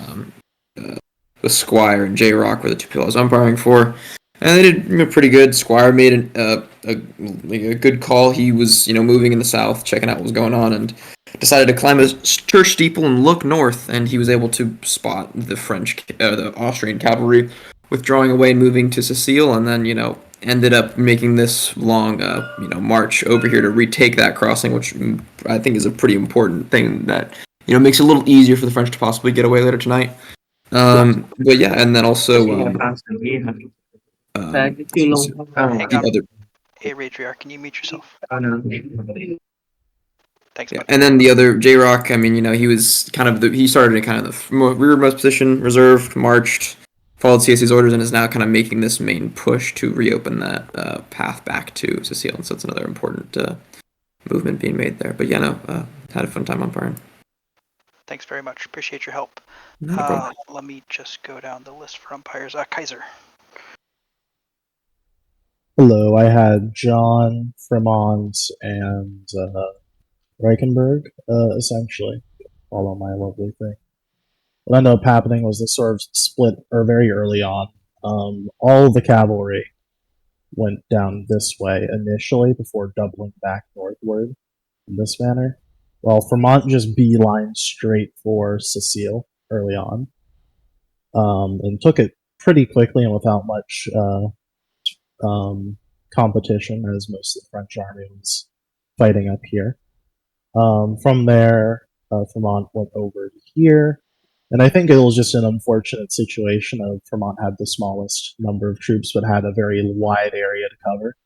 The Squire and J Rock were the 2 people I was umpiring for. And they did pretty good. Squire made a good call. He was, moving in the south, checking out what was going on, and decided to climb a church steeple and look north. And he was able to spot the Austrian cavalry withdrawing away and moving to Sacile, and then ended up making this long march over here to retake that crossing, which I think is a pretty important thing that makes it a little easier for the French to possibly get away later tonight. But yeah, and then also Hang on. other. Hey, Radriar, can you mute yourself? Thanks, Yeah, bud. and then the other J Rock. I mean, he was he started in kind of the rearmost position, reserved, marched, followed CSC's orders, and is now kind of making this main push to reopen that path back to Sacile. And so it's another important movement being made there. But yeah, had a fun time umpiring. Thanks very much. Appreciate your help. Not a problem. Let me just go down the list for umpires. Kaiser. Hello, I had John Frimont and Reichenberg, essentially, all on my lovely thing. What ended up happening was this sort of split, or very early on. All the cavalry went down this way initially before doubling back northward in this manner, while Frimont just beelined straight for Sacile early on, and took it pretty quickly and without much competition, as most of the French army was fighting up here. From there, Frimont went over here, and I think it was just an unfortunate situation of Frimont had the smallest number of troops, but had a very wide area to cover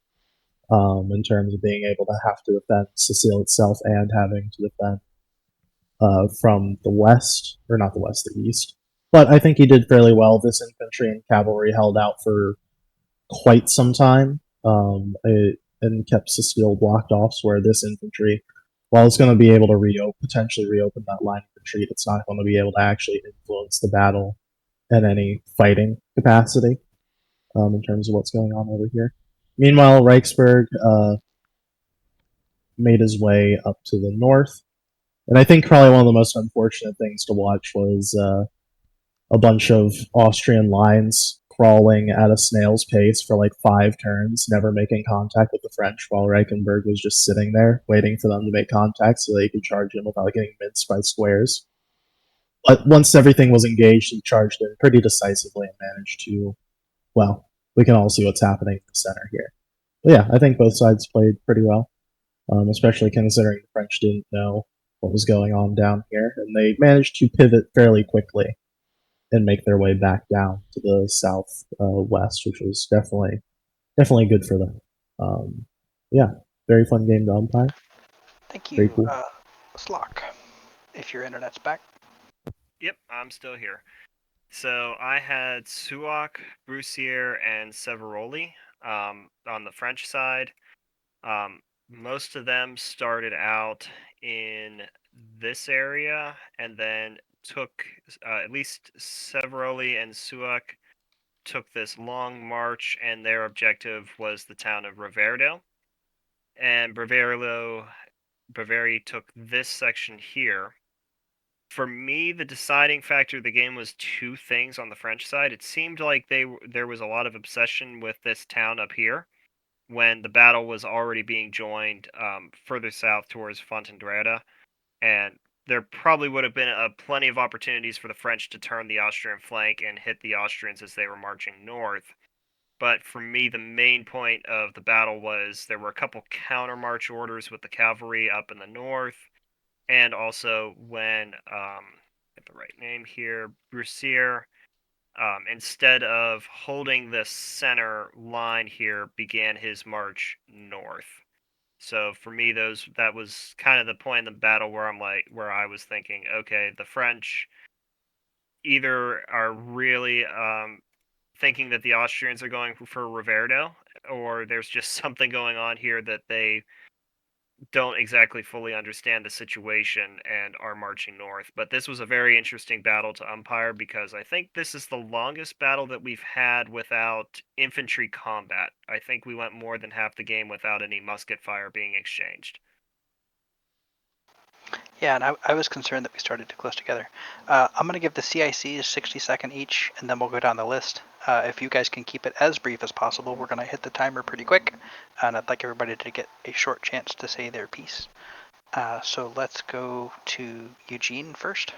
in terms of being able to have to defend Sacile itself and having to defend from the west, or not the west, the east. But I think he did fairly well. This infantry and cavalry held out for quite some time and kept Sacile blocked off, where this infantry, while it's going to be able to potentially reopen that line of retreat, it's not going to be able to actually influence the battle in any fighting capacity in terms of what's going on over here. Meanwhile, Reichsberg made his way up to the north, and I think probably one of the most unfortunate things to watch was a bunch of Austrian lines crawling at a snail's pace for like 5 turns, never making contact with the French, while Reichenberg was just sitting there waiting for them to make contact so they could charge in without getting minced by squares. But once everything was engaged, he charged in pretty decisively and managed to, well, we can all see what's happening in the center here. But yeah, I think both sides played pretty well, especially considering the French didn't know what was going on down here, and they managed to pivot fairly quickly and make their way back down to the south west, which was definitely good for them. Yeah, very fun game to umpire. Thank Very you. cool. Slock, if your internet's back. Yep, I'm still here. So I had Suak, Brussier, and Severoli on the French side. Most of them started out in this area and then took, at least Severoli and Suak took this long march, and their objective was the town of Riverdale. And Bavaria took this section here. For me, the deciding factor of the game was 2 things on the French side. It seemed like there was a lot of obsession with this town up here, when the battle was already being joined further south towards Fontainebleau, and there probably would have been plenty of opportunities for the French to turn the Austrian flank and hit the Austrians as they were marching north. But for me, the main point of the battle was there were a couple counter march orders with the cavalry up in the north, and also when get the right name here, Broussier, instead of holding the center line here, began his march north. So for me, that was kind of the point in the battle where I was thinking, okay, the French either are really thinking that the Austrians are going for Riverdale, or there's just something going on here that they don't exactly fully understand the situation and are marching north. But this was a very interesting battle to umpire because I think this is the longest battle that we've had without infantry combat. I think we went more than half the game without any musket fire being exchanged. Yeah, and I was concerned that we started too close together. I'm going to give the CICs 60 seconds each, and then we'll go down the list. If you guys can keep it as brief as possible, we're going to hit the timer pretty quick, and I'd like everybody to get a short chance to say their piece. So let's go to Eugene first.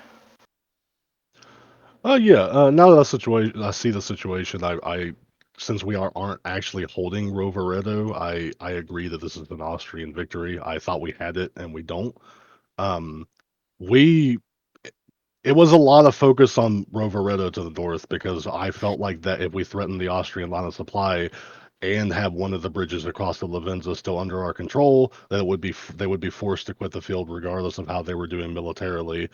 Now that I see the situation. I since we aren't actually holding Rovereto, I agree that this is an Austrian victory. I thought we had it, and we don't. Um, we It was a lot of focus on Rovereto to the north because I felt like that if we threatened the Austrian line of supply and have one of the bridges across the Lavenza still under our control, that they would be forced to quit the field regardless of how they were doing militarily.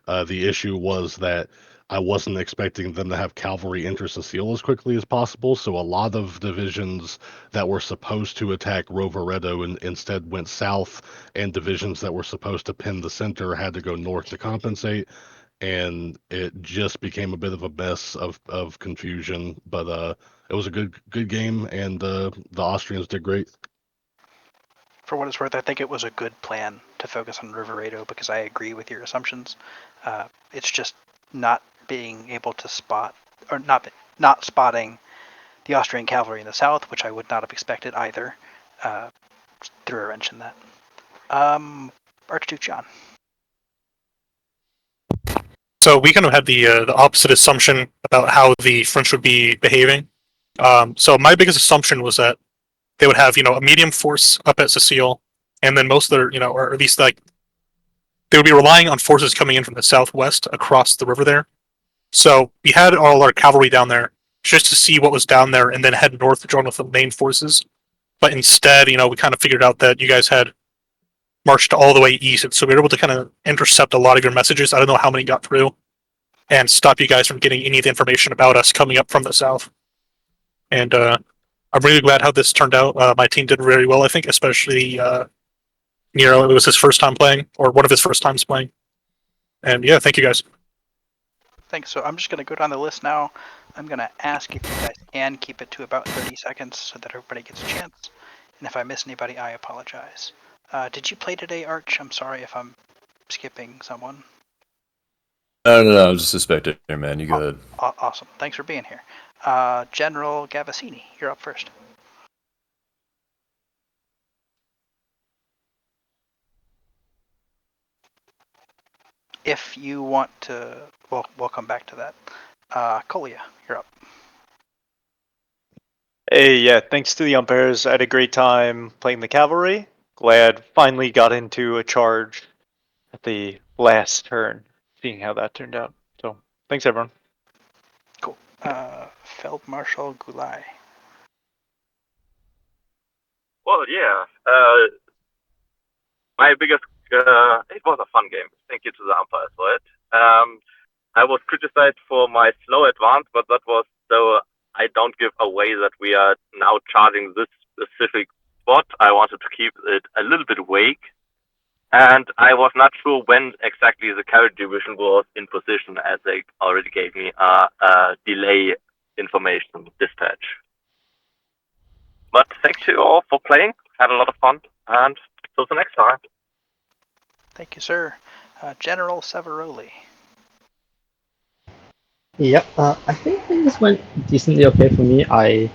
The issue was that I wasn't expecting them to have cavalry enter Sacile as quickly as possible, so a lot of divisions that were supposed to attack Rovereto instead went south, and divisions that were supposed to pin the center had to go north to compensate, and it just became a bit of a mess of confusion. But it was a good game, and the Austrians did great. For what it's worth, I think it was a good plan to focus on Rovereto because I agree with your assumptions. It's just not being able to spot, or not spotting the Austrian cavalry in the south, which I would not have expected either, threw a wrench in that. Archduke John. So we kind of had the opposite assumption about how the French would be behaving. So my biggest assumption was that they would have a medium force up at Sacile, and then most of their or at least like they would be relying on forces coming in from the southwest across the river there. So we had all our cavalry down there just to see what was down there, and then head north to join with the main forces. But instead, we kind of figured out that you guys had marched all the way east, and so we were able to kind of intercept a lot of your messages. I don't know how many got through, and stop you guys from getting any of the information about us coming up from the south. And I'm really glad how this turned out. My team did very well, I think, especially Nero. It was his first time playing, or one of his first times playing. And yeah, thank you guys. Thanks. So I'm just going to go down the list now. I'm going to ask if you guys can keep it to about 30 seconds so that everybody gets a chance. And if I miss anybody, I apologize. Did you play today, Arch? I'm sorry if I'm skipping someone. No, I'm just a spectator, man. You go ahead. Awesome. Thanks for being here. General Gavassini, you're up first. If you want to, we'll come back to that. Kolia, you're up. Hey, yeah, thanks to the umpires. I had a great time playing the cavalry. Glad finally got into a charge at the last turn, seeing how that turned out. So, thanks everyone. Cool. Feldmarschall Gulai. Well, yeah. My biggest, it was a fun game. Thank you to the umpires for it. I was criticized for my slow advance, but that was so I don't give away that we are now charging this specific spot. I wanted to keep it a little bit vague. And I was not sure when exactly the cavalry division was in position, as they already gave me a delay information dispatch. But thanks to you all for playing. Had a lot of fun, and till the next time. Thank you, sir. General Savaroli. Yep, I think things went decently okay for me. I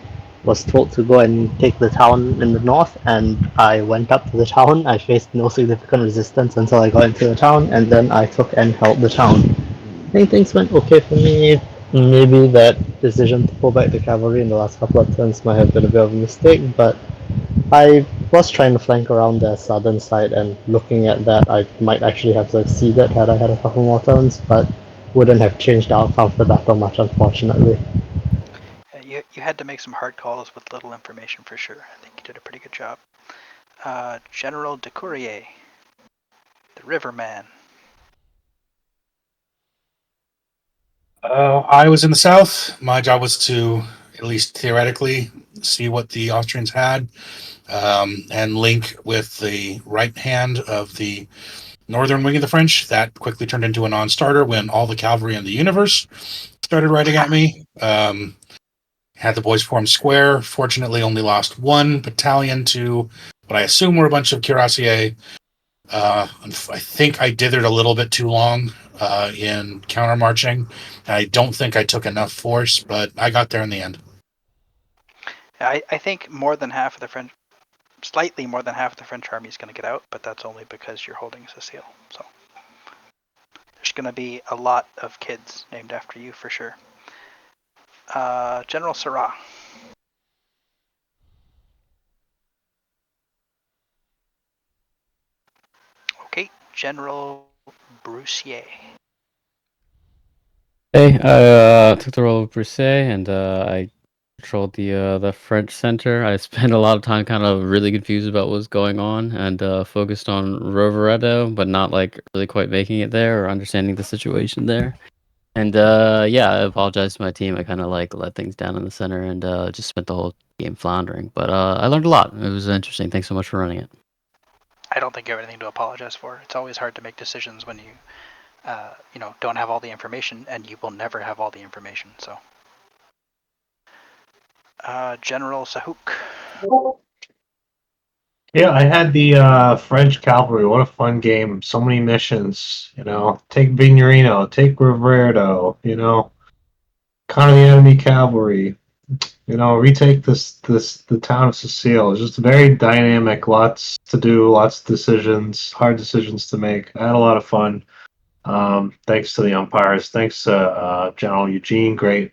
was told to go and take the town in the north, and I went up to the town. I faced no significant resistance until I got into the town, and then I took and held the town. I think things went okay for me. Maybe that decision to pull back the cavalry in the last couple of turns might have been a bit of a mistake, but I was trying to flank around the southern side, and looking at that, I might actually have succeeded had I had a couple more turns, but wouldn't have changed the outcome of the battle much, unfortunately. You had to make some hard calls with little information for sure. I think you did a pretty good job. General de Courier, the Riverman. I was in the south. My job was to, at least theoretically, see what the Austrians had and link with the right hand of the northern wing of the French. That quickly turned into a non-starter when all the cavalry in the universe started riding at me. Had the boys form square. Fortunately, only lost one battalion to what I assume were a bunch of cuirassiers. I think I dithered a little bit too long in counter marching. I don't think I took enough force, but I got there in the end. I think more than half of the French, slightly more than half of the French army is going to get out, but that's only because you're holding Sacile. So there's going to be a lot of kids named after you for sure. General Syrah. Okay, General Brussier. Hey, I took the role of Brisset, and I controlled the French center. I spent a lot of time kind of really confused about what was going on, and focused on Rovereto, but not like really quite making it there or understanding the situation there. And yeah, I apologize to my team. I kind of like let things down in the center, and just spent the whole game floundering. But I learned a lot. It was interesting. Thanks so much for running it. I don't think you have anything to apologize for. It's always hard to make decisions when you, don't have all the information, and you will never have all the information. So, General Sahouk. Yeah, I had the French cavalry. What a fun game! So many missions. Take Vignorino, take Rovereto. Counter the enemy cavalry. Retake the town of Sacile. It's just very dynamic. Lots to do. Lots of decisions. Hard decisions to make. I had a lot of fun. Thanks to the umpires. Thanks to General Eugene. Great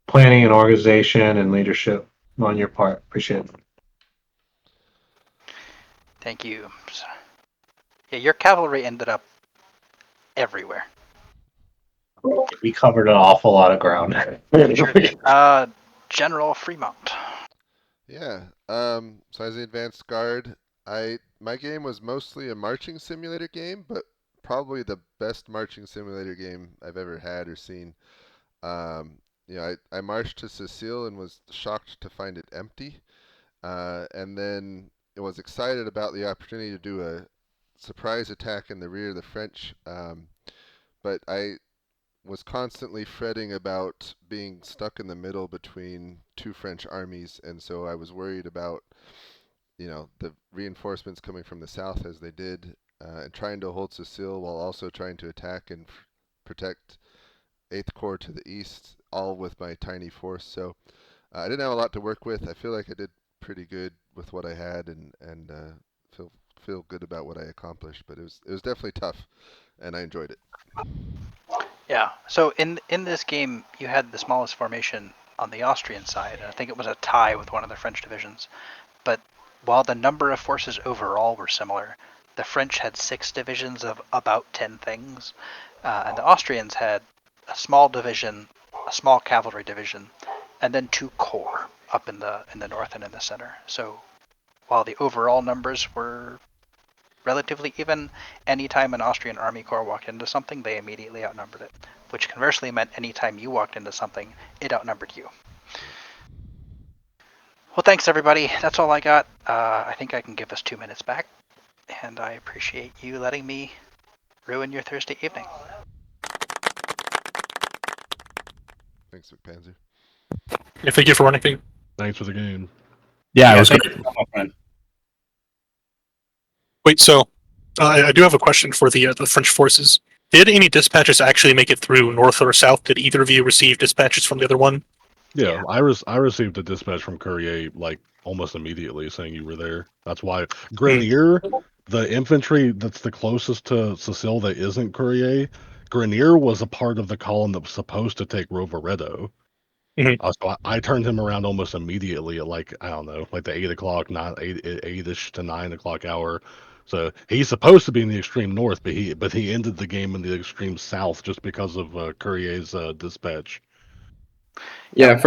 planning and organization and leadership on your part. Appreciate it. Thank you. Yeah, your cavalry ended up everywhere. We covered an awful lot of ground. Sure did. General Frimont. Yeah. So as the advanced guard, my game was mostly a marching simulator game, but probably the best marching simulator game I've ever had or seen. I marched to Sacile and was shocked to find it empty, and then I was excited about the opportunity to do a surprise attack in the rear of the French, but I was constantly fretting about being stuck in the middle between two French armies, and so I was worried about, the reinforcements coming from the south as they did, and trying to hold Sacile while also trying to attack and protect 8th Corps to the east, all with my tiny force. So I didn't have a lot to work with. I feel like I did pretty good with what I had, and feel good about what I accomplished. But it was definitely tough, and I enjoyed it. Yeah. So in this game, you had the smallest formation on the Austrian side, and I think it was a tie with one of the French divisions. But while the number of forces overall were similar, the French had 6 divisions of about 10 things, and the Austrians had a small division, a small cavalry division, and then 2 corps up in the north and in the center. So while the overall numbers were relatively even, anytime an Austrian army corps walked into something, they immediately outnumbered it, which conversely meant anytime you walked into something, it outnumbered you. Well, thanks everybody. That's all I got. I think I can give us 2 minutes back, and I appreciate you letting me ruin your Thursday evening. Thanks, McPanzer. Yeah, thank you for running. Thanks for the game. Yeah, it was great. Wait, so I do have a question for the French forces. Did any dispatches actually make it through north or south? Did either of you receive dispatches from the other one? Yeah, I received a dispatch from Courier like almost immediately saying you were there. That's why Grenier, the infantry that's the closest to Sacile that isn't Courier, Grenier was a part of the column that was supposed to take Rovereto. So I turned him around almost immediately at like I don't know, like the 8 o'clock, 8ish to 9 o'clock hour. So he's supposed to be in the extreme north, but he ended the game in the extreme south just because of Courier's dispatch. Yeah,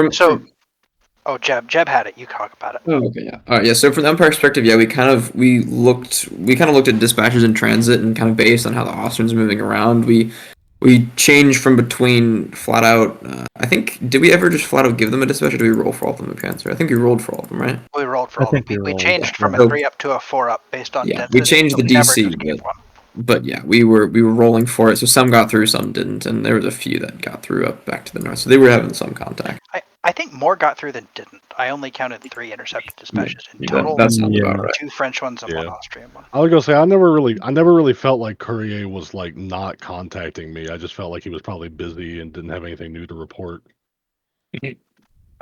Oh, Jeb had it. You talk about it. Oh, okay, yeah. All right, yeah. So from the Empire perspective, yeah, we kind of looked at dispatches in transit and kind of based on how the Austrians are moving around, we changed from between flat out. I think did we ever just flat out give them a dispatch, or did we roll for all of them in McPanzer? I think we rolled for all of them, right? We rolled for all of them. We changed from a 3-up to a 4-up based on density. We changed the DC, but yeah, we were rolling for it. So some got through, some didn't, and there was a few that got through up back to the north. So they were having some contact. I think more got through than didn't. I only counted 3 intercepted dispatches in total. That sounds about right. 2 French ones and 1 Austrian one. I was gonna say I never really felt like Courier was like not contacting me. I just felt like he was probably busy and didn't have anything new to report.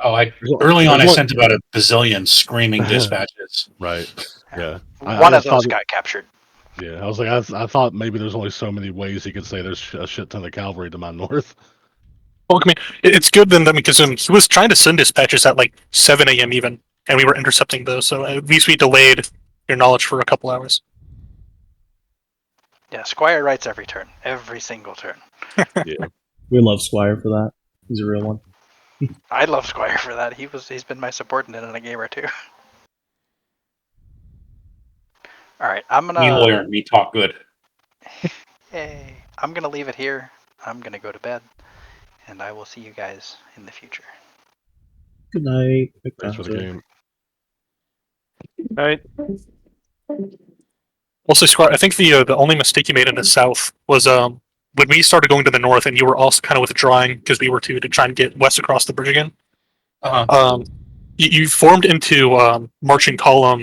Early on I sent about a bazillion screaming dispatches. Right. Yeah. One of those got captured. Yeah, I was like, I thought maybe there's only so many ways he could say there's a shit ton of cavalry to my north. Well, I mean, it's good then because he was trying to send dispatches at like 7 a.m. even, and we were intercepting those. So at least we delayed your knowledge for a couple hours. Yeah, Squire writes every turn, every single turn. Yeah, we love Squire for that. He's a real one. I love Squire for that. He's been my subordinate in a game or two. All right, I'm gonna. Me lawyer, me talk good. Hey, I'm gonna leave it here. I'm gonna go to bed, and I will see you guys in the future. Good night. Thanks for the game. Night. Also, Squire, I think the only mistake you made in the south was when we started going to the north, and you were also kind of withdrawing because we were to try and get west across the bridge again. You formed into marching column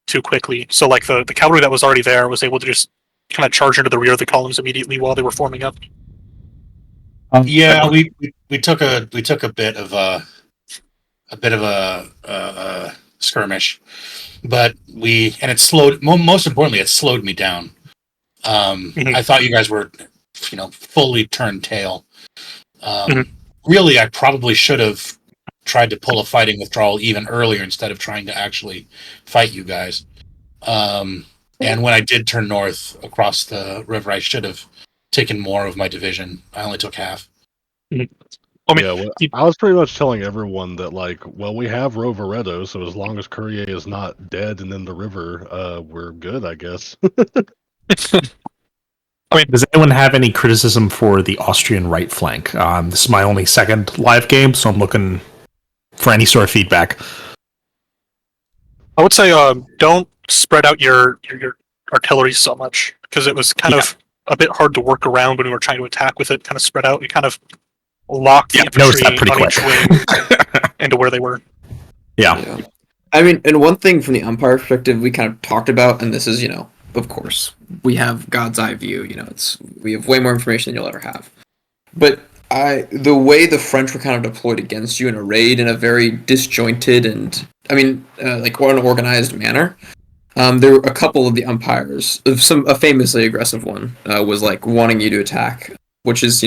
too quickly, so like the cavalry that was already there was able to just kind of charge into the rear of the columns immediately while they were forming up. Yeah, we took a bit of a skirmish, but it slowed. Most importantly, it slowed me down. I thought you guys were, fully turned tail. Really, I probably should have tried to pull a fighting withdrawal even earlier instead of trying to actually fight you guys. And when I did turn north across the river, I should have taken more of my division. I only took half. I was pretty much telling everyone that, we have Rovereto, so as long as Courier is not dead and in the river, we're good, I guess. Does anyone have any criticism for the Austrian right flank? This is my only second live game, so I'm looking for any sort of feedback. I would say don't spread out your artillery so much, because it was kind of a bit hard to work around when we were trying to attack with it kind of spread out. You kind of locked the infantry that pretty on quick. each wing into where they were. Yeah. I mean, and one thing from the umpire perspective we kind of talked about, and this is, of course, we have God's eye view. We have way more information than you'll ever have. But the way the French were kind of deployed against you in a raid in a very disjointed and, unorganized manner. There were a couple of the umpires, a famously aggressive one, was wanting you to attack, which is,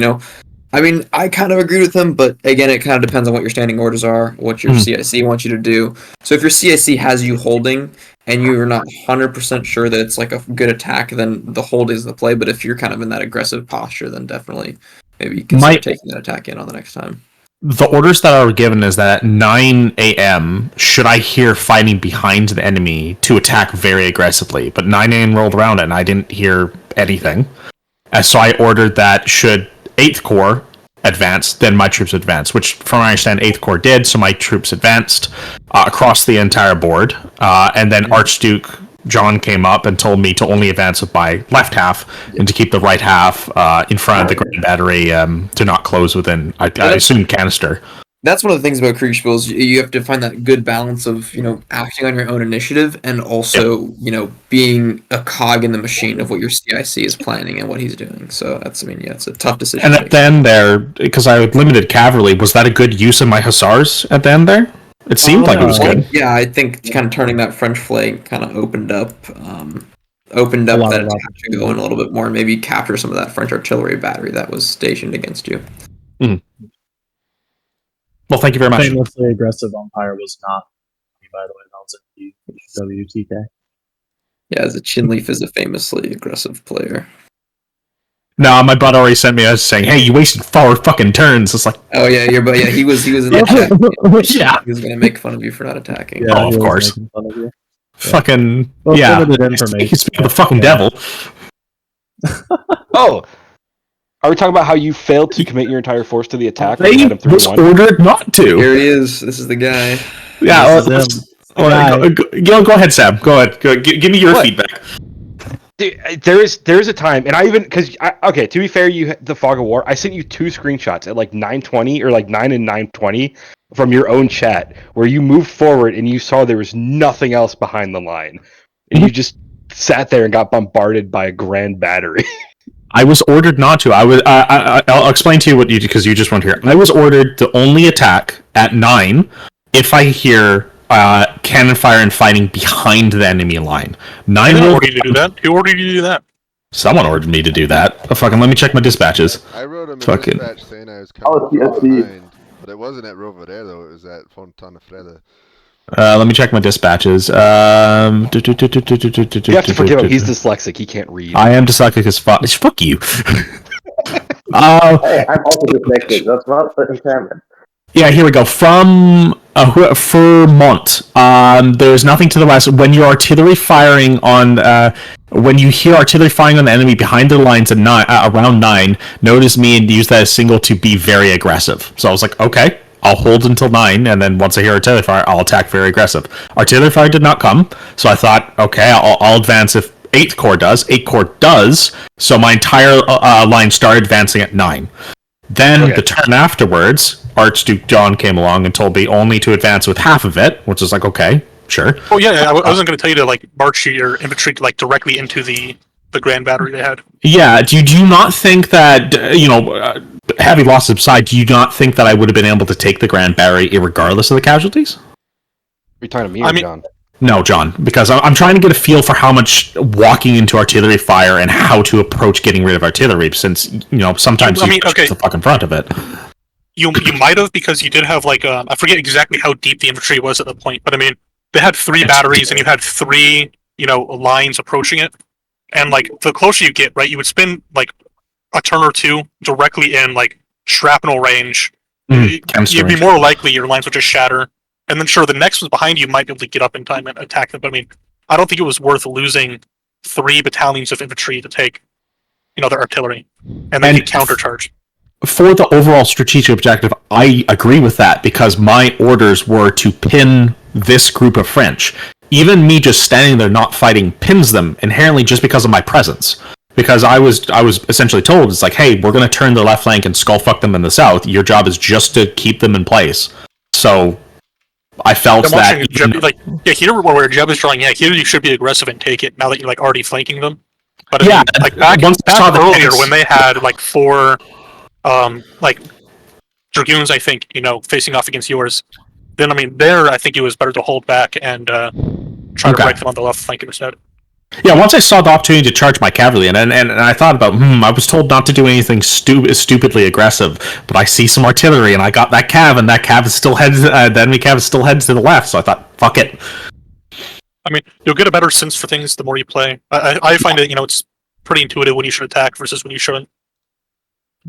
I kind of agreed with them, but again, it kind of depends on what your standing orders are, what your CIC wants you to do. So if your CIC has you holding and you're not 100% sure that it's a good attack, then the hold is the play. But if you're kind of in that aggressive posture, then definitely maybe you can start taking that attack in on the next time. The orders that I were given is that at 9 a.m., should I hear fighting behind the enemy to attack very aggressively. But 9 a.m. rolled around and I didn't hear anything. So I ordered that should 8th Corps advance, then my troops advance, which from what I understand 8th Corps did, so my troops advanced across the entire board, and then Archduke John came up and told me to only advance with my left half and to keep the right half in front of the Grand Battery to not close within, I assume, canister. That's one of the things about Kriegspiels. You have to find that good balance of acting on your own initiative and also being a cog in the machine of what your CIC is planning and what he's doing. So it's a tough decision. And at the end there, because I limited cavalry, was that a good use of my hussars at the end there? It seemed like it was good. Yeah, I think kind of turning that French flank kind of opened up that attack to go in a little bit more and maybe capture some of that French artillery battery that was stationed against you. Mm. Well, thank you very much. Famously aggressive umpire was not me, by the way. That was a WTK. Yeah, as a Chinleaf is a famously aggressive player. No, my bud already sent me a saying, "Hey, you wasted 4 fucking turns." It's like, oh yeah, he was in the attack. Yeah, he was gonna make fun of you for not attacking. Yeah, oh, of course. Fucking limited information. He's the fucking devil. Oh, are we talking about how you failed to commit your entire force to the attack? They was ordered not to. Here he is. This is the guy. Yeah. Go ahead, Sam. Go ahead. Give me your feedback. Dude, there is a time, and I even okay. To be fair, the Fog of War. I sent you 2 screenshots at like 9:20 or like 9 and 9:20 from your own chat where you moved forward and you saw there was nothing else behind the line, and you just sat there and got bombarded by a grand battery. I was ordered not to. I'll explain to you what you did because you just weren't here. I was ordered to only attack at 9 if I hear cannon fire and fighting behind the enemy line. 9 Who ordered you to do that? Who ordered you to do that? Someone ordered me to do that. Oh, fucking, let me check my dispatches. I wrote him a dispatch saying I was coming behind, but it wasn't at Roveredo, it was at Fontana Freda. Let me check my dispatches. You have to forgive him. He's dyslexic. He can't read. I am dyslexic as fuck. Fuck you. Hey, I'm also dyslexic. That's not the impairment. Yeah, here we go. From Frimont. There's nothing to the west. When your artillery firing on, when you hear artillery firing on the enemy behind their lines at around 9, notice me and use that as signal to be very aggressive. So I was like, okay, I'll hold until 9, and then once I hear artillery fire, I'll attack very aggressive. Artillery fire did not come, so I thought, okay, I'll advance if 8th Corps does. 8th Corps does, so my entire line started advancing at 9. Then the turn afterwards, Archduke John came along and told me only to advance with half of it, which was like, okay, sure. Oh yeah, I wasn't going to tell you to like march your infantry like directly into the grand battery they had. Yeah, do you not think that heavy losses aside, do you not think that I would have been able to take the grand battery regardless of the casualties? Are you talking to me or John? No, John, because I'm trying to get a feel for how much walking into artillery fire and how to approach getting rid of artillery, since sometimes you push the fucking front of it. You might have, because you did have like I forget exactly how deep the infantry was at the point, but I mean they had 3 batteries and you had 3 lines approaching it, and like the closer you get, right, you would spin like a turn or 2 directly in like shrapnel range. You'd be more likely your lines would just shatter. And then sure, the next ones behind you might be able to get up in time and attack them. But I mean, I don't think it was worth losing 3 battalions of infantry to take, their artillery, and then countercharge. For the overall strategic objective, I agree with that because my orders were to pin this group of French. Even me just standing there not fighting pins them inherently just because of my presence. Because I was essentially told, it's like, hey, we're going to turn the left flank and skullfuck them in the south. Your job is just to keep them in place. So I felt that here where Jeb is drawing, here you should be aggressive and take it now that you're like already flanking them. But I mean, like back earlier when they had like 4 dragoons, I think, facing off against yours, then I mean there I think it was better to hold back and try to break them on the left flank instead. Yeah, once I saw the opportunity to charge my cavalry, and I thought about, I was told not to do anything stupidly aggressive, but I see some artillery, and I got that cav, and that cav is still headed, the enemy cav is still headed to the left, so I thought, fuck it. I mean, you'll get a better sense for things the more you play. I find it, it's pretty intuitive when you should attack versus when you shouldn't.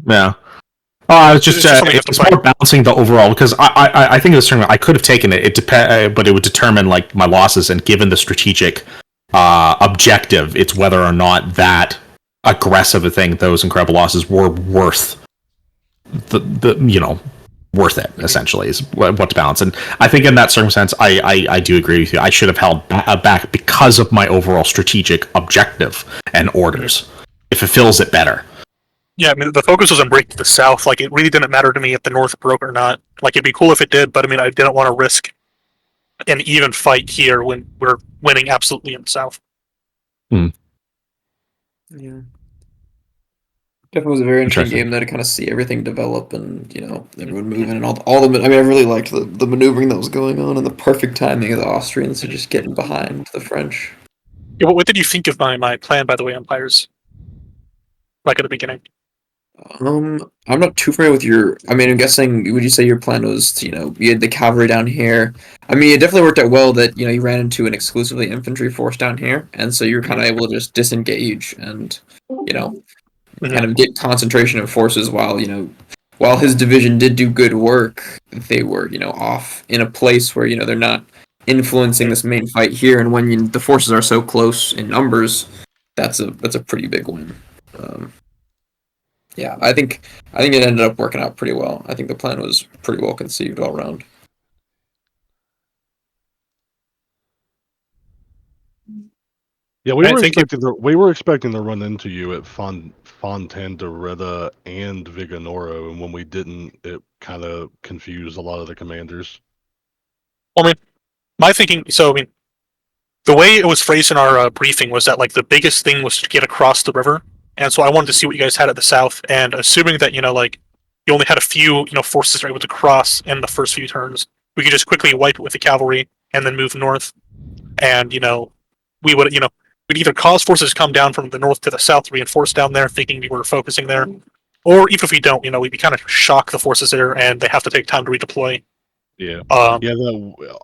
Yeah. Oh, I was it's more balancing the overall, because I think in this tournament I could have taken it, but it would determine like my losses, and given the strategic objective, it's whether or not that aggressive a thing, those incredible losses were worth worth it, essentially, is what to balance. And I think in that circumstance, I do agree with you. I should have held back because of my overall strategic objective and orders. It fulfills it better. Yeah, I mean, the focus was on break to the south. Like, it really didn't matter to me if the north broke or not. Like, it'd be cool if it did, but I mean, I didn't want to risk an even fight here when we're winning absolutely in the south. Yeah. Definitely was a very interesting game there to kind of see everything develop and, everyone moving and all the. I mean, I really liked the maneuvering that was going on and the perfect timing of the Austrians to just getting behind the French. Yeah, what did you think of my plan, by the way, umpires? Like at the beginning. I'm not too familiar with your. I mean, I'm guessing. Would you say your plan was, you had the cavalry down here? I mean, it definitely worked out well that you ran into an exclusively infantry force down here, and so you were kind of able to just disengage and, kind of get concentration of forces while his division did do good work, they were, off in a place where, they're not influencing this main fight here. And when the forces are so close in numbers, that's a pretty big win. Yeah, I think it ended up working out pretty well. I think the plan was pretty well conceived all around. Yeah, we were expecting to run into you at Fontandereta and Viganoro, and when we didn't, it kind of confused a lot of the commanders. Well, I mean, my thinking. So, I mean, the way it was phrased in our briefing was that like the biggest thing was to get across the river, and so I wanted to see what you guys had at the south. And assuming that like you only had a few forces that were able to cross in the first few turns, we could just quickly wipe it with the cavalry and then move north. And we would we'd either cause forces to come down from the north to the south to reinforce down there, thinking we were focusing there, or even if we don't, we'd kind of shock the forces there, and they have to take time to redeploy. Yeah,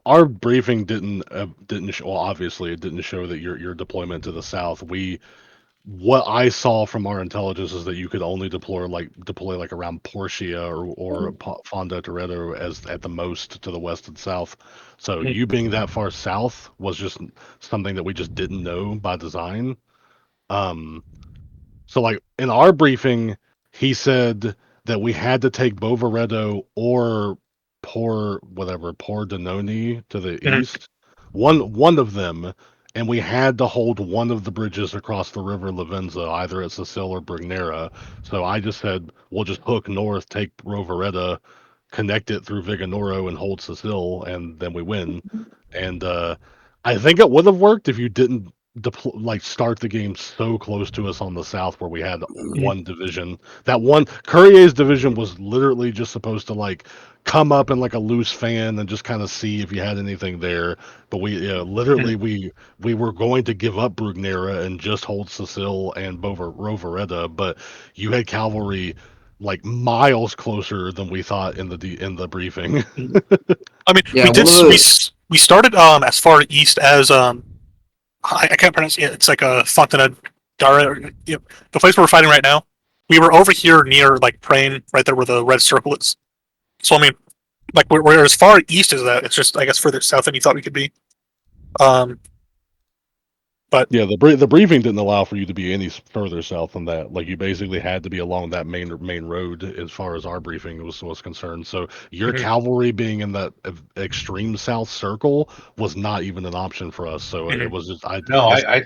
our briefing didn't show. Well, obviously, it didn't show that your deployment to the south. What I saw from our intelligence is that you could only deploy around Portia or Fonda Toretto as at the most to the west and south. So you being that far south was just something that we just didn't know by design. So like in our briefing, he said that we had to take Bovaredo or Pordenone to the east. One of them, and we had to hold one of the bridges across the river Lavenza, either at Sacile or Brugnera. So I just said we'll just hook north, take Roveretta, connect it through Viganoro, and hold Sacile, and then we win. And I think it would have worked if you didn't start the game so close to us on the south where we had one division. That one Courier's division was literally just supposed to come up in like a loose fan and just kind of see if you had anything there. But we were going to give up Brugnera and just hold Sacile and Roveretta, but you had cavalry like miles closer than we thought in the briefing. I mean, we started as far east as I can't pronounce it. It's like a Fontanedara, the place where we're fighting right now. We were over here near like Prain, right there where the red circle is. So I mean, like we're as far east as that. It's just I guess further south than you thought we could be. But yeah, the briefing didn't allow for you to be any further south than that. Like you basically had to be along that main road as far as our briefing was concerned. So your cavalry being in that extreme south circle was not even an option for us. So it was just I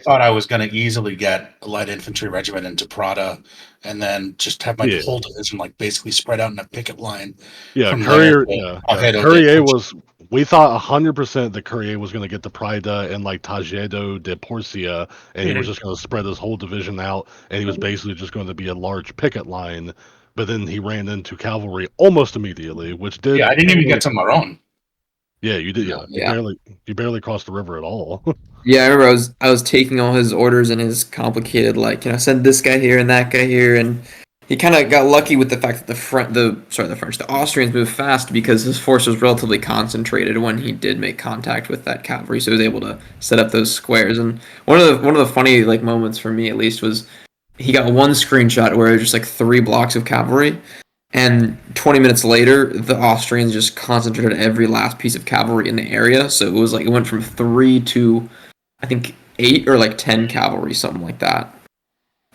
thought I was going to easily get a light infantry regiment into Prada, and then just have my whole division basically spread out in a picket line. Yeah, Courier was. We thought 100% that Courier was going to get to Prida and Tajedo de Porcia, and he was just going to spread his whole division out, and he was basically just going to be a large picket line. But then he ran into cavalry almost immediately, which did. Yeah, I didn't even get to Maron. Yeah, you did. Yeah, you barely crossed the river at all. Yeah, I remember I was taking all his orders and his complicated send this guy here and that guy here, and he kind of got lucky with the fact that the Austrians moved fast because his force was relatively concentrated when he did make contact with that cavalry, so he was able to set up those squares. And one of the funny moments for me at least was he got one screenshot where it was just 3 blocks of cavalry, and 20 minutes later the Austrians just concentrated every last piece of cavalry in the area. So it was it went from 3 to I think 8 or 10 cavalry, something like that.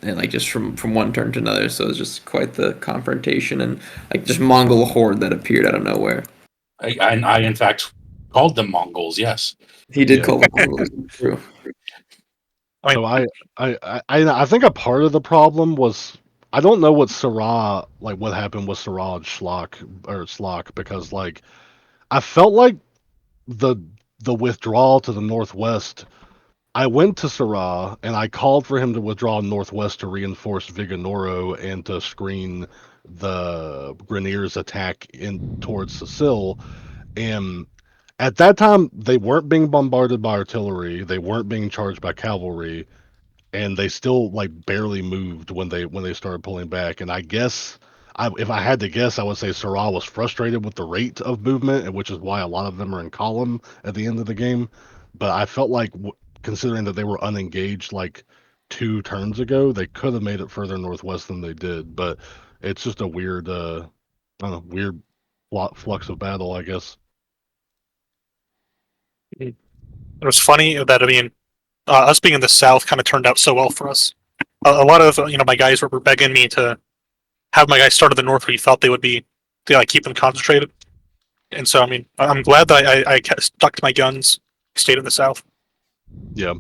And just from one turn to another, so it was just quite the confrontation and just Mongol horde that appeared out of nowhere. I in fact called them Mongols. Yes, he did call them Mongols. True. So I think a part of the problem was I don't know what Syrah, like what happened with Syrah and Slock, because like I felt like the withdrawal to the northwest. I went to Syrah and I called for him to withdraw northwest to reinforce Viganoro and to screen the Grenier's attack in towards Sacile. And at that time, they weren't being bombarded by artillery. They weren't being charged by cavalry, and they still like barely moved when they started pulling back. And I guess if I had to guess, I would say Syrah was frustrated with the rate of movement, and which is why a lot of them are in column at the end of the game. But I felt like, considering that they were unengaged like 2 turns ago, they could have made it further northwest than they did. But it's just a weird, I don't know, weird flux of battle, I guess. It was funny that, I mean, us being in the south kind of turned out so well for us. A lot of my guys were begging me to have my guys start at the north where you thought they would be, to like keep them concentrated. And so, I mean, I'm glad that I stuck to my guns, stayed in the south. Yeah.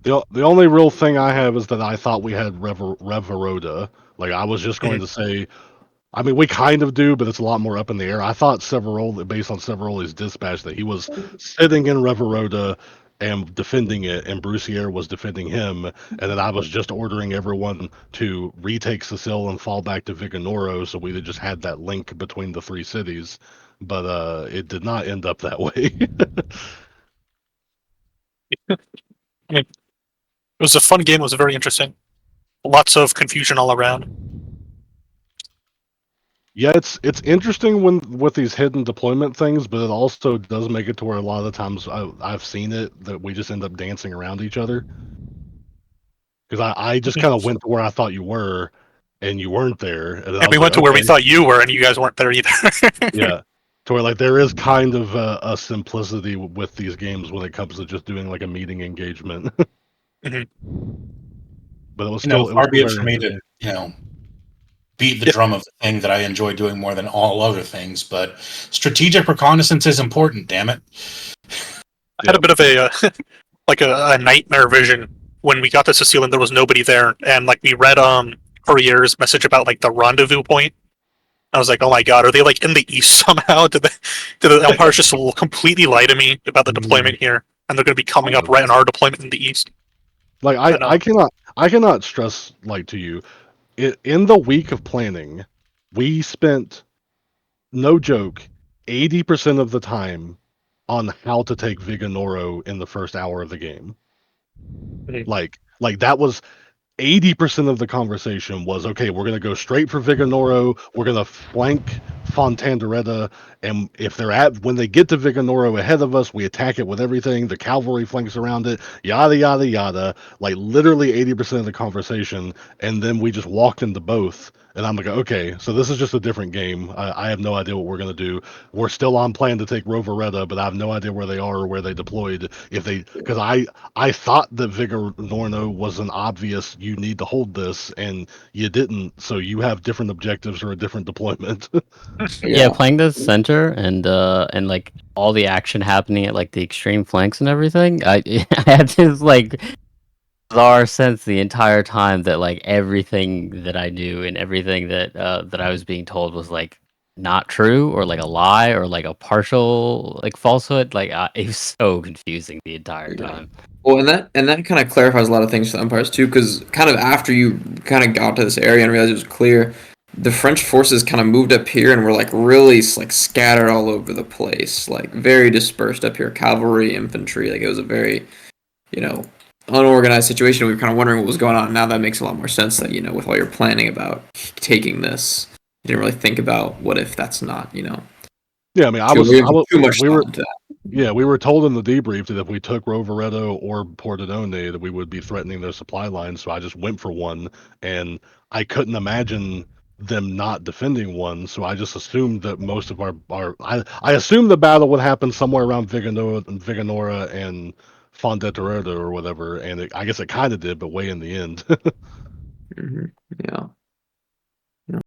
The only real thing I have is that I thought we had Reveroda. Like, I was just going to say, I mean, we kind of do, but it's a lot more up in the air. I thought Severoli, based on Severoli's dispatch, that he was sitting in Reveroda and defending it, and Brusier was defending him, and then I was just ordering everyone to retake Sacile and fall back to Viganoro, so we just had that link between the 3 cities. But it did not end up that way. I mean, it was a fun game. It was very interesting. Lots of confusion all around. Yeah, it's interesting when with these hidden deployment things, but it also does make it to where a lot of the times I've seen it that we just end up dancing around each other. Because I just kind of went to where I thought you were, and you weren't there, and And we went to where we thought you were, and you guys weren't there either. Yeah, to where like there is kind of a simplicity with these games when it comes to just doing like a meeting engagement. Mhm. But it was You know, still far be it very for me to interesting. beat the drum of the thing that I enjoy doing more than all other things, but strategic reconnaissance is important. Damn it! I had a bit of a like a nightmare vision when we got to Sacile and there was nobody there, and like we read Courier's message about like the rendezvous point. I was like, oh my god, are they like in the east somehow? Did the umpires just completely lie to me about the deployment here, and they're going to be coming up right in our deployment in the east? Like I cannot stress like to you, in the week of planning, we spent, no joke, 80% of the time on how to take Viganoro in the first hour of the game. Like that was 80% of the conversation was, okay, we're going to go straight for Viganoro, we're going to flank Fontanderetta, and if when they get to Viganoro ahead of us, we attack it with everything, the cavalry flanks around it, yada, yada, yada, like literally 80% of the conversation, and then we just walked into both, and I'm like, okay, so this is just a different game. I have no idea what we're going to do. We're still on plan to take Roveretta, but I have no idea where they are or where they deployed. Because I thought that Vigornorno was an obvious, you need to hold this, and you didn't, so you have different objectives or a different deployment. Yeah, playing the center and like all the action happening at like the extreme flanks and everything, I I had this like bizarre sense the entire time that like everything that I knew and everything that that I was being told was like not true or like a lie or like a partial like falsehood. Like it was so confusing the entire time. Well, and that kind of clarifies a lot of things for the umpires too, because kind of after you kind of got to this area and realized it was clear, the French forces kind of moved up here and were like really like scattered all over the place, like very dispersed up here, cavalry, infantry. Like it was a very, unorganized situation. We were kind of wondering what was going on. Now that makes a lot more sense that with all your planning about taking this, you didn't really think about what if that's not. Yeah, I mean, too much we were thought into that. Yeah, we were told in the debrief that if we took Rovereto or Pordenone, that we would be threatening their supply lines. So I just went for one, and I couldn't imagine them not defending one. So I just assumed that most of I assumed the battle would happen somewhere around Viganora and Fondeterreda or whatever, and I guess it kind of did, but way in the end. Yeah.